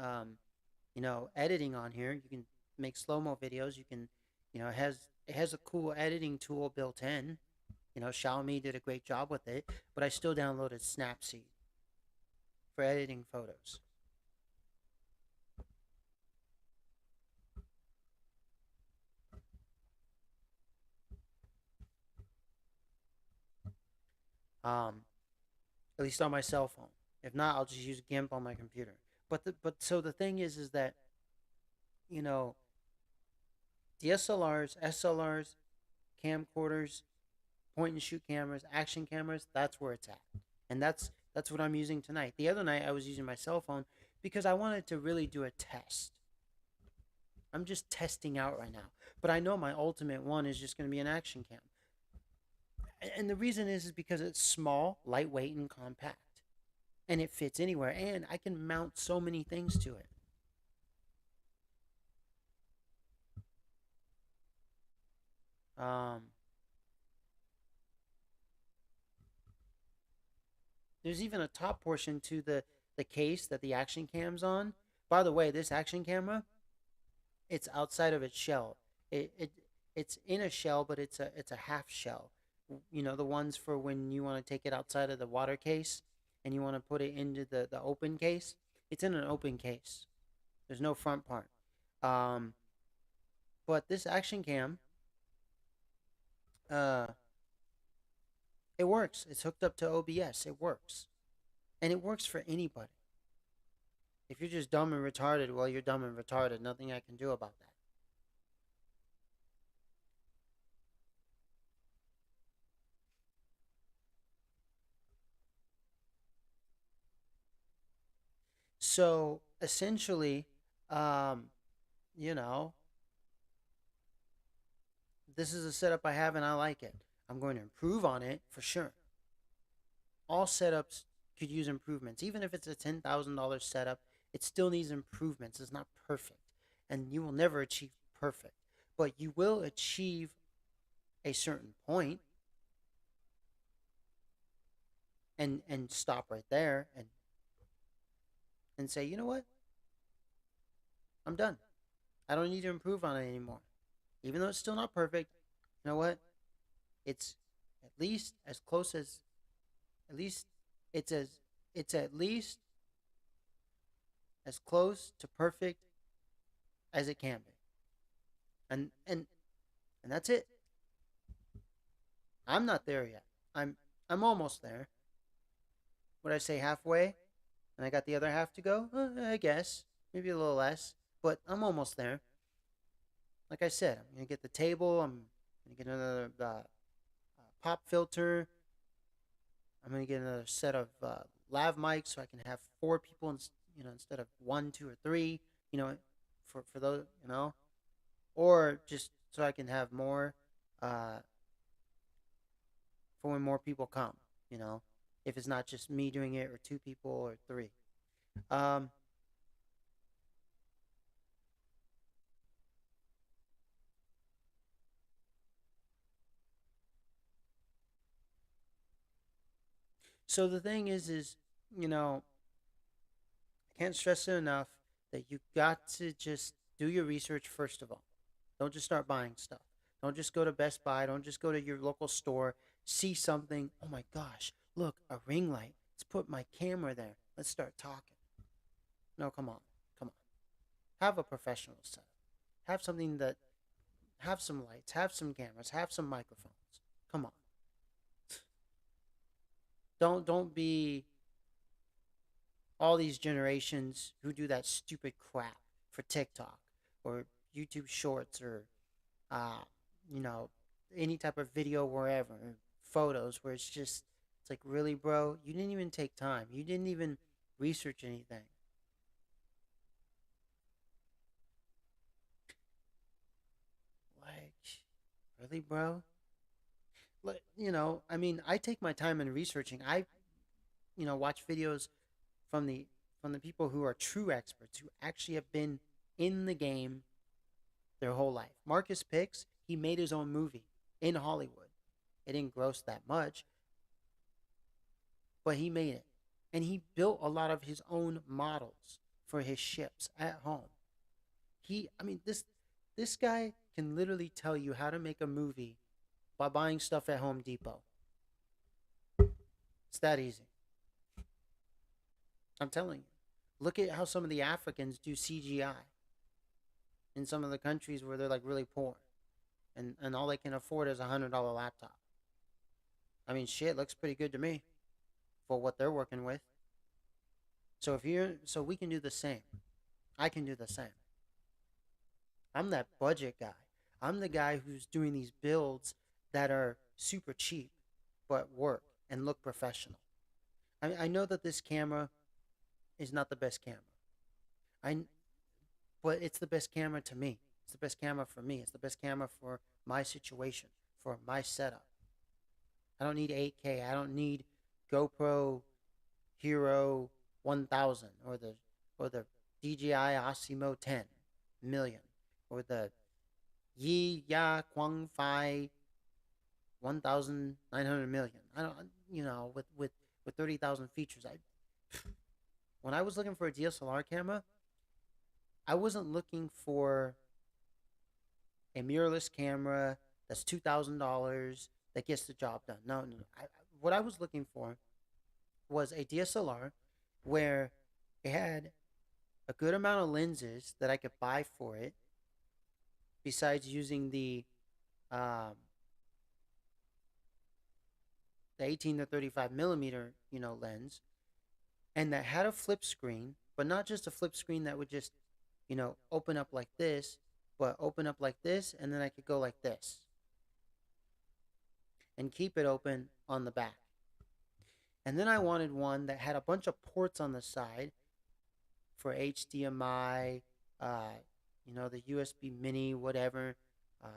Speaker 1: editing on here. You can make slow mo videos. You can, it has a cool editing tool built in. Xiaomi did a great job with it, but I still downloaded Snapseed for editing photos. Um, at least on my cell phone. If not, I'll just use GIMP on my computer. But so the thing is that you know DSLRs, SLRs, camcorders, point and shoot cameras, action cameras. That's where it's at, and that's what I'm using tonight. The other night I was using my cell phone because I wanted to really do a test. I'm just testing out right now, but I know my ultimate one is just going to be an action cam, and the reason is because it's small, lightweight, and compact, and it fits anywhere, and I can mount so many things to it. Um, there's even a top portion to the case that the action cam's on. By the way, this action camera, it's outside of its shell. It's in a shell, but it's a half shell. The ones for when you want to take it outside of the water case and you want to put it into the open case. It's in an open case. There's no front part. Um, but this action cam, uh, it works. It's hooked up to OBS. It works, and it works for anybody. If you're just dumb and retarded, well, you're dumb and retarded. Nothing I can do about that. So essentially, um, you know, this is a setup I have and I like it. I'm going to improve on it for sure. All setups could use improvements. Even if it's a $10,000 setup, it still needs improvements. It's not perfect. And you will never achieve perfect. But you will achieve a certain point and stop right there and say, you know what? I'm done. I don't need to improve on it anymore. Even though it's still not perfect, you know what? It's at least as close as at least it's as it's at least as close to perfect as it can be. And that's it. I'm not there yet. I'm almost there. Would I say halfway? And I got the other half to go? I guess. Maybe a little less. But I'm almost there. Like I said, I'm going to get the table. I'm going to get another pop filter. I'm going to get another set of lav mics so I can have four people, instead of one, two, or three, you know, for those, or just so I can have more uh, for when more people come, you know, if it's not just me doing it or two people or three. Um, so the thing is, you know, I can't stress it enough that you got to just do your research first of all. Don't just start buying stuff. Don't just go to Best Buy. Don't just go to your local store. See something. Oh my gosh, look, a ring light. Let's put my camera there. Let's start talking. No, come on. Come on. Have a professional setup. Have something that, have some lights, have some cameras, have some microphones. Come on. Don't be all these generations who do that stupid crap for TikTok or YouTube Shorts or uh, you know, any type of video wherever, photos where it's like, really, bro, you didn't even take time. You didn't even research anything. really, bro? I mean, I take my time in researching. I, watch videos from the people who are true experts who actually have been in the game their whole life. Marcus Picks, he made his own movie in Hollywood. It didn't gross that much, but he made it. And he built a lot of his own models for his ships at home. I mean, this guy can literally tell you how to make a movie by buying stuff at Home Depot. It's that easy. I'm telling you. Look at how some of the Africans do CGI in some of the countries where they're like really poor, and all they can afford is $100 laptop. I mean, shit looks pretty good to me for what they're working with. So we can do the same. I can do the same. I'm that budget guy. I'm the guy who's doing these builds that are super cheap but work and look professional. I know that this camera is not the best camera. I but it's the best camera to me. It's the best camera for me. It's the best camera for my situation, for my setup. I don't need 8K. I don't need GoPro Hero 1000 or the DJI Osmo 10 million or the Yi Ya Quang Fai 1900 million. I don't, with 30,000 features. I When I was looking for a DSLR camera, I wasn't looking for a mirrorless camera that's $2,000 that gets the job done. No, no. What I was looking for was a DSLR where it had a good amount of lenses that I could buy for it, besides using um, the 18 to 35 millimeter lens, and that had a flip screen, but not just a flip screen that would just open up like this, but open up like this, and then I could go like this and keep it open on the back. And then I wanted one that had a bunch of ports on the side for HDMI, the USB mini, whatever, uh,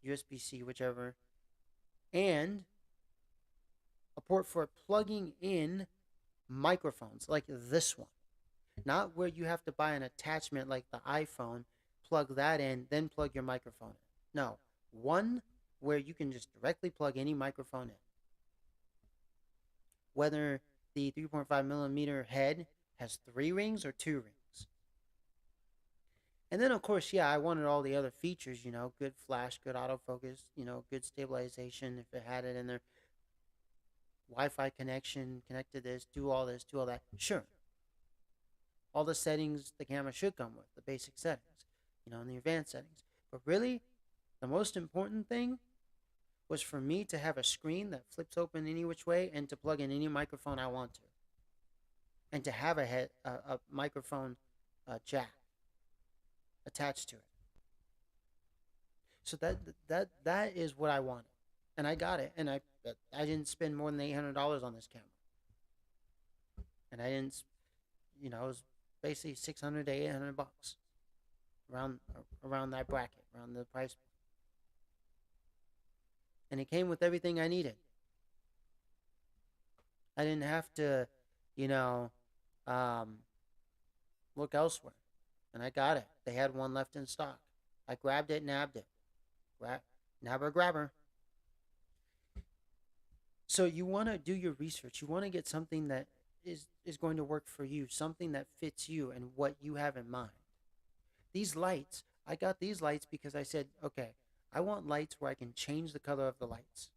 Speaker 1: USB C, whichever, and a port for plugging in microphones like this one. Not where you have to buy an attachment like the iPhone, plug that in, then plug your microphone in. No, one where you can just directly plug any microphone in. Whether the 3.5 millimeter head has 3 rings or 2 rings. And then, of course, yeah, I wanted all the other features, good flash, good autofocus, good stabilization if it had it in there. Wi-Fi connection, connect to this, do all this, do all that. Sure. All the settings the camera should come with, the basic settings, and the advanced settings. But really, the most important thing was for me to have a screen that flips open any which way and to plug in any microphone I want to. And to have a microphone jack attached to it. So that is what I wanted, and I got it. And I didn't spend more than $800 on this camera, and I didn't, it was basically 600 to $800 around that bracket, around the price, and it came with everything I needed. I didn't have to, you know, um, look elsewhere, and I got it. They had one left in stock. I grabbed it, nabbed it. Nabber grabber. So you want to do your research. You want to get something that is going to work for you, something that fits you and what you have in mind. These lights, I got these lights because I said, okay, I want lights where I can change the color of the lights.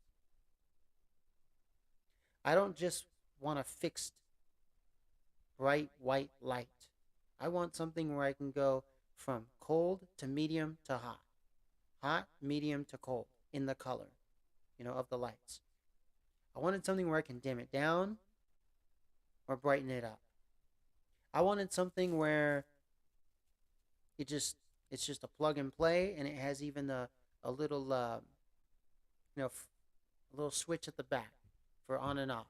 Speaker 1: I don't just want a fixed bright white light. I want something where I can go from cold to medium to hot. Hot, medium to cold in the color, of the lights. I wanted something where I can dim it down or brighten it up. I wanted something where it's just a plug and play, and it has even a little a little switch at the back for on and off.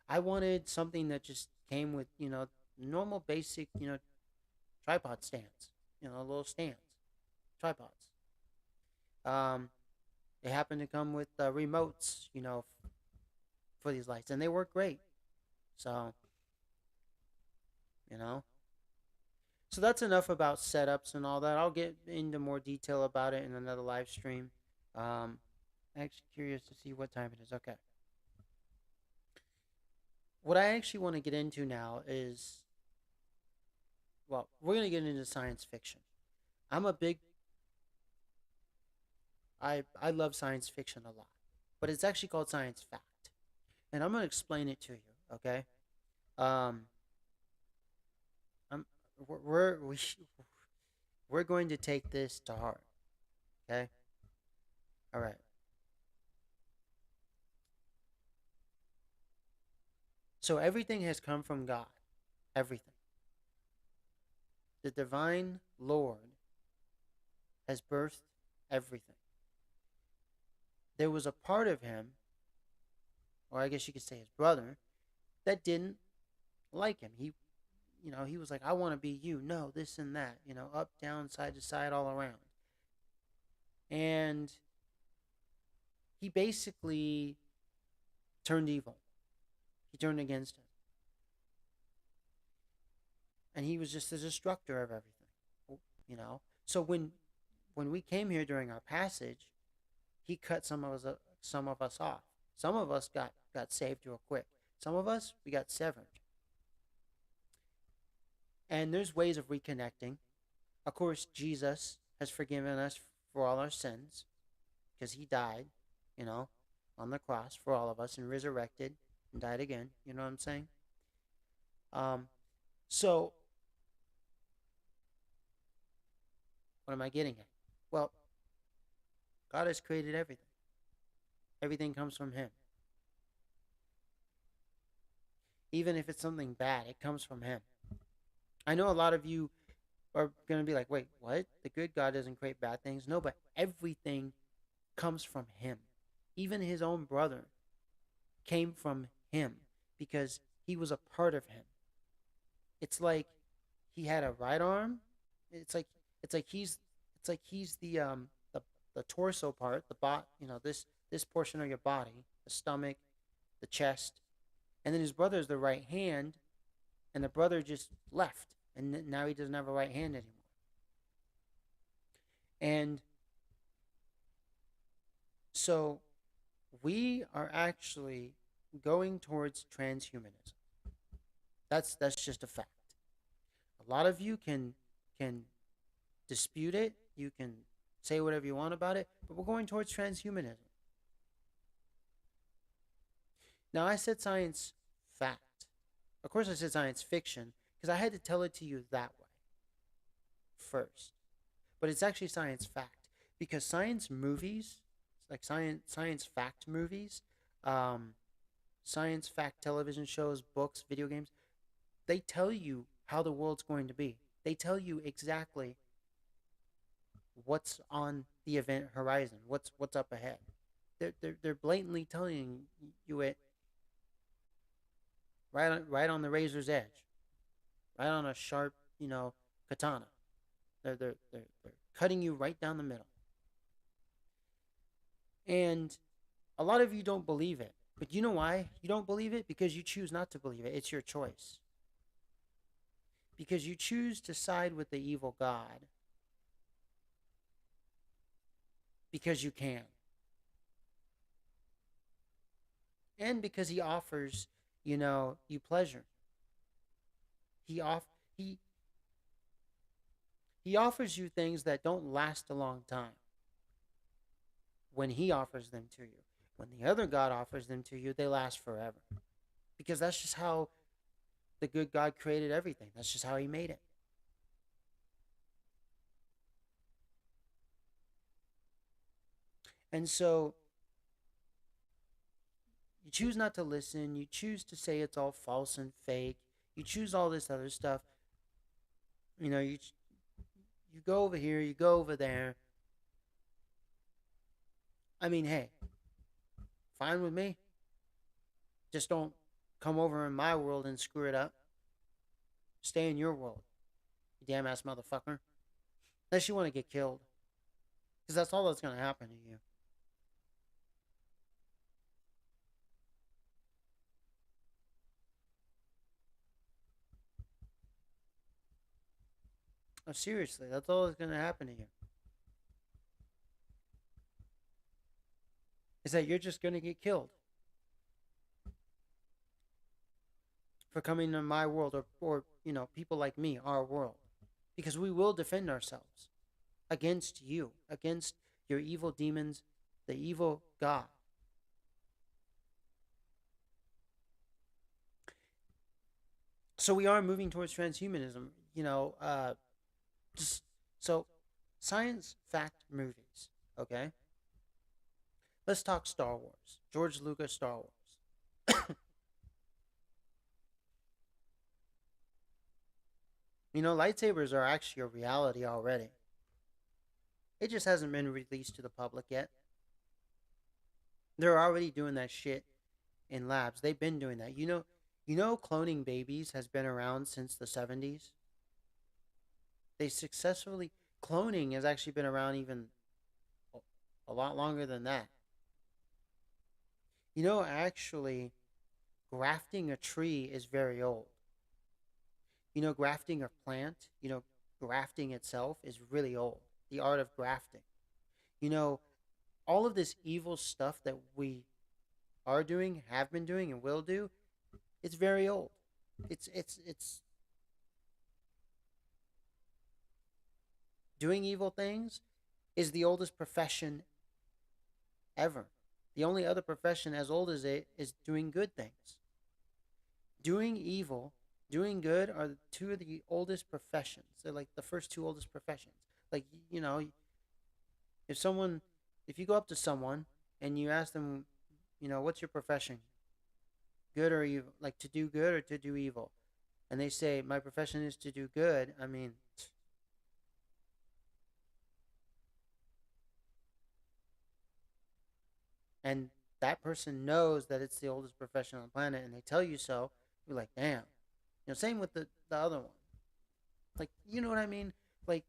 Speaker 1: I wanted something that just came with normal basic tripod stands, little stands, tripods. Um, They happen to come with remotes, for these lights, and they work great. So, you know. So that's enough about setups and all that. I'll get into more detail about it in another live stream. Um, actually curious to see what time it is. Okay. What I actually want to get into now is, well, we're going to get into science fiction. I'm a big, I love science fiction a lot, but it's actually called science fact. And I'm going to explain it to you, okay? Um, I'm, we're going to take this to heart, okay? All right. So everything has come from God. Everything. The divine Lord has birthed everything. There was a part of him, or I guess you could say his brother, that didn't like him. He was like, I want to be you. No, this and that, up, down, side to side, all around. And he basically turned evil. He turned against him. And he was just the destructor of everything. So when we came here during our passage, he cut some of us off. Some of us got saved real quick. Some of us we got severed. And there's ways of reconnecting. Of course, Jesus has forgiven us for all our sins because he died, you know, on the cross for all of us and resurrected and died again. You know what I'm saying? Um, so what am I getting at? Well, God has created everything. Everything comes from him. Even if it's something bad, it comes from him. I know a lot of you are going to be like, wait, what? The good God doesn't create bad things? No, but everything comes from him. Even his own brother came from him because he was a part of him. It's like he had a right arm. It's like it's like he's the torso part, this portion of your body, the stomach, the chest, and then his brother is the right hand, and the brother just left, and now he doesn't have a right hand anymore. And so we are actually going towards transhumanism. That's just a fact. A lot of you can dispute it. You can say whatever you want about it, but we're going towards transhumanism. Now I said science fact. Of course I said science fiction because I had to tell it to you that way first. But it's actually science fact because science movies, like science fact movies, um, science fact television shows, books, video games, they tell you how the world's going to be. They tell you exactly what's on the event horizon, what's up ahead. They're blatantly telling you it right on the razor's edge, right on a sharp katana. They're cutting you right down the middle. And a lot of you don't believe it. But you know why you don't believe it? Because you choose not to believe it. It's your choice. Because you choose to side with the evil God. Because you can. And because he offers, you pleasure. He off he offers you things that don't last a long time when he offers them to you. When the other God offers them to you, they last forever. Because that's just how the good God created everything. That's just how he made it. And so you choose not to listen. You choose to say it's all false and fake. You choose all this other stuff. You go over here, you go over there. I mean, hey, fine with me. Just don't come over in my world and screw it up. Stay in your world, you damn ass motherfucker. Unless you want to get killed. Because that's all that's going to happen to you. Oh, seriously, that's all that's gonna happen to you. Is that you're just gonna get killed for coming to my world, or people like me, our world, because we will defend ourselves against you, against your evil demons, the evil God. So we are moving towards transhumanism. Just so science fact movies. Okay, let's talk Star Wars. George Lucas, Star Wars. Lightsabers are actually a reality already. It just hasn't been released to the public yet. They're already doing that shit in labs. They've been doing that. Cloning babies has been around since the 70s. They successfully Cloning has actually been around even a lot longer than that. Actually, grafting a tree is very old. Grafting a plant, grafting itself is really old. The art of grafting. You know, all of this evil stuff that we are doing, have been doing, and will do, it's very old. It's doing evil things is the oldest profession ever. The only other profession as old as it is doing good things. Doing evil, doing good are two of the oldest professions. They're like the first two oldest professions. Like, if someone, if you go up to someone and you ask them, what's your profession? Good or evil? Like to do good or to do evil? And they say, my profession is to do good. I mean, and that person knows that it's the oldest profession on the planet and they tell you so, you're like, damn. Same with the other one. Like, you know what I mean? Like,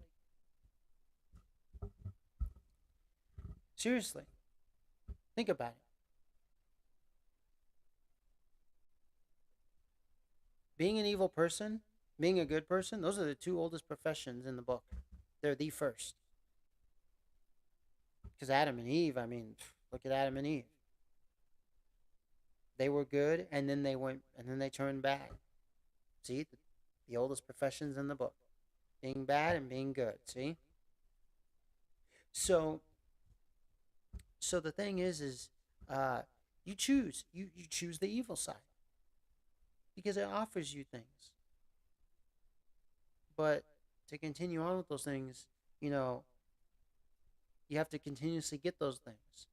Speaker 1: seriously, think about it. Being an evil person, being a good person, those are the two oldest professions in the book. They're the first. Because Adam and Eve, I mean, look at Adam and Eve. They were good and then they turned bad. See, the oldest professions in the book, being bad and being good. See, so the thing is, uh, you choose the evil side because it offers you things. But to continue on with those things, you know, you have to continuously get those things.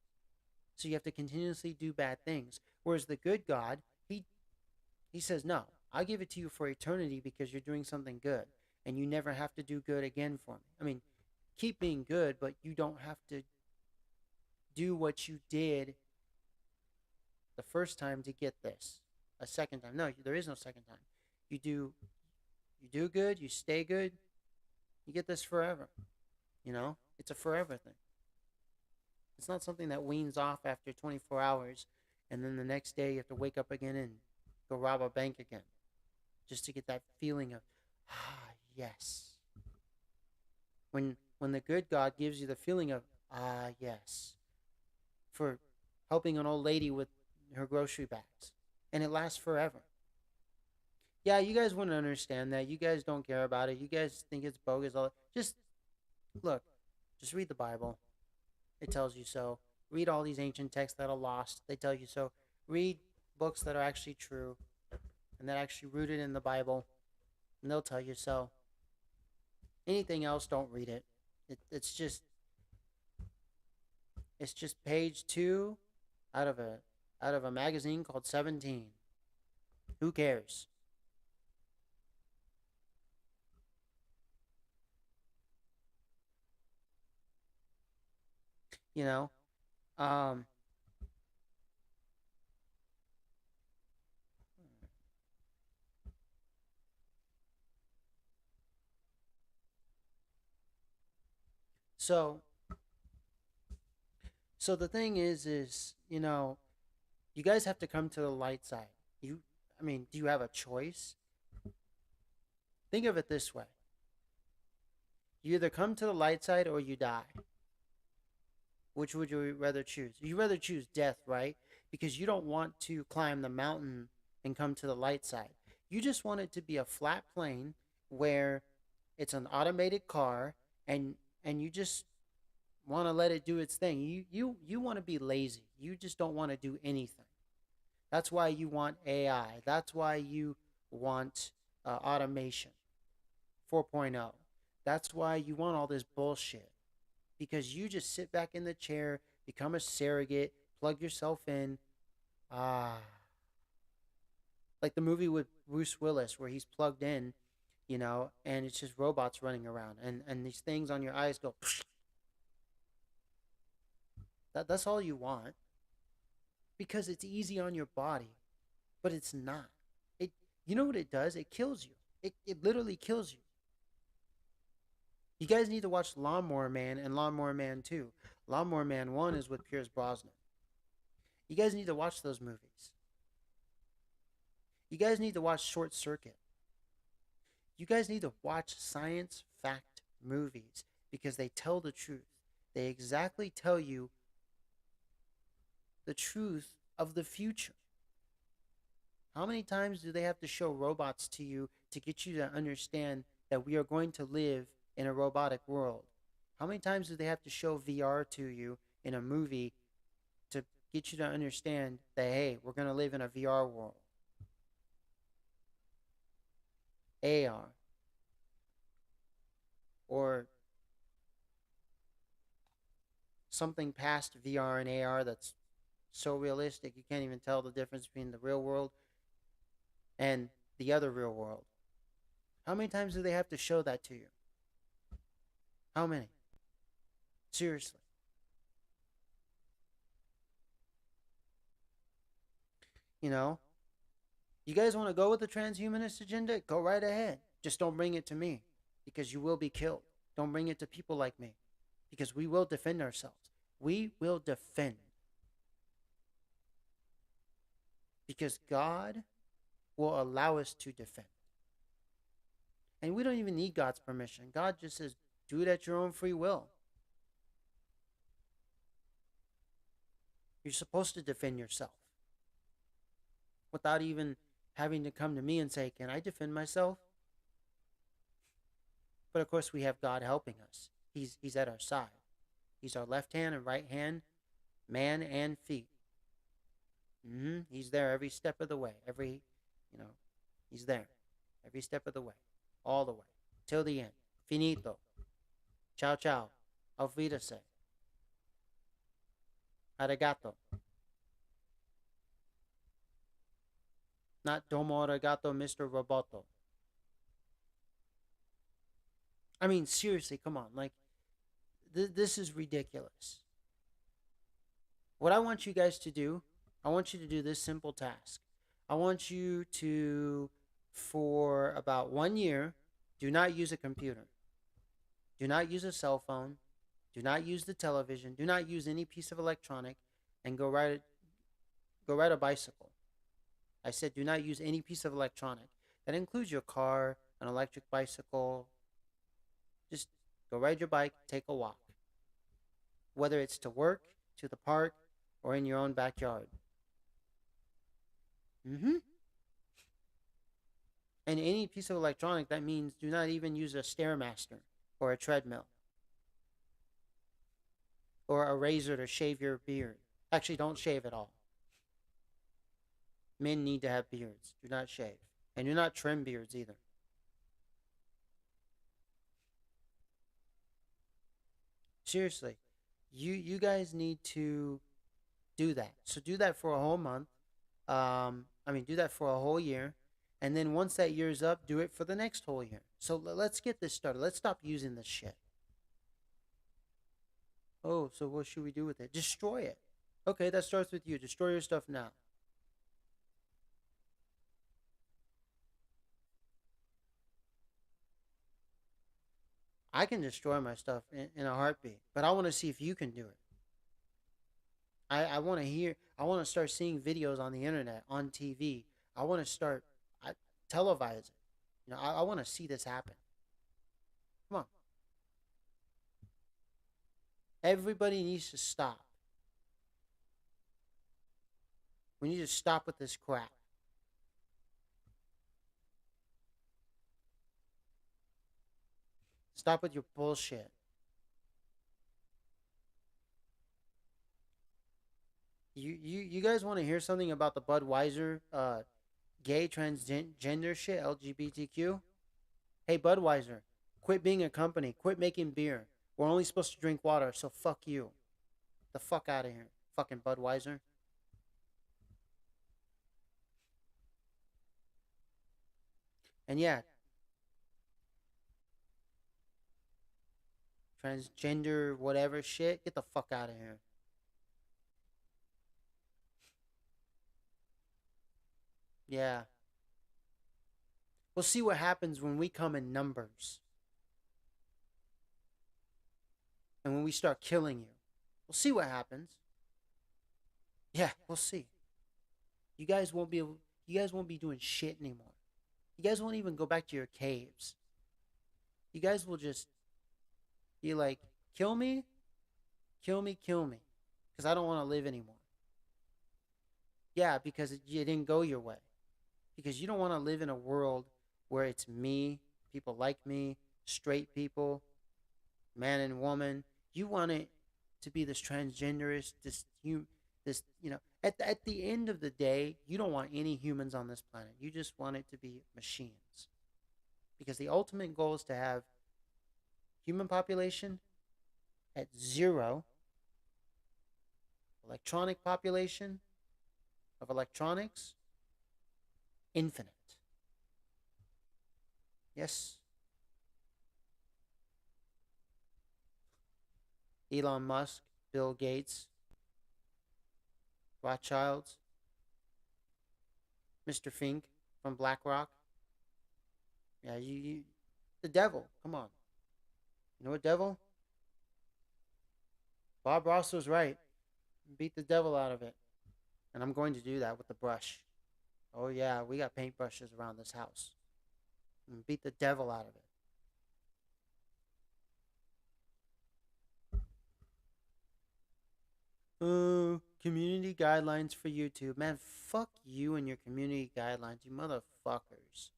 Speaker 1: So you have to continuously do bad things. Whereas the good God, he says, no, I'll give it to you for eternity because you're doing something good, and you never have to do good again for me. I mean, keep being good, but you don't have to do what you did the first time to get this a second time. No, there is no second time. You do you do good, you stay good, you get this forever. It's a forever thing. It's not something that weans off after 24 hours and then the next day you have to wake up again and go rob a bank again just to get that feeling of yes. When the good God gives you the feeling of yes for helping an old lady with her grocery bags and it lasts forever. Yeah, you guys wouldn't understand that. You guys don't care about it. You guys think it's bogus. All just look, just read the Bible. It tells you so. Read all these ancient texts that are lost. They tell you so. Read books that are actually true and that are actually rooted in the Bible, and they'll tell you so. Anything else, don't read it. It's just page 2 out of a magazine called 17. Who cares? You know. Um. So the thing is you guys have to come to the light side. I mean, do you have a choice? Think of it this way. You either come to the light side or you die. Which would you rather choose? You rather choose death, right? Because you don't want to climb the mountain and come to the light side. You just want it to be a flat plane where it's an automated car, and you just want to let it do its thing. You want to be lazy. You just don't want to do anything. That's why you want AI. That's why you want automation 4.0. That's why you want all this bullshit, because you just sit back in the chair, become a surrogate, plug yourself in. Ah, like the movie with Bruce Willis where he's plugged in, and it's just robots running around, and these things on your eyes go. That's all you want, because it's easy on your body, but it's not. It You know what it does? It kills you. It literally kills you. You guys need to watch Lawnmower Man and Lawnmower Man 2. Lawnmower Man 1 is with Pierce Brosnan. You guys need to watch those movies. You guys need to watch Short Circuit. You guys need to watch science fact movies, because they tell the truth. They exactly tell you the truth of the future. How many times do they have to show robots to you to get you to understand that we are going to live in a robotic world? How many times do they have to show VR to you in a movie to get you to understand that, hey, we're going to live in a VR world? AR, or something past VR and AR that's so realistic you can't even tell the difference between the real world and the other real world. How many times do they have to show that to you? How many? Seriously. You know, you guys want to go with the transhumanist agenda? Go right ahead. Just don't bring it to me, because you will be killed. Don't bring it to people like me, because we will defend ourselves. We will defend, because God will allow us to defend. And we don't even need God's permission. God just says, do it at your own free will. You're supposed to defend yourself without even having to come to me and say, can I defend myself? But of course, we have God helping us. He's at our side. He's our left hand and right hand, man and feet. He's there every step of the way. You know, he's there every step of the way, all the way, till the end. Finito. Ciao, ciao. Auf Wiedersehen. Arigato. Not domo arigato, Mr. Roboto. I mean, seriously, come on. Like, this is ridiculous. What I want you guys to do, I want you to do this simple task. I want you to, for about 1 year, do not use a computer. Do not use a cell phone. Do not use the television. Do not use any piece of electronic, and go ride a bicycle. I said do not use any piece of electronic. That includes your car, an electric bicycle. Just go ride your bike, take a walk. Whether it's to work, to the park, or in your own backyard. Mm-hmm. And any piece of electronic, that means do not even use a Stairmaster or a treadmill or a razor to shave your beard. Actually, don't shave at all. Men need to have beards. Do not shave. And do not trim beards either. Seriously, you guys need to do that. So do that for a whole month. Do that for a whole year. And then once that year's up, do it for the next whole year. So let's get this started. Let's stop using this shit. Oh, so what should we do with it? Destroy it. Okay, that starts with you. Destroy your stuff now. I can destroy my stuff in a heartbeat, but I want to see if you can do it. I want to I want to start seeing videos on the internet, on TV. I want to start, televise it. I want to see this happen. Come on. Everybody needs to stop. We need to stop with this crap. Stop with your bullshit. You guys want to hear something about the Budweiser gay transgender shit, LGBTQ? Hey Budweiser, quit being a company. Quit making beer. We're only supposed to drink water, so fuck you. The fuck out of here, fucking Budweiser. And yeah, transgender whatever shit, get the fuck out of here. Yeah, we'll see what happens when we come in numbers and when we start killing you. We'll see what happens. Yeah, we'll see. You guys won't be able, you guys won't be doing shit anymore. You guys won't even go back to your caves. You guys will just be like, kill me, kill me, kill me, because I don't want to live anymore. Yeah, because it didn't go your way. Because you don't want to live in a world where it's me, people like me, straight people, man and woman. You want it to be this transgenderist, this At the end of the day, you don't want any humans on this planet. You just want it to be machines. Because the ultimate goal is to have human population at zero, electronic population of electronics infinite. Yes, Elon Musk, Bill Gates, Rothschilds, Mr. Fink from BlackRock. Yeah, the devil. Come on. You know what, devil? Bob Ross was right. Beat the devil out of it. And I'm going to do that with the brush. Oh, yeah, we got paintbrushes around this house. And beat the devil out of it. Community guidelines for YouTube. Man, fuck you and your community guidelines, you motherfuckers.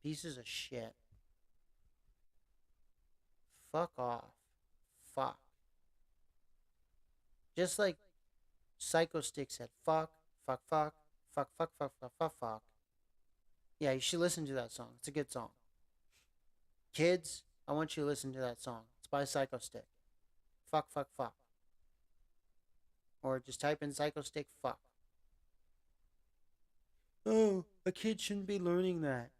Speaker 1: Pieces of shit. Fuck off. Fuck. Just like Psycho Stick said, fuck, fuck, fuck, fuck, fuck, fuck, fuck, fuck, fuck. Yeah, you should listen to that song. It's a good song. Kids, I want you to listen to that song. It's by Psycho Stick. Fuck, fuck, fuck. Or just type in Psycho Stick, fuck. Oh, a kid shouldn't be learning that.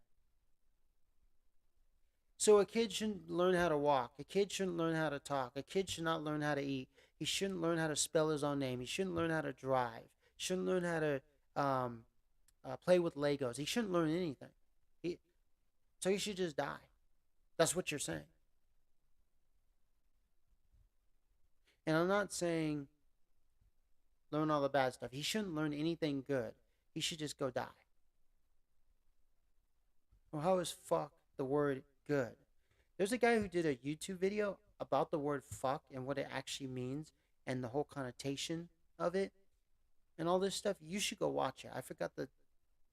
Speaker 1: So a kid shouldn't learn how to walk. A kid shouldn't learn how to talk. A kid should not learn how to eat. He shouldn't learn how to spell his own name. He shouldn't learn how to drive. He shouldn't learn how to play with Legos. He shouldn't learn anything. He, so he should just die. That's what you're saying. And I'm not saying learn all the bad stuff. He shouldn't learn anything good. He should just go die. Well, how is fuck the word good? There's a guy who did a YouTube video about the word fuck and what it actually means and the whole connotation of it and all this stuff. You should go watch it. I forgot the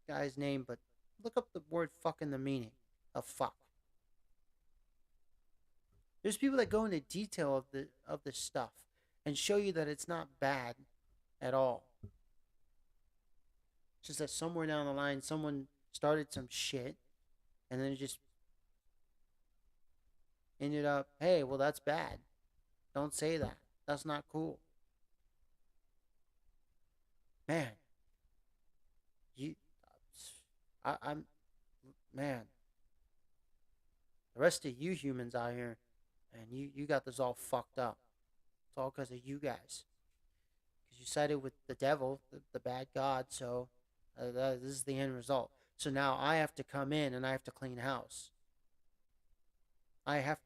Speaker 1: guy's name, but look up the word fuck and the meaning of fuck. There's people that go into detail of this stuff and show you that it's not bad at all. It's just that somewhere down the line someone started some shit and then it just ended up, hey, well that's bad. Don't say that. That's not cool. Man, you I'm man, the rest of you humans out here, man, you got this all fucked up. It's all because of you guys. Because you sided with the devil, the bad god, so this is the end result. So now I have to come in and I have to clean house. I have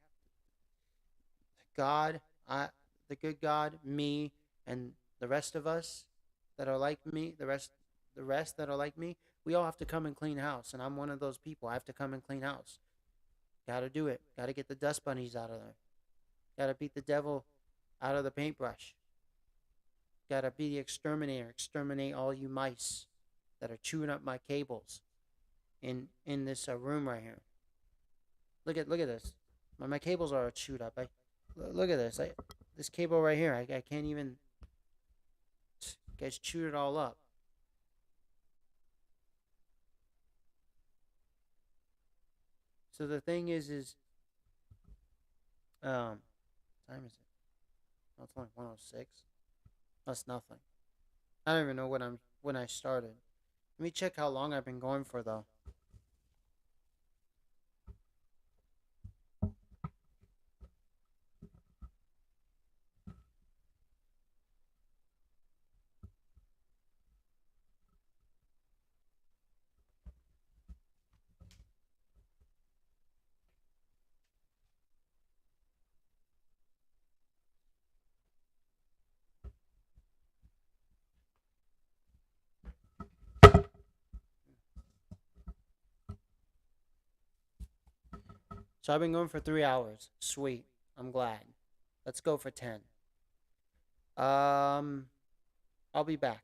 Speaker 1: God, the good God, me, and the rest of us that are like me, the rest that are like me, we all have to come and clean house, and I'm one of those people. I have to come and clean house. Got to do it. Got to get the dust bunnies out of there. Got to beat the devil out of the paintbrush. Gotta be the exterminator. Exterminate all you mice that are chewing up my cables in this room right here. Look at this. My cables are chewed up. Look at this. This cable right here. I can't even. Guys chewed it all up. So the thing is time is it? Oh, it's only 1:06. That's nothing. I don't even know when I started. Let me check how long I've been going for though. So I've been going for 3 hours. Sweet. I'm glad. Let's go for 10. Um, I'll be back.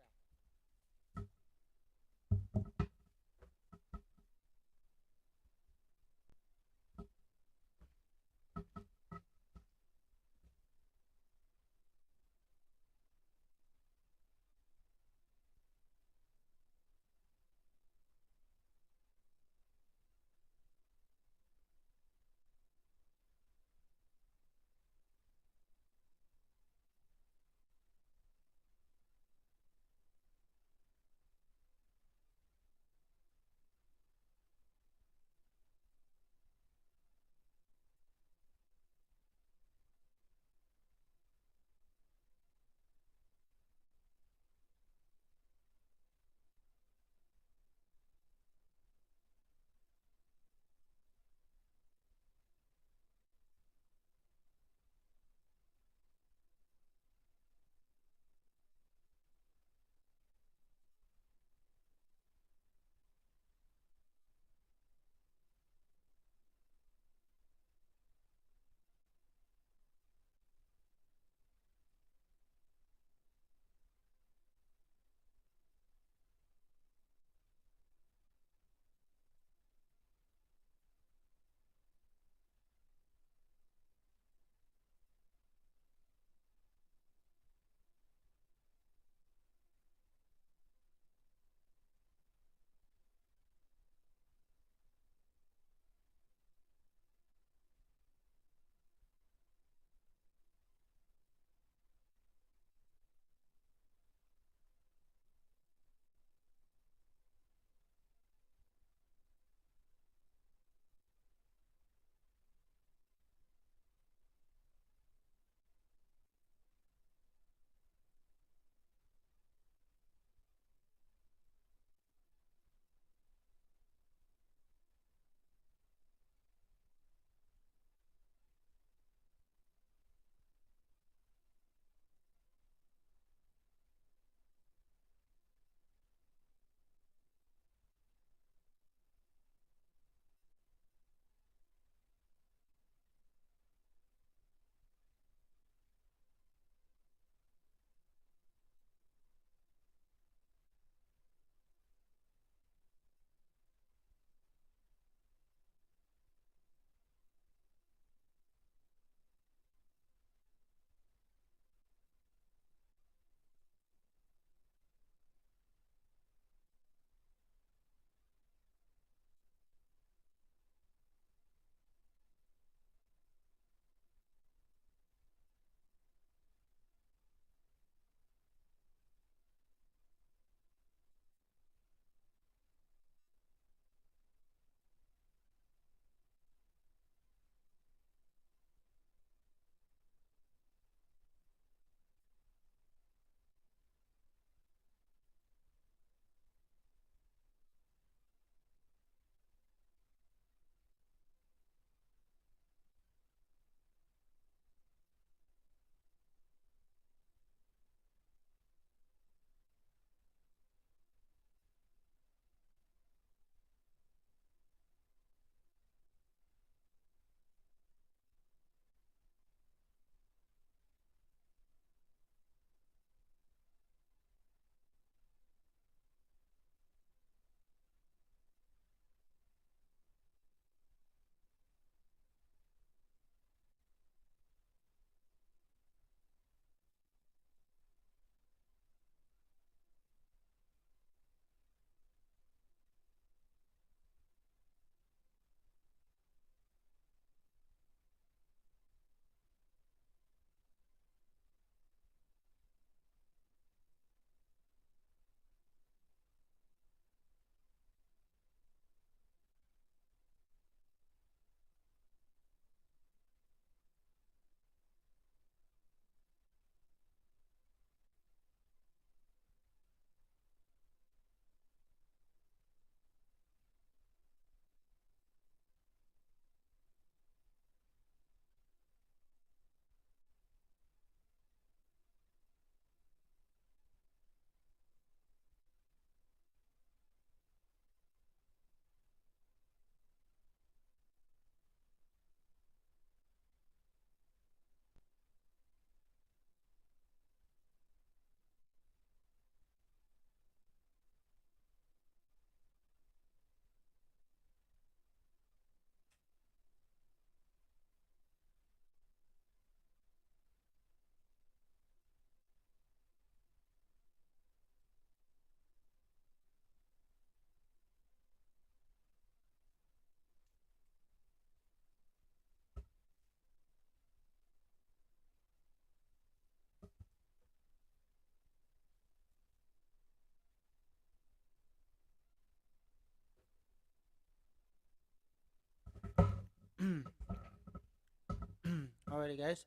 Speaker 1: Alrighty, guys,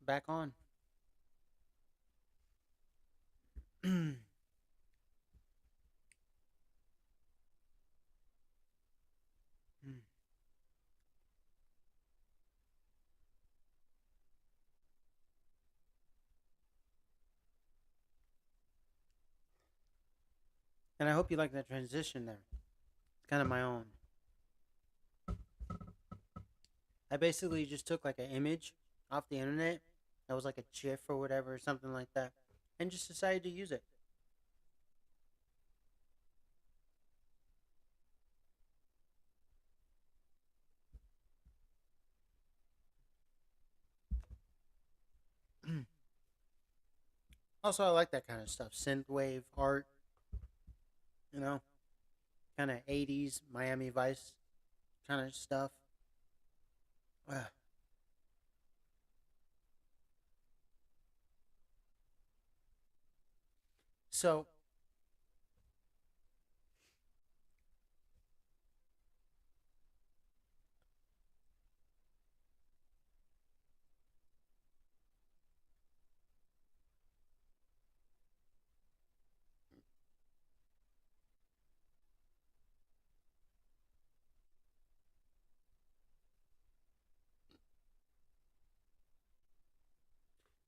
Speaker 1: back on. And I hope you like that transition there. It's kind of my own. I basically just took like an image off the internet that was like a GIF or whatever, or something like that, and just decided to use it. Also, I like that kind of stuff. Synthwave art, you know, kind of 80s Miami Vice kind of stuff. Ah. So,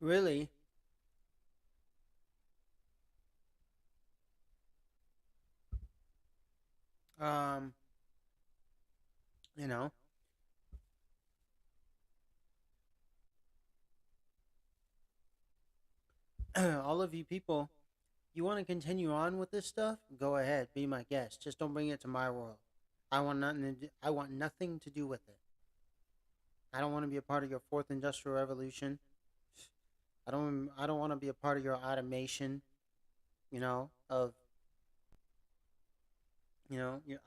Speaker 1: really, um, you know, all of you people, you want to continue on with this stuff? Go ahead, be my guest. Just don't bring it to my world. I want nothing to do with it. I don't want to be a part of your fourth industrial revolution. I don't want to be a part of your automation, of I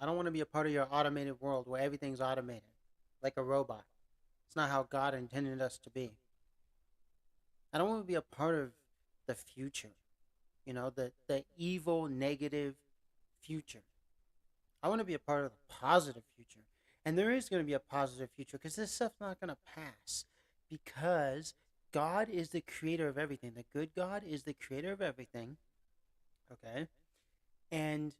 Speaker 1: don't want to be a part of your automated world where everything's automated, like a robot. It's not how God intended us to be. I don't want to be a part of the future, the evil, negative future. I want to be a part of the positive future. And there is going to be a positive future because this stuff's not going to pass because God is the creator of everything. The good God is the creator of everything, okay? And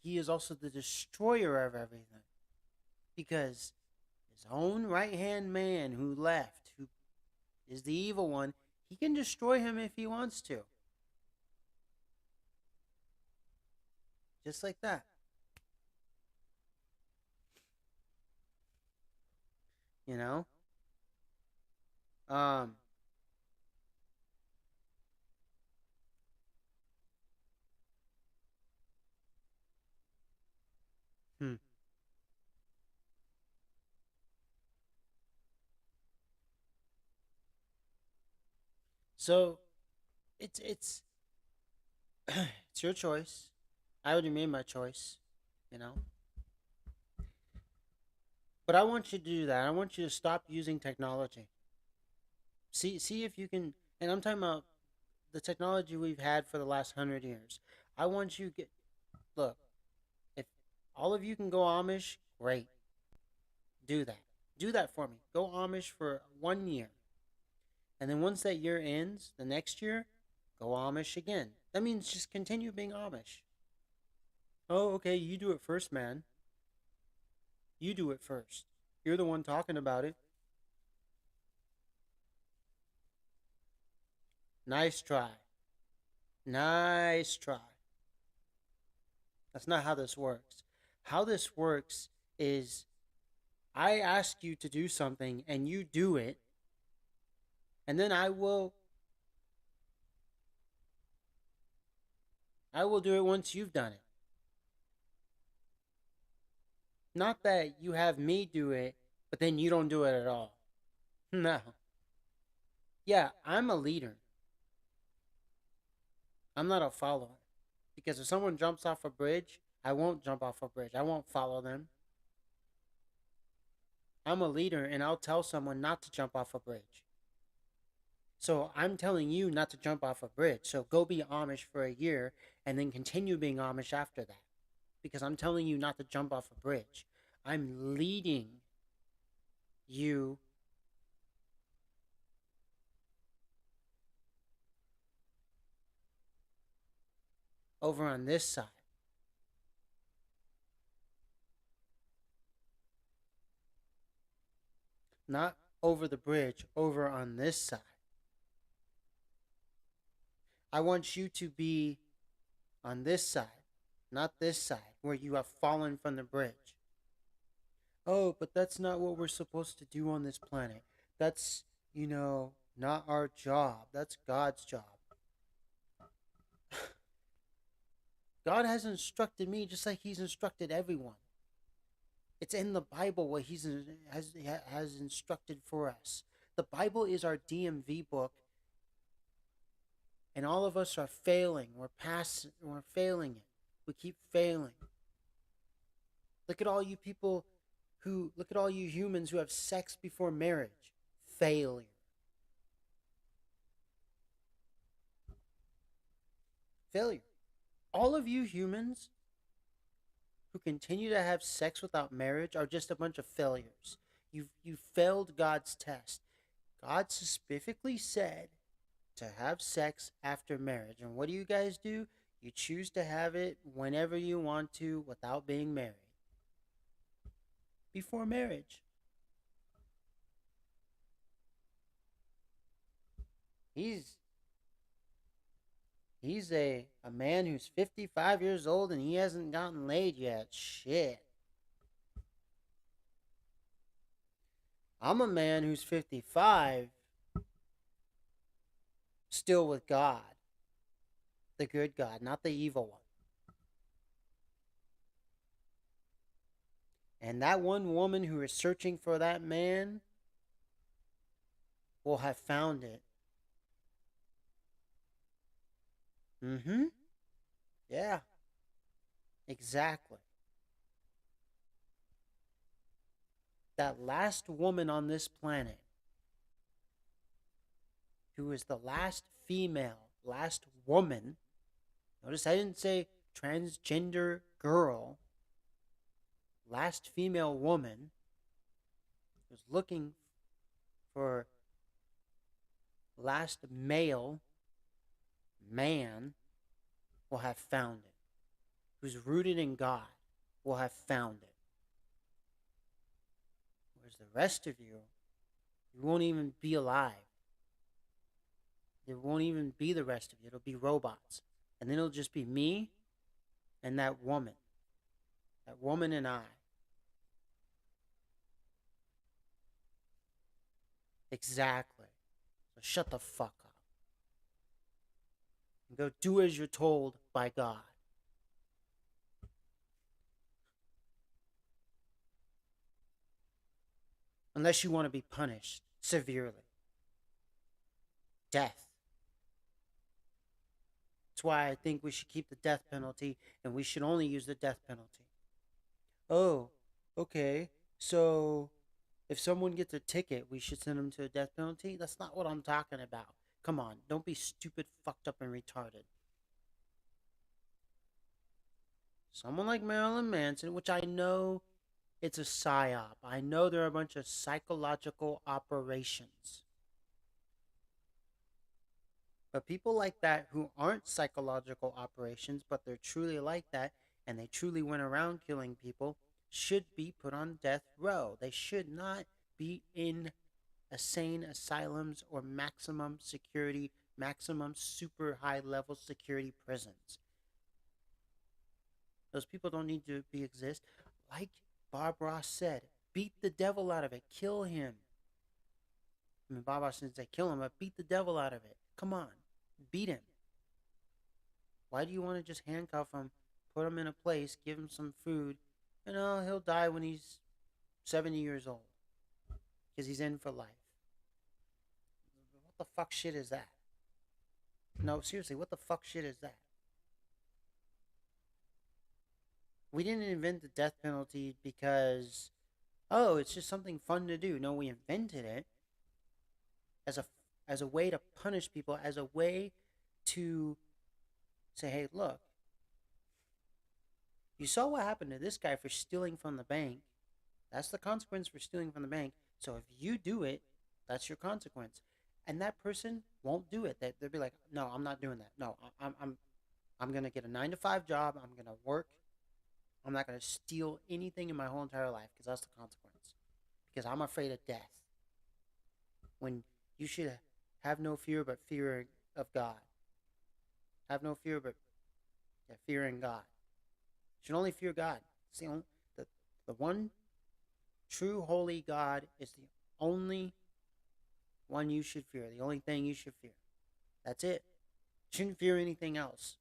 Speaker 1: he is also the destroyer of everything because his own right hand man who left, who is the evil one, he can destroy him if he wants to. Just like that. You know? Um, hmm. So it's it's your choice. I already made my choice, you know. But I want you to do that. I want you to stop using technology. See if you can. And I'm talking about the technology we've had for the last 100 years. I want you to get look. If all of you can go Amish, great. Do that. Do that for me. Go Amish for 1 year, and then once that year ends, the next year, go Amish again. That means just continue being Amish. Oh, okay. You do it first, man. You do it first. You're the one talking about it. Nice try. Nice try. That's not how this works. How this works is I ask you to do something and you do it, and then I will do it once you've done it. Not that you have me do it, but then you don't do it at all. No. Yeah, I'm a leader. I'm not a follower. Because if someone jumps off a bridge, I won't jump off a bridge. I won't follow them. I'm a leader and I'll tell someone not to jump off a bridge. So I'm telling you not to jump off a bridge. So go be Amish for a year and then continue being Amish after that. Because I'm telling you not to jump off a bridge. I'm leading. you over on this side. Not over the bridge, over on this side. I want you to be on this side, not this side, where you have fallen from the bridge. Oh, but that's not what we're supposed to do on this planet. That's, not our job. That's God's job. God has instructed me just like He's instructed everyone. It's in the Bible what has instructed for us. The Bible is our DMV book, and all of us are failing. We're failing it. We keep failing. Look at all you people look at all you humans who have sex before marriage. Failure. Failure. All of you humans who continue to have sex without marriage are just a bunch of failures. You failed God's test. God specifically said to have sex after marriage. And what do you guys do? You choose to have it whenever you want to without being married. Before marriage. He's he's a man who's 55 years old and he hasn't gotten laid yet. Shit. I'm a man who's 55 still with God. The good God, not the evil one. And that one woman who is searching for that man will have found it. Mm-hmm. Yeah, exactly. That last woman on this planet, who is the last female, last woman, notice I didn't say transgender girl, last female woman, was looking for last male man, will have found it. Who's rooted in God will have found it. Whereas the rest of you, you won't even be alive. There won't even be the rest of you. It'll be robots. And then it'll just be me and that woman. That woman and I. Exactly. So shut the fuck up. And go do as you're told by God. Unless you want to be punished severely. Death. That's why I think we should keep the death penalty and we should only use the death penalty. Oh, okay. So if someone gets a ticket, we should send them to a death penalty? That's not what I'm talking about. Come on, don't be stupid, fucked up, and retarded. Someone like Marilyn Manson, which I know it's a psyop. I know there are a bunch of psychological operations. But people like that who aren't psychological operations, but they're truly like that, and they truly went around killing people, should be put on death row. They should not be in insane asylums or maximum security, maximum super high level security prisons. Those people don't need to be exist. Like Bob Ross said, beat the devil out of it. Kill him. I mean, Bob Ross didn't say kill him, but beat the devil out of it. Come on. Beat him. Why do you want to just handcuff him, put him in a place, give him some food, and he'll die when he's 70 years old? Because he's in for life. What the fuck shit is that? No, seriously, what the fuck shit is that? We didn't invent the death penalty because, oh, it's just something fun to do. No, we invented it as a way to punish people, as a way to say, hey, look, you saw what happened to this guy for stealing from the bank. That's the consequence for stealing from the bank. So if you do it, that's your consequence. And that person won't do it. They'll be like, no, I'm not doing that. No, I'm gonna get a 9 to 5 job. I'm gonna work. I'm not gonna steal anything in my whole entire life because that's the consequence. Because I'm afraid of death. When you should have no fear but fear of God. Have no fear but fear in God. You should only fear God. It's the, the one true holy God is the only one you should fear. The only thing you should fear. That's it. You shouldn't fear anything else.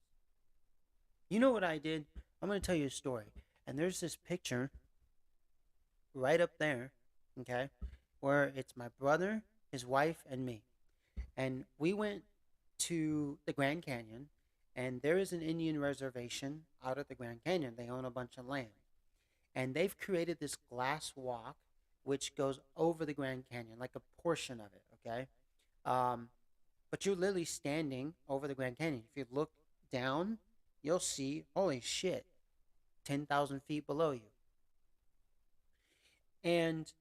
Speaker 1: You know what I did? I'm going to tell you a story. And there's this picture right up there, okay, where it's my brother, his wife, and me. And we went to the Grand Canyon, and there is an Indian reservation out at the Grand Canyon. They own a bunch of land. And they've created this glass walk which goes over the Grand Canyon, like a portion of it, okay? Um, but you're literally standing over the Grand Canyon. If you look down, you'll see, holy shit, 10,000 feet below you. And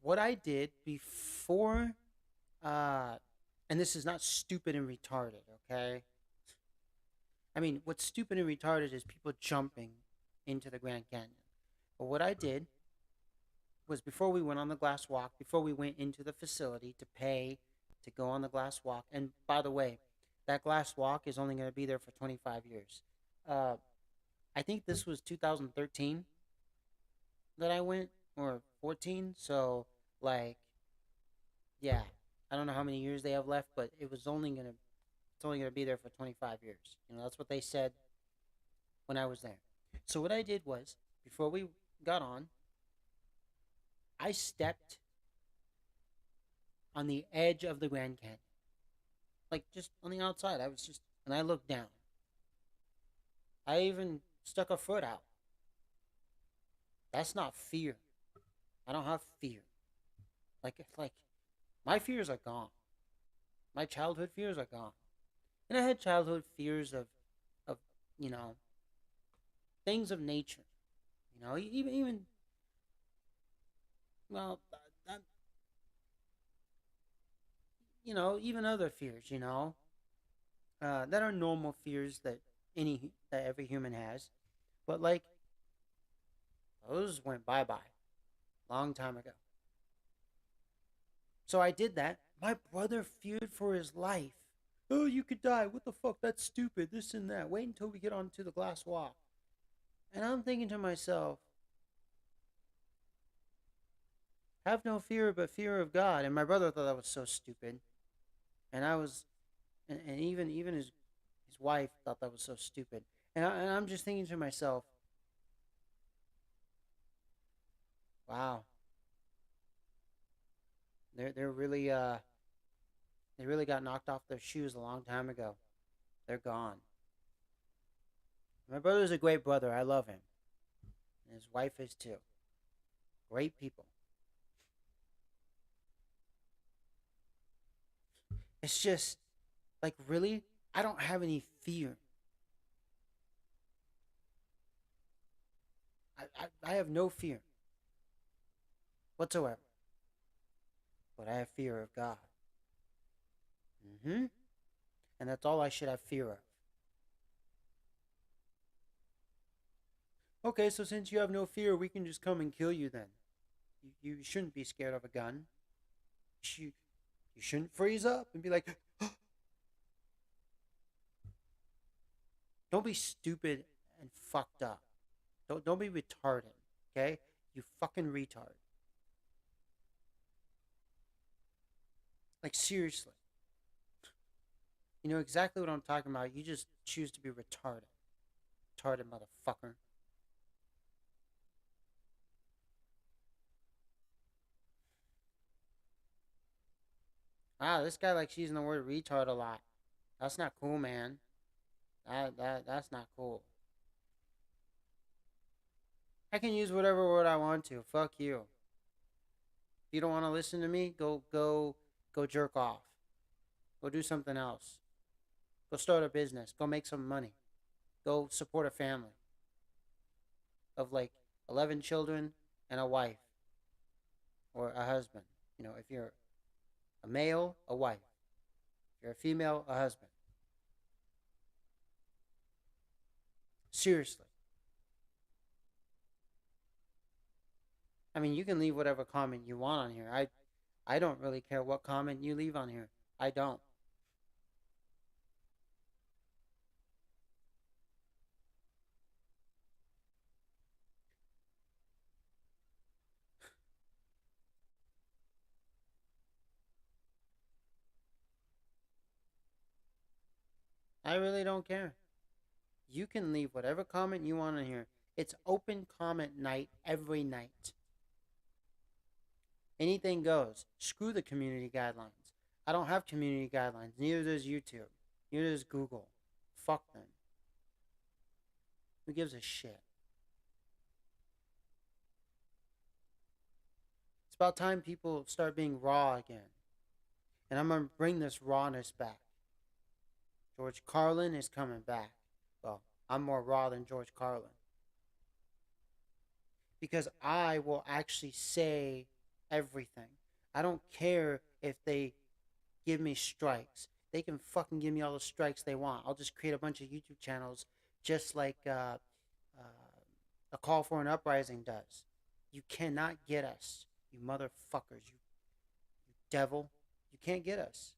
Speaker 1: what I did before, and this is not stupid and retarded, okay? I mean, what's stupid and retarded is people jumping into the Grand Canyon. But what I did was before we went on the glass walk, before we went into the facility to pay to go on the glass walk, and by the way, that glass walk is only going to be there for 25 years. Uh, I think this was 2013 that I went, or 14. So, like, yeah, I don't know how many years they have left, but it's only gonna be there for 25 years. That's what they said when I was there. So what I did was, before we got on, I stepped on the edge of the Grand Canyon, like just on the outside. And I looked down. I even stuck a foot out. That's not fear. I don't have fear. Like my fears are gone. My childhood fears are gone. And I had childhood fears of you know things of nature. Even well, that, even other fears. That are normal fears that every human has. But like those went bye bye long time ago. So I did that. My brother feared for his life. Oh, you could die. What the fuck? That's stupid. This and that. Wait until we get onto the glass walk. And I'm thinking to myself, have no fear but fear of God. And my brother thought that was so stupid. And I was, and even his wife thought that was so stupid. And I'm just thinking to myself, wow, they're really they really got knocked off their shoes a long time ago. They're gone. My brother's a great brother. I love him. And his wife is too. Great people. It's just like, really, I don't have any fear. I have no fear whatsoever. But I have fear of God. Mm-hmm. And that's all I should have fear of. Okay, so since you have no fear, we can just come and kill you then. You shouldn't be scared of a gun. You shouldn't freeze up and be like, don't be stupid and fucked up. Don't be retarded, okay? You fucking retard. Like, seriously. You know exactly what I'm talking about. You just choose to be retarded. Retarded motherfucker. Wow, this guy likes using the word retard a lot. That's not cool, man. That's not cool. I can use whatever word I want to. Fuck you. If you don't want to listen to me, go jerk off. Go do something else. Go start a business. Go make some money. Go support a family of like 11 children and a wife or a husband. If you're a male, a wife. If you're a female, a husband. Seriously. I mean, you can leave whatever comment you want on here. I don't really care what comment you leave on here. I don't. I really don't care. You can leave whatever comment you want on here. It's open comment night every night. Anything goes. Screw the community guidelines. I don't have community guidelines. Neither does YouTube. Neither does Google. Fuck them. Who gives a shit? It's about time people start being raw again. And I'm going to bring this rawness back. George Carlin is coming back. Well, I'm more raw than George Carlin. Because I will actually say everything. I don't care if they give me strikes. They can fucking give me all the strikes they want. I'll just create a bunch of YouTube channels just like a call for an uprising does. You cannot get us, you motherfuckers, you devil. You can't get us.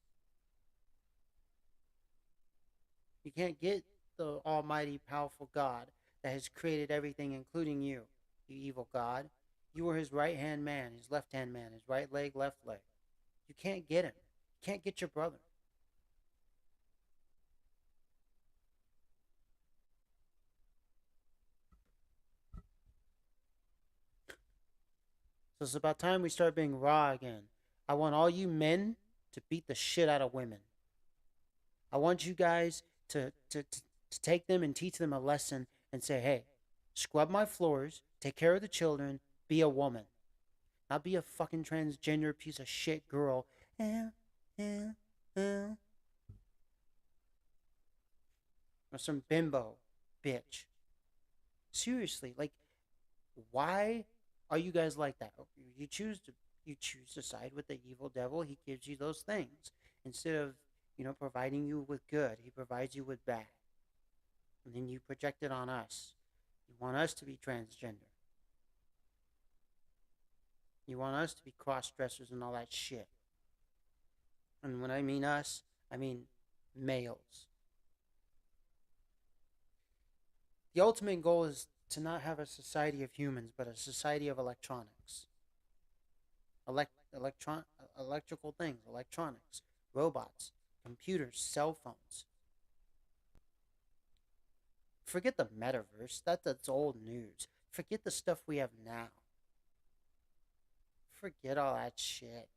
Speaker 1: You can't get the almighty, powerful God that has created everything, including you, you evil God. You were his right hand man, his left hand man, his right leg, left leg. You can't get him. You can't get your brother. So it's about time we start being raw again. I want all you men to beat the shit out of women. I want you guys to take them and teach them a lesson and say, hey, scrub my floors, take care of the children, be a woman. Not be a fucking transgender piece of shit girl. Eh, eh, eh. Or some bimbo bitch. Seriously, like, why are you guys like that? You choose to side with the evil devil. He gives you those things instead of providing you with good. He provides you with bad, and then you project it on us. You want us to be transgender. You want us to be cross dressers and all that shit. And when I mean us, I mean males. The ultimate goal is to not have a society of humans, but a society of electronics. Electrical things, electronics, robots, computers, cell phones. Forget the metaverse. That's old news. Forget the stuff we have now. Forget all that shit.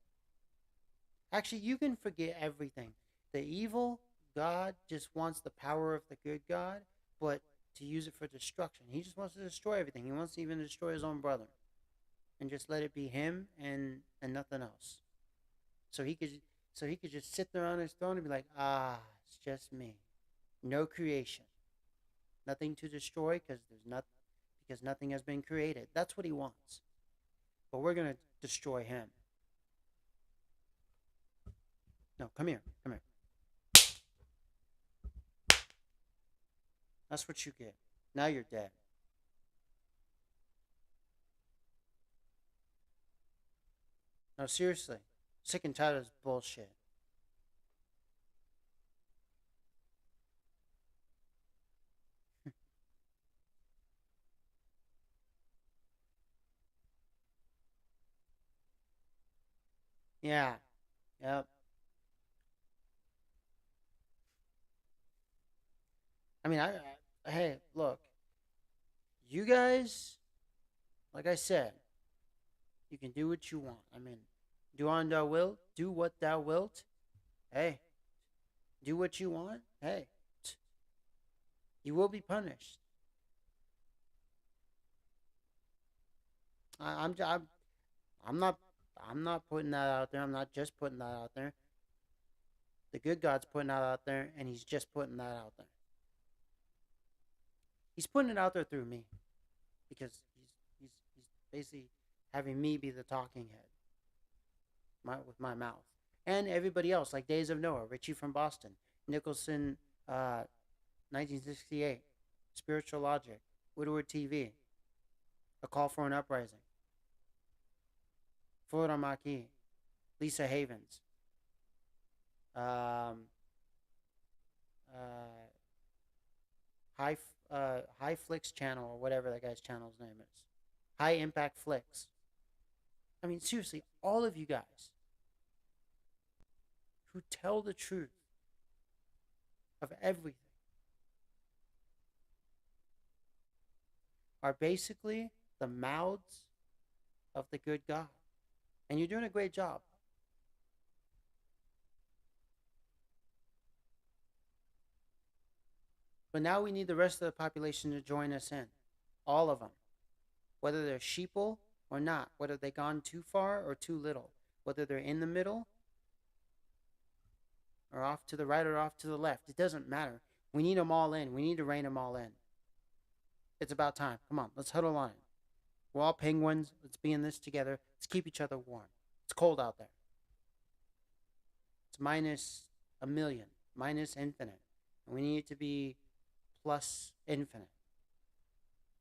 Speaker 1: Actually, you can forget everything. The evil God just wants the power of the good God, but to use it for destruction. He just wants to destroy everything. He wants to even destroy his own brother, and just let it be him and nothing else. So he could just sit there on his throne and be like, it's just me, no creation, nothing to destroy because nothing has been created. That's what he wants. But we're gonna destroy him. No, come here, come here. That's what you get. Now you're dead. No, seriously. Sick and tired of this bullshit. Yeah. Yep. I mean, hey, look. You guys, like I said, you can do what you want. I mean, do what thou wilt. Hey, do what you want. Hey, you will be punished. I, I'm, I'm, I'm not, I'm not putting that out there. I'm not just putting that out there. The good God's putting that out there, and He's just putting that out there. He's putting it out there through me because he's basically having me be the talking head. with my mouth. And everybody else, like Days of Noah, Richie from Boston, Nicholson, 1968, Spiritual Logic, Woodward TV, A Call for an Uprising, Florida Maquis, Lisa Havens, um, uh, High Flicks channel or whatever that guy's channel's name is, High Impact Flicks. I mean, seriously, all of you guys who tell the truth of everything are basically the mouths of the good God. And you're doing a great job. But now we need the rest of the population to join us in. All of them. Whether they're sheeple or not. Whether they've gone too far or too little. Whether they're in the middle or off to the right or off to the left. It doesn't matter. We need them all in. We need to rein them all in. It's about time. Come on, let's huddle on it. We're all penguins. Let's be in this together. Let's keep each other warm. It's cold out there. It's minus a million, minus infinite. And we need it to be plus infinite.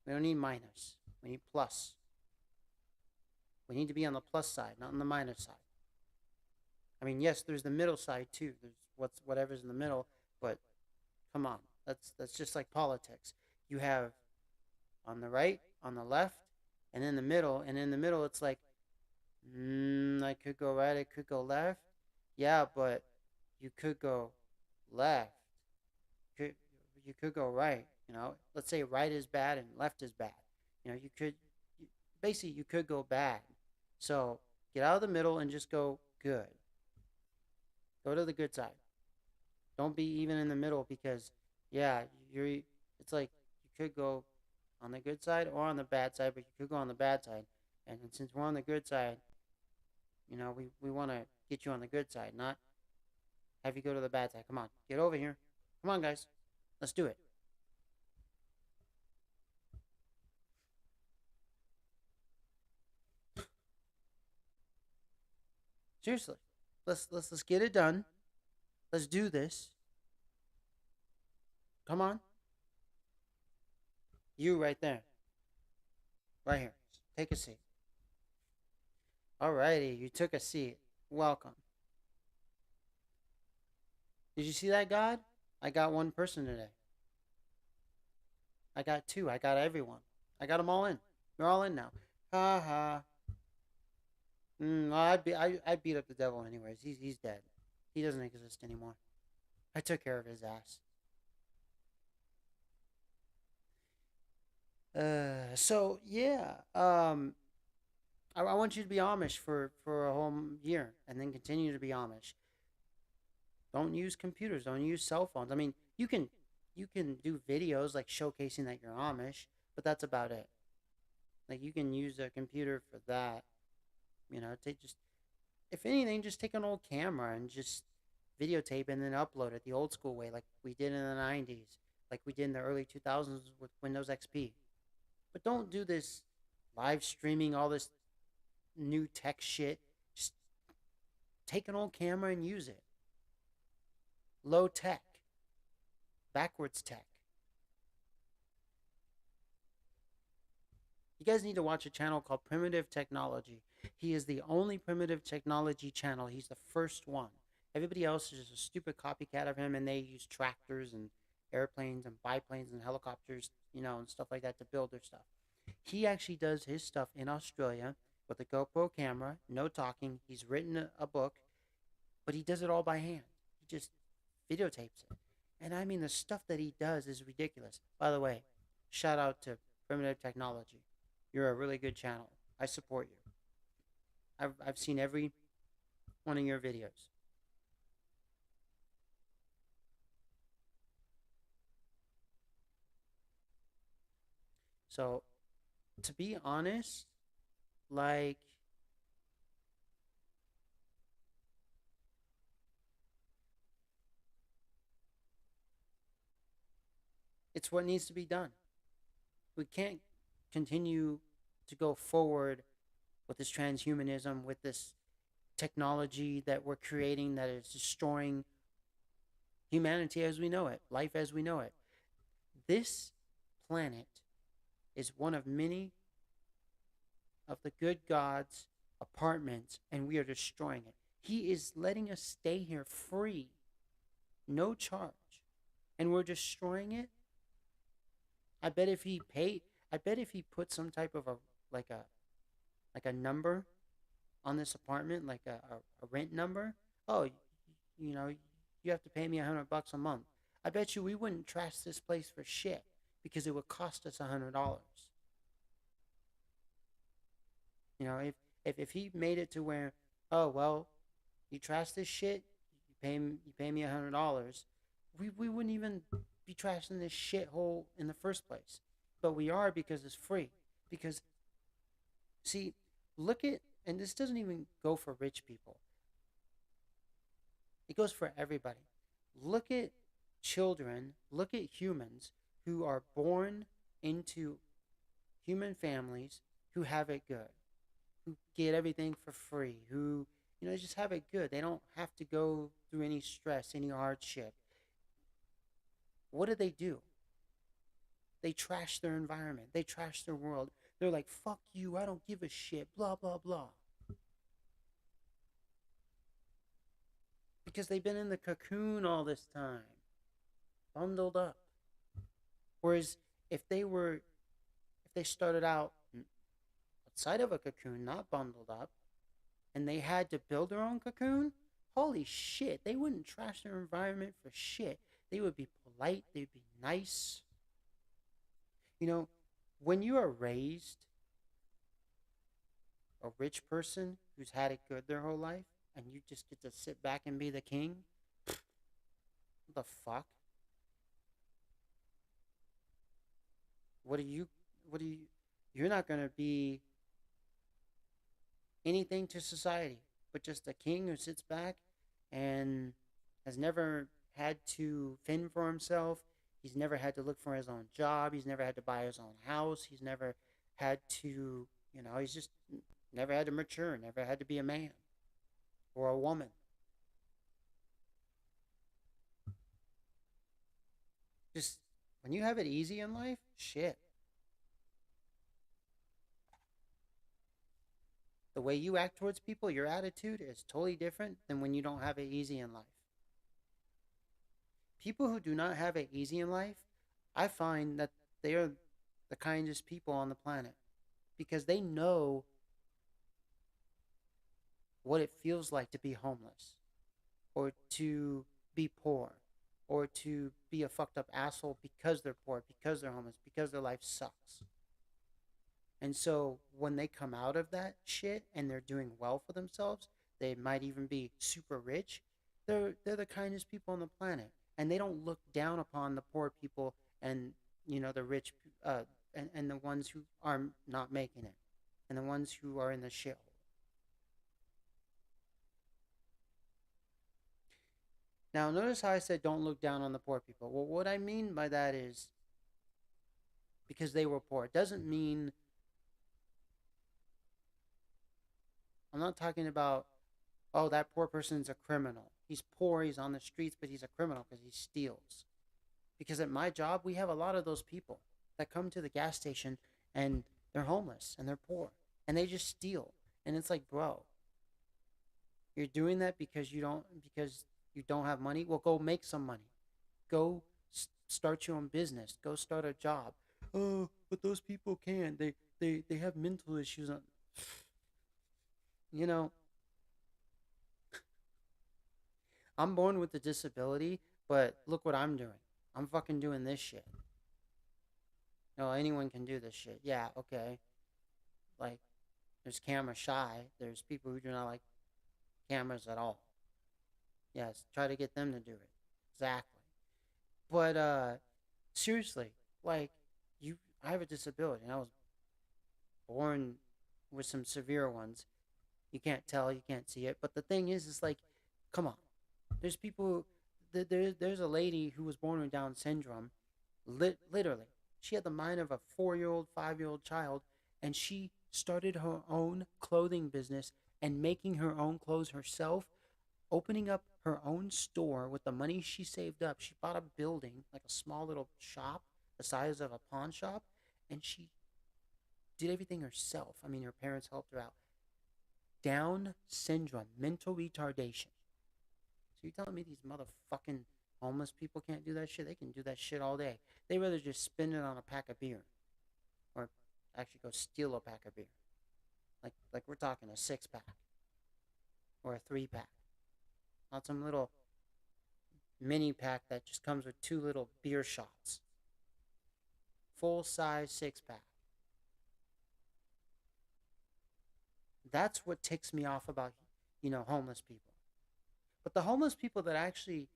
Speaker 1: We don't need minus. We need plus. We need to be on the plus side, not on the minus side. I mean, yes, there's the middle side too. There's whatever's in the middle, but come on. That's just like politics. You have on the right, on the left, and in the middle. And in the middle, it's like, I could go right, I could go left. Yeah, but you could go left. You could go right. Let's say right is bad and left is bad. Basically you could go bad. So get out of the middle and just go good. Go to the good side. Don't be even in the middle because, yeah, it's like you could go on the good side or on the bad side, but you could go on the bad side. And since we're on the good side, we want to get you on the good side, not have you go to the bad side. Come on, get over here. Come on, guys. Let's do it. Seriously. Let's get it done. Let's do this. Come on. You right there. Right here. Take a seat. Alrighty, you took a seat. Welcome. Did you see that, God? I got one person today. I got two. I got everyone. I got them all in. They're all in now. Ha ha. I beat up the devil anyways. He's dead. He doesn't exist anymore. I took care of his ass. So yeah. I want you to be Amish for a whole year and then continue to be Amish. Don't use computers. Don't use cell phones. I mean, you can do videos like showcasing that you're Amish, but that's about it. Like you can use a computer for that. Take just if anything, just take an old camera and just videotape and then upload it the old school way, like we did in the '90s, like we did in the early 2000s with Windows XP. But don't do this live streaming all this new tech shit. Just take an old camera and use it. Low tech, backwards tech. You guys need to watch a channel called Primitive Technology. He is the only primitive technology channel. He's the first one. Everybody else is just a stupid copycat of him, and they use tractors and airplanes and biplanes and helicopters, and stuff like that to build their stuff. He actually does his stuff in Australia with a GoPro camera, no talking. He's written a book, but he does it all by hand. He just videotapes it. And I mean, the stuff that he does is ridiculous. By the way, shout out to Primitive Technology. You're a really good channel. I support you. I've seen every one of your videos. So, to be honest, like, it's what needs to be done. We can't continue to go forward with this transhumanism, with this technology that we're creating that is destroying humanity as we know it, life as we know it. This planet is one of many of the good God's apartments, and we are destroying it. He is letting us stay here free, no charge, and we're destroying it. I bet if he paid, I bet if he put some type of a like a like a number on this apartment, like a rent number. Oh, you know, you have to pay me $100 a month. I bet you we wouldn't trash this place for shit because it would cost us $100. You know, if he made it to where, oh well, you trash this shit, you pay me $100, we wouldn't even be trashing this shithole in the first place. But we are because it's free. Because see, look at, and this doesn't even go for rich people. It goes for everybody. Look at children, look at humans who are born into human families who have it good, who get everything for free, who, just have it good. They don't have to go through any stress, any hardship. What do? They trash their environment, they trash their world. They're like, fuck you, I don't give a shit, blah, blah, blah. Because they've been in the cocoon all this time, bundled up. Whereas if they were, if they started out outside of a cocoon, not bundled up, and they had to build their own cocoon, holy shit, they wouldn't trash their environment for shit. They would be polite, they'd be nice. You know, when you are raised a rich person who's had it good their whole life, and you just get to sit back and be the king, what the fuck? What are you, what are you, you're not gonna be anything to society, but just a king who sits back and has never had to fend for himself. He's never had to look for his own job. He's never had to buy his own house. He's never had to, he's just never had to mature, never had to be a man or a woman. Just when you have it easy in life, shit. The way you act towards people, your attitude is totally different than when you don't have it easy in life. People who do not have it easy in life, I find that they are the kindest people on the planet because they know what it feels like to be homeless or to be poor or to be a fucked up asshole because they're poor, because they're homeless, because their life sucks. And so when they come out of that shit and they're doing well for themselves, they might even be super rich. They're the kindest people on the planet, and they don't look down upon the poor people and the rich, and the ones who are not making it, and the ones who are in the shithole. Now, notice how I said don't look down on the poor people. Well, what I mean by that is because they were poor. It doesn't mean I'm not talking about, oh, that poor person's a criminal. He's poor, he's on the streets, but he's a criminal because he steals. Because at my job, we have a lot of those people that come to the gas station and they're homeless and they're poor and they just steal. And it's like, bro, you're doing that because you don't have money. Well, go make some money. Go start your own business. Go start a job. Oh, but those people can't. They have mental issues. You know, I'm born with a disability, but look what I'm doing. I'm fucking doing this shit. No, anyone can do this shit. Yeah, okay. Like, there's camera shy. There's people who do not like cameras at all. Yes, try to get them to do it. Exactly. But seriously, like I have a disability and I was born with some severe ones. You can't tell, you can't see it. But the thing is like, come on. There's people. There's a lady who was born with Down syndrome. Literally, she had the mind of a 4-year-old, 5-year-old child, and she started her own clothing business and making her own clothes herself, opening up her own store with the money she saved up. She bought a building, like a small little shop, the size of a pawn shop, and she did everything herself. I mean, her parents helped her out. Down syndrome, mental retardation. So you're telling me these motherfucking homeless people can't do that shit? They can do that shit all day. They rather just spend it on a pack of beer, or actually go steal a pack of beer. Like we're talking a 6 pack or a 3 pack, not some little mini pack that just comes with 2 little beer shots. Full size 6 pack. That's what ticks me off about homeless people. But the homeless people that actually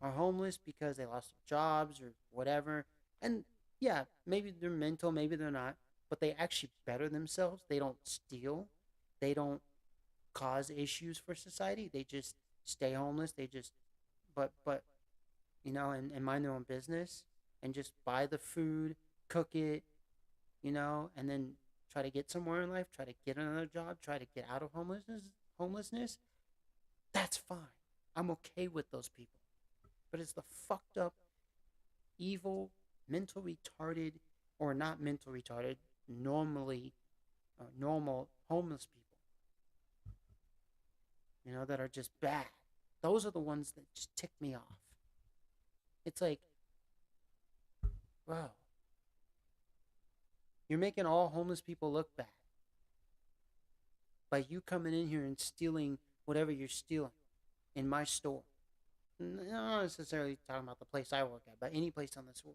Speaker 1: are homeless because they lost their jobs or whatever, and yeah, maybe they're mental, maybe they're not, but they actually better themselves. They don't steal. They don't cause issues for society. They just stay homeless. They just but and mind their own business and just buy the food, cook it, and then try to get somewhere in life, try to get another job, try to get out of homelessness. That's fine. I'm okay with those people. But it's the fucked up, evil, mental retarded, or not mental retarded, normally normal homeless people, that are just bad. Those are the ones that just tick me off. It's like, bro, you're making all homeless people look bad by you coming in here and stealing whatever you're stealing in my store. Not necessarily talking about the place I work at, but any place on this planet.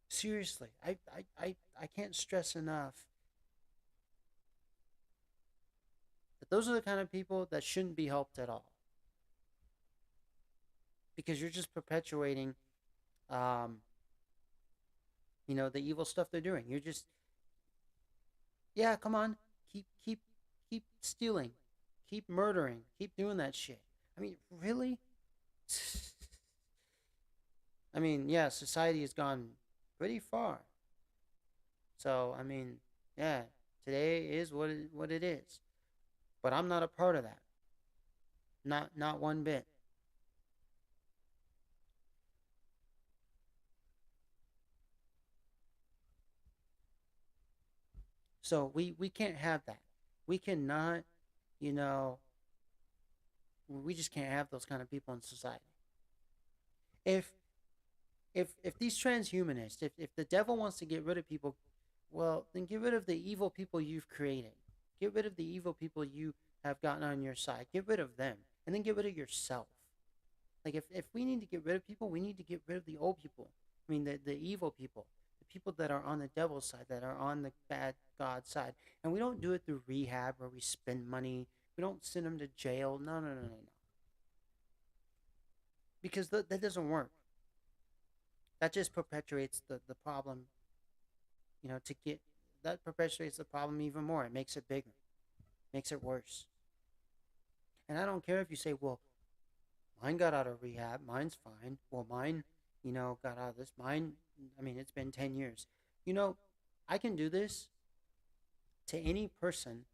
Speaker 1: Seriously, I can't stress enough that those are the kind of people that shouldn't be helped at all, because you're just perpetuating, um, the evil stuff they're doing. You're just, yeah, come on, keep stealing, keep murdering, keep doing that shit. I mean, really? I mean, yeah, society has gone pretty far. So, I mean, yeah, today is what it is. But I'm not a part of that. Not one bit. So we can't have that. We cannot, you know, we just can't have those kind of people in society. If if these transhumanists, if the devil wants to get rid of people, well, then get rid of the evil people you've created. Get rid of the evil people you have gotten on your side. Get rid of them, and then get rid of yourself. Like if we need to get rid of people, we need to get rid of the old people. I mean the evil people, the people that are on the devil's side, that are on the bad God side. And we don't do it through rehab where we spend money. We don't send them to jail. No, no, no, no, no. Because that doesn't work. That just perpetuates the problem. To get that perpetuates the problem even more. It makes it bigger, makes it worse. And I don't care if you say, well, mine got out of rehab. Mine's fine. Well, mine, got out of this. Mine, I mean, it's been 10 years. You know, I can do this to any person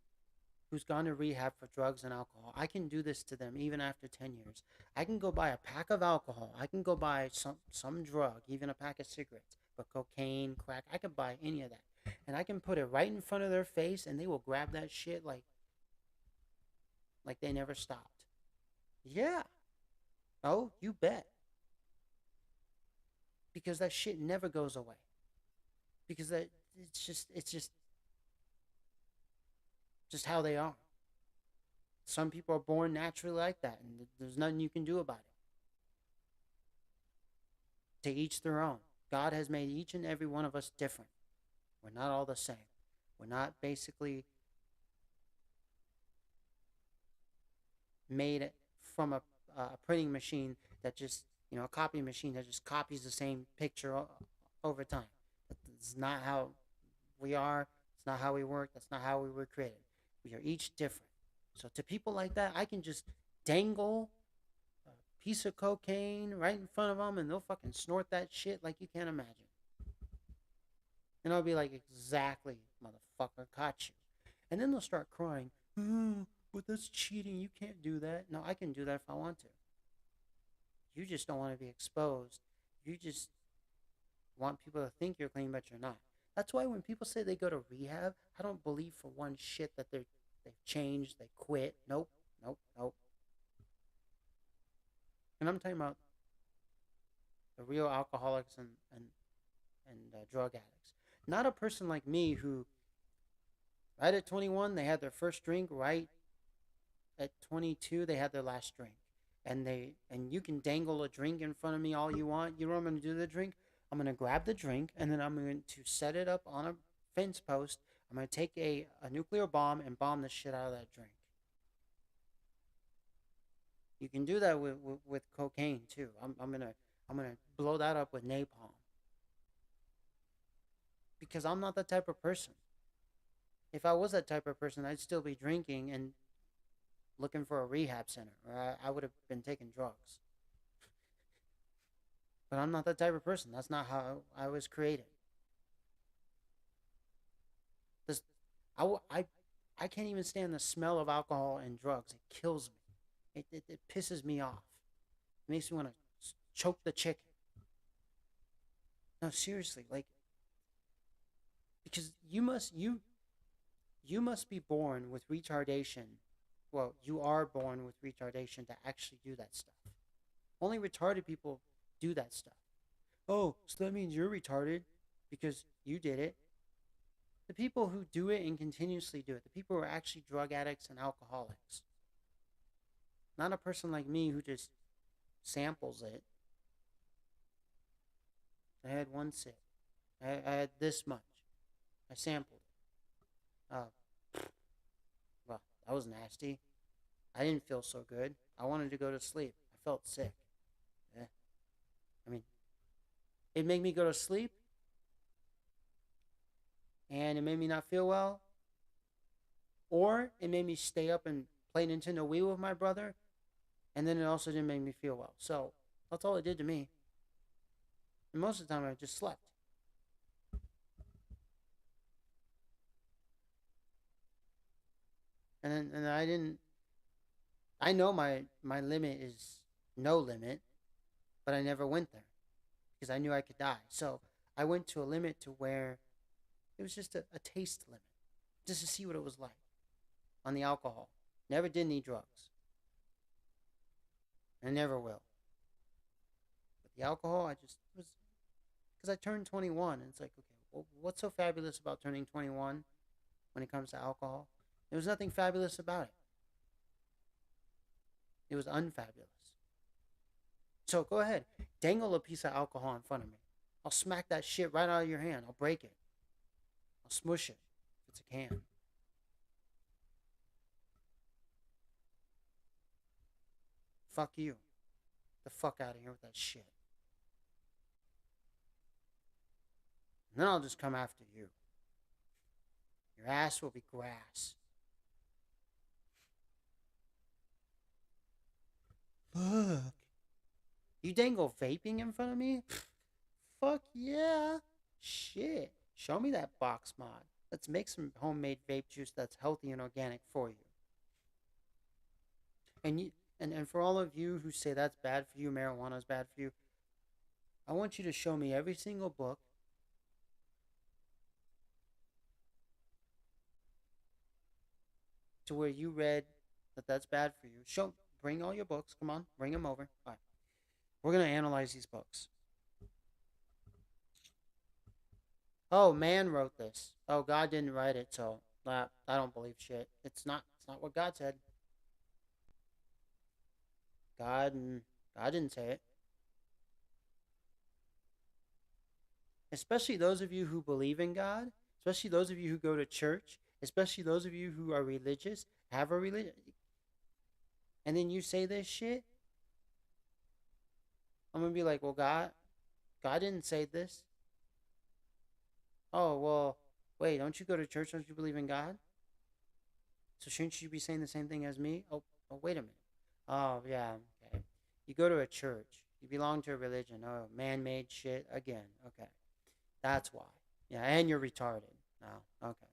Speaker 1: who's gone to rehab for drugs and alcohol. I can do this to them even after 10 years. I can go buy a pack of alcohol. I can go buy some drug, even a pack of cigarettes, but cocaine, crack. I can buy any of that. And I can put it right in front of their face and they will grab that shit like they never stopped. Yeah. Oh, you bet. Because that shit never goes away. Because that it's just how they are. Some people are born naturally like that, and there's nothing you can do about it. To each their own. God has made each and every one of us different. We're not all the same. We're not basically made from a printing machine that just, a copy machine that just copies the same picture over time. That's not how we are. It's not how we work. That's not how we were created. We are each different. So to people like that, I can just dangle a piece of cocaine right in front of them, and they'll fucking snort that shit like you can't imagine. And I'll be like, exactly, motherfucker, caught you. And then they'll start crying, oh, but that's cheating. You can't do that. No, I can do that if I want to. You just don't want to be exposed. You just want people to think you're clean, but you're not. That's why when people say they go to rehab, I don't believe for one shit that they've changed, they quit. Nope, nope, nope. And I'm talking about the real alcoholics and drug addicts. Not a person like me who, right at 21, they had their first drink. Right at 22, they had their last drink. And you can dangle a drink in front of me all you want. You know what I'm going to do to the drink? I'm going to grab the drink, and then I'm going to set it up on a fence post. I'm going to take a nuclear bomb and bomb the shit out of that drink. You can do that with cocaine too. I'm gonna blow that up with napalm because I'm not that type of person. If I was that type of person, I'd still be drinking and looking for a rehab center, or I would have been taking drugs. But I'm not that type of person. That's not how I was created. This, I can't even stand the smell of alcohol and drugs. It kills me. It pisses me off. It makes me want to choke the chicken. No, seriously, like because you must be born with retardation. Well, you are born with retardation to actually do that stuff. Only retarded people do that stuff. Oh, so that means you're retarded because you did it. The people who do it and continuously do it, the people who are actually drug addicts and alcoholics, not a person like me who just samples it. I had one sip. I had this much. I sampled it. Well, that was nasty. I didn't feel so good. I wanted to go to sleep. I felt sick. Eh. I mean, it made me go to sleep, and it made me not feel well, or it made me stay up and play Nintendo Wii with my brother, and then it also didn't make me feel well. So that's all it did to me. And most of the time, I just slept. And I didn't. I know my limit is no limit, but I never went there because I knew I could die. So I went to a limit to where it was just a taste limit, just to see what it was like on the alcohol. Never did any drugs. I never will. But the alcohol, I just was because I turned 21, and it's like, okay, well, what's so fabulous about turning 21 when it comes to alcohol? There was nothing fabulous about it. It was unfabulous. So go ahead, dangle a piece of alcohol in front of me. I'll smack that shit right out of your hand. I'll break it. I'll smush it if it's a can. Fuck you. Get the fuck out of here with that shit. And then I'll just come after you. Your ass will be grass. Fuck. You dangle vaping in front of me? Fuck yeah. Shit. Show me that box mod. Let's make some homemade vape juice that's healthy and organic for you. And you and for all of you who say that's bad for you, marijuana is bad for you, I want you to show me every single book to where you read that that's bad for you. Bring all your books. Come on, bring them over. All right. We're going to analyze these books. Oh, man wrote this. Oh, God didn't write it, so I don't believe shit. It's not what God said. God God didn't say it. Especially those of you who believe in God, especially those of you who go to church, especially those of you who are religious, have a religion, and then you say this shit, I'm gonna be like, well, God didn't say this. Oh, well, wait, don't you go to church? Don't you believe in God? So shouldn't you be saying the same thing as me? Oh, wait a minute. Oh, yeah, okay. You go to a church. You belong to a religion. Oh, man-made shit again. Okay, that's why. Yeah, and you're retarded. No, okay.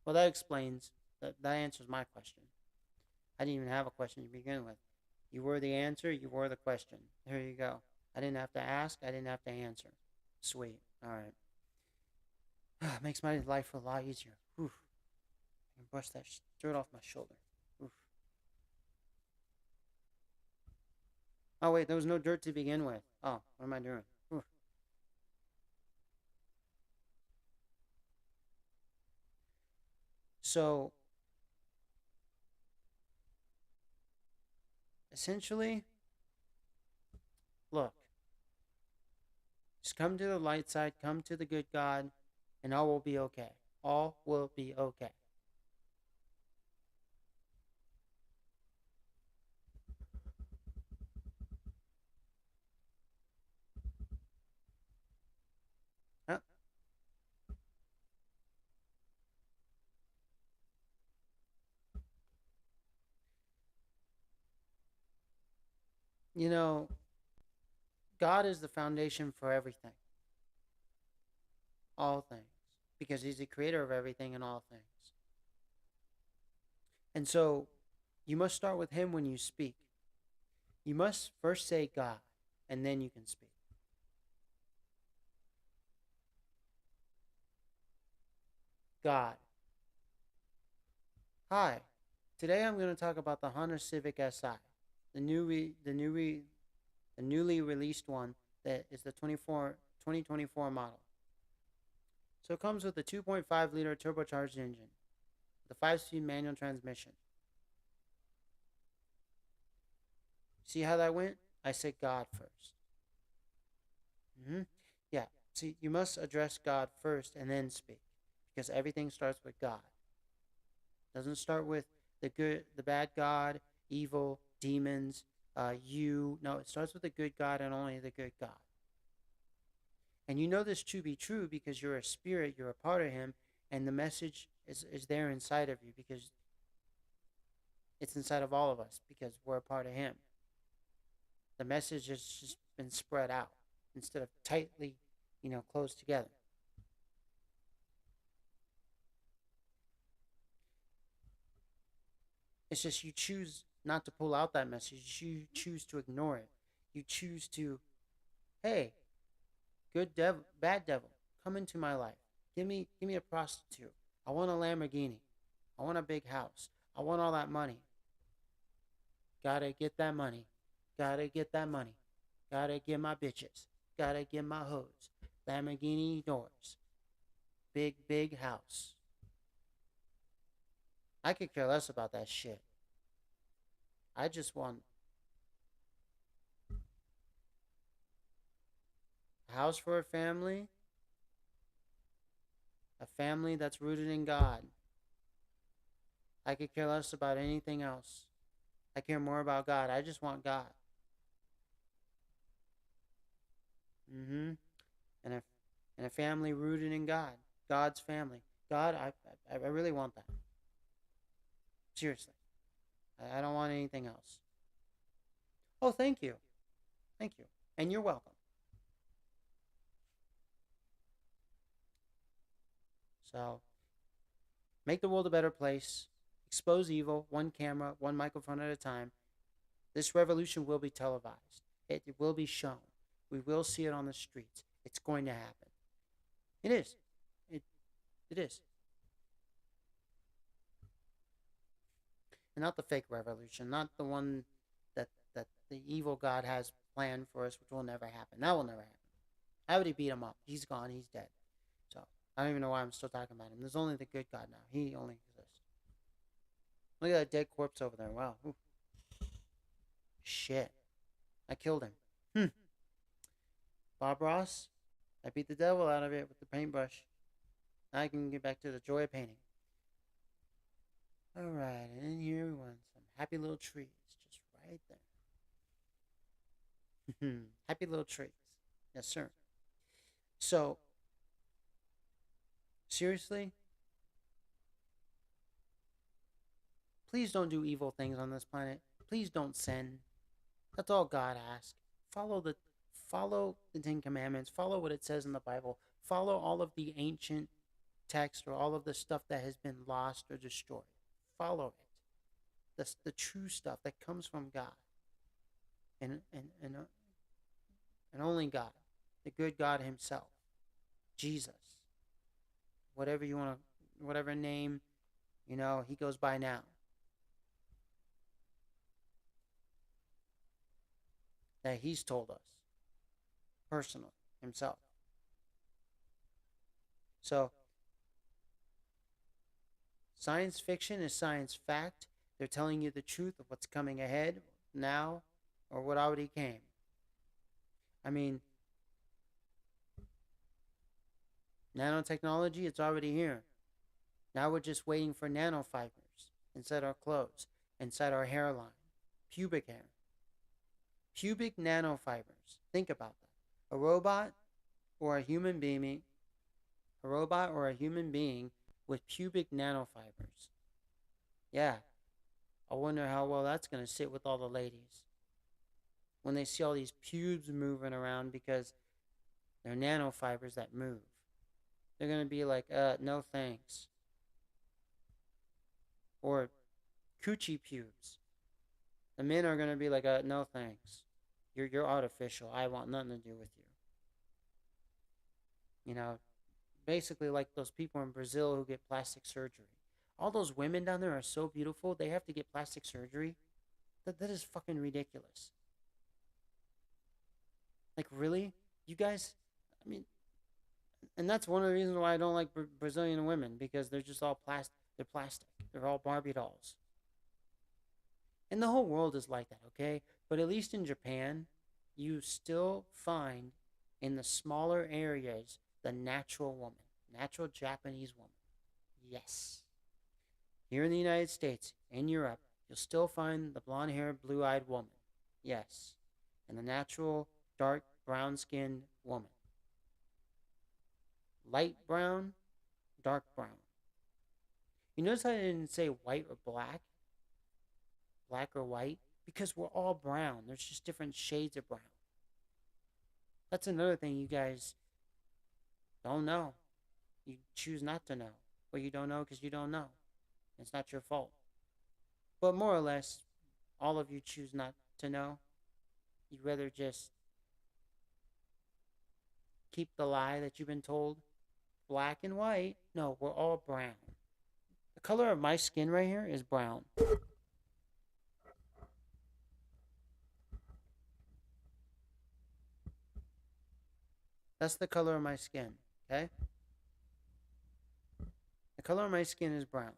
Speaker 1: Well, that explains. That answers my question. I didn't even have a question to begin with. You were the answer. You were the question. There you go. I didn't have to ask. I didn't have to answer. Sweet. All right. Makes my life a lot easier. Oof. I can brush that dirt off my shoulder. Oof. Oh wait, there was no dirt to begin with. Oh, what am I doing? Oof. So essentially, look, just come to the light side, come to the good God, and all will be okay. All will be okay. Huh? You know, God is the foundation for everything, all things, because He's the creator of everything and all things. And so, you must start with Him when you speak. You must first say God, and then you can speak. God. Hi. Today I'm going to talk about the Honda Civic Si, the newly released one that is the 2024 model. So it comes with a 2.5-liter turbocharged engine, with a 5-speed manual transmission. See how that went? I said God first. Yeah. See, you must address God first and then speak, because everything starts with God. It doesn't start with the bad God, evil, demons, you. No, it starts with the good God and only the good God. And you know this to be true because you're a spirit, you're a part of Him, and the message is there inside of you because it's inside of all of us because we're a part of Him. The message has just been spread out instead of tightly, closed together. It's just you choose not to pull out that message. You choose to ignore it. You choose to, hey, good devil, bad devil, come into my life. Give me a prostitute. I want a Lamborghini. I want a big house. I want all that money. Gotta get that money. Gotta get that money. Gotta get my bitches. Gotta get my hoes. Lamborghini doors. Big, big house. I could care less about that shit. I just want a house for a family that's rooted in God. I could care less about anything else. I care more about God. I just want God. Mm-hmm. And a and a family rooted in God. God's family. God, I really want that. Seriously. I don't want anything else. Oh, thank you. Thank you. And you're welcome. So, make the world a better place. Expose evil, one camera, one microphone at a time. This revolution will be televised. It will be shown. We will see it on the streets. It's going to happen. It is. It it is. And not the fake revolution, not the one that the evil God has planned for us, which will never happen. That will never happen. I already beat him up. He's gone. He's dead. So I don't even know why I'm still talking about him. There's only the good God now. He only exists. Look at that dead corpse over there. Wow. Ooh. Shit. I killed him. Bob Ross. I beat the devil out of it with the paintbrush. Now I can get back to the joy of painting. Alright, and in here we want some happy little trees. Just right there. Happy little trees. Yes, sir. So, seriously, please don't do evil things on this planet. Please don't sin. That's all God asks. Follow the follow the Ten Commandments. Follow what it says in the Bible. Follow all of the ancient text or all of the stuff that has been lost or destroyed. Follow it. That's the true stuff that comes from God and only God, the good God Himself, Jesus, whatever you want to, whatever name He goes by now. That He's told us personally Himself. So science fiction is science fact. They're telling you the truth of what's coming ahead now or what already came. I mean, nanotechnology, it's already here. Now we're just waiting for nanofibers inside our clothes, inside our hairline, pubic hair. Pubic nanofibers. Think about that. A robot or a human being, with pubic nanofibers. Yeah, I wonder how well that's going to sit with all the ladies when they see all these pubes moving around because they're nanofibers that move. They're going to be like, no thanks. Or coochie pubes. The men are going to be like, no thanks. You're artificial. I want nothing to do with you. Basically like those people in Brazil who get plastic surgery. All those women down there are so beautiful, they have to get plastic surgery. That is fucking ridiculous. Like, really? You guys, I mean, and that's one of the reasons why I don't like Brazilian women, because they're just all plastic. They're plastic. They're all Barbie dolls. And the whole world is like that, okay? But at least in Japan, you still find in the smaller areas the natural woman, natural Japanese woman. Yes. Here in the United States, in Europe, you'll still find the blonde-haired, blue-eyed woman. Yes. And the natural, dark, brown-skinned woman. Light brown, dark brown. You notice I didn't say white or black? Black or white? Because we're all brown. There's just different shades of brown. That's another thing you guys don't know. You choose not to know. Or you don't know because you don't know. It's not your fault. But more or less, all of you choose not to know. You'd rather just keep the lie that you've been told. Black and white. No, we're all brown. The color of my skin right here is brown. That's the color of my skin, okay? The color of my skin is brown.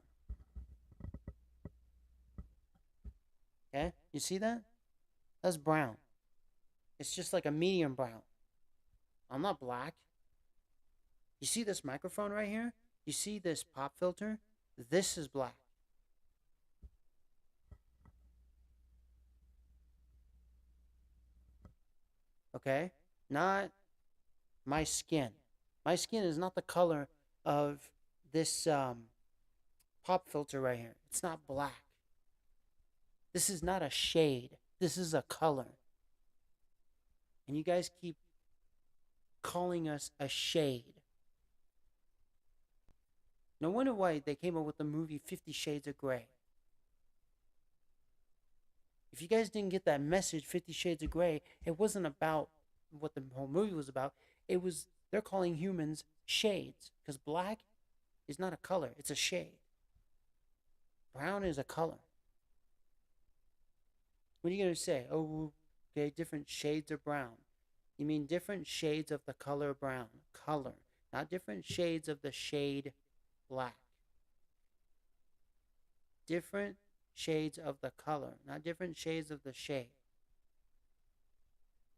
Speaker 1: Okay? You see that? That's brown. It's just like a medium brown. I'm not black. You see this microphone right here? You see this pop filter? This is black. Okay? Not my skin. My skin is not the color of this pop filter right here. It's not black. This is not a shade. This is a color. And you guys keep calling us a shade. No wonder why they came up with the movie 50 Shades of Grey. If you guys didn't get that message, 50 Shades of Grey, it wasn't about what the whole movie was about. It was, they're calling humans shades. Because black is not a color, it's a shade. Brown is a color. What are you going to say? Oh, okay, different shades of brown. You mean different shades of the color brown. Color. Not different shades of the shade black. Different shades of the color. Not different shades of the shade.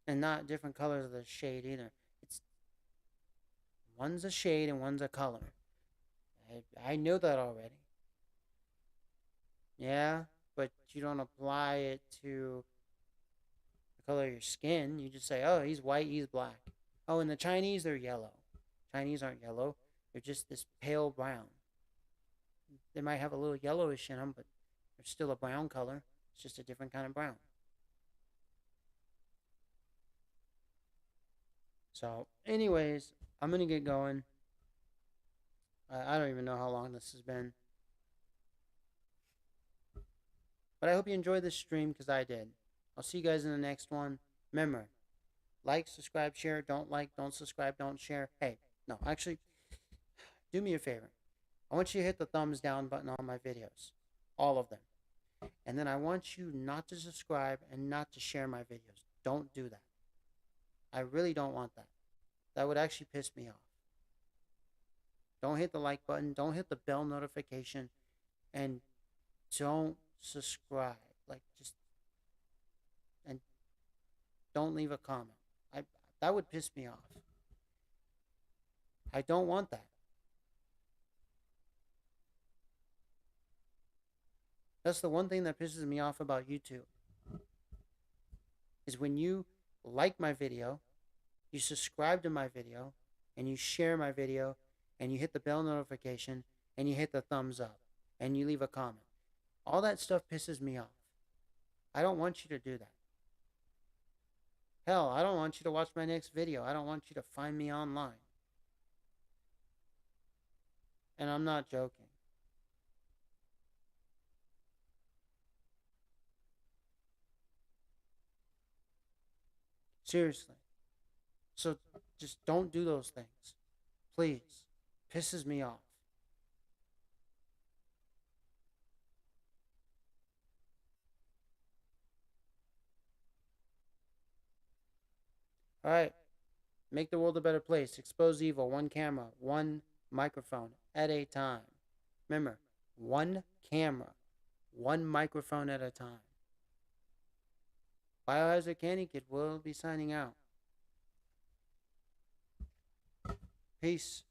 Speaker 1: And not different colors of the shade either. It's one's a shade and one's a color. I know that already. Yeah, but you don't apply it to the color of your skin. You just say, oh, he's white, he's black. Oh, and the Chinese, they're yellow. Chinese aren't yellow. They're just this pale brown. They might have a little yellowish in them, but they're still a brown color. It's just a different kind of brown. So, anyways, I'm gonna get going. I don't even know how long this has been, but I hope you enjoyed this stream because I did. I'll see you guys in the next one. Remember, like, subscribe, share. Don't like, don't subscribe, don't share. Hey, no, actually, do me a favor. I want you to hit the thumbs down button on my videos, all of them. And then I want you not to subscribe and not to share my videos. Don't do that. I really don't want that. That would actually piss me off. Don't hit the like button. Don't hit the bell notification. And don't subscribe. Like, just, and don't leave a comment. I That would piss me off. I don't want that. That's the one thing that pisses me off about YouTube. Is when you like my video, you subscribe to my video, and you share my video, and you hit the bell notification, and you hit the thumbs up, and you leave a comment. All that stuff pisses me off. I don't want you to do that. Hell, I don't want you to watch my next video. I don't want you to find me online. And I'm not joking. Seriously. So just don't do those things. Please. Pisses me off. Alright. Make the world a better place. Expose evil. One camera. One microphone at a time. Remember, one camera. One microphone at a time. Biohazard Candy Kid will be signing out. Peace.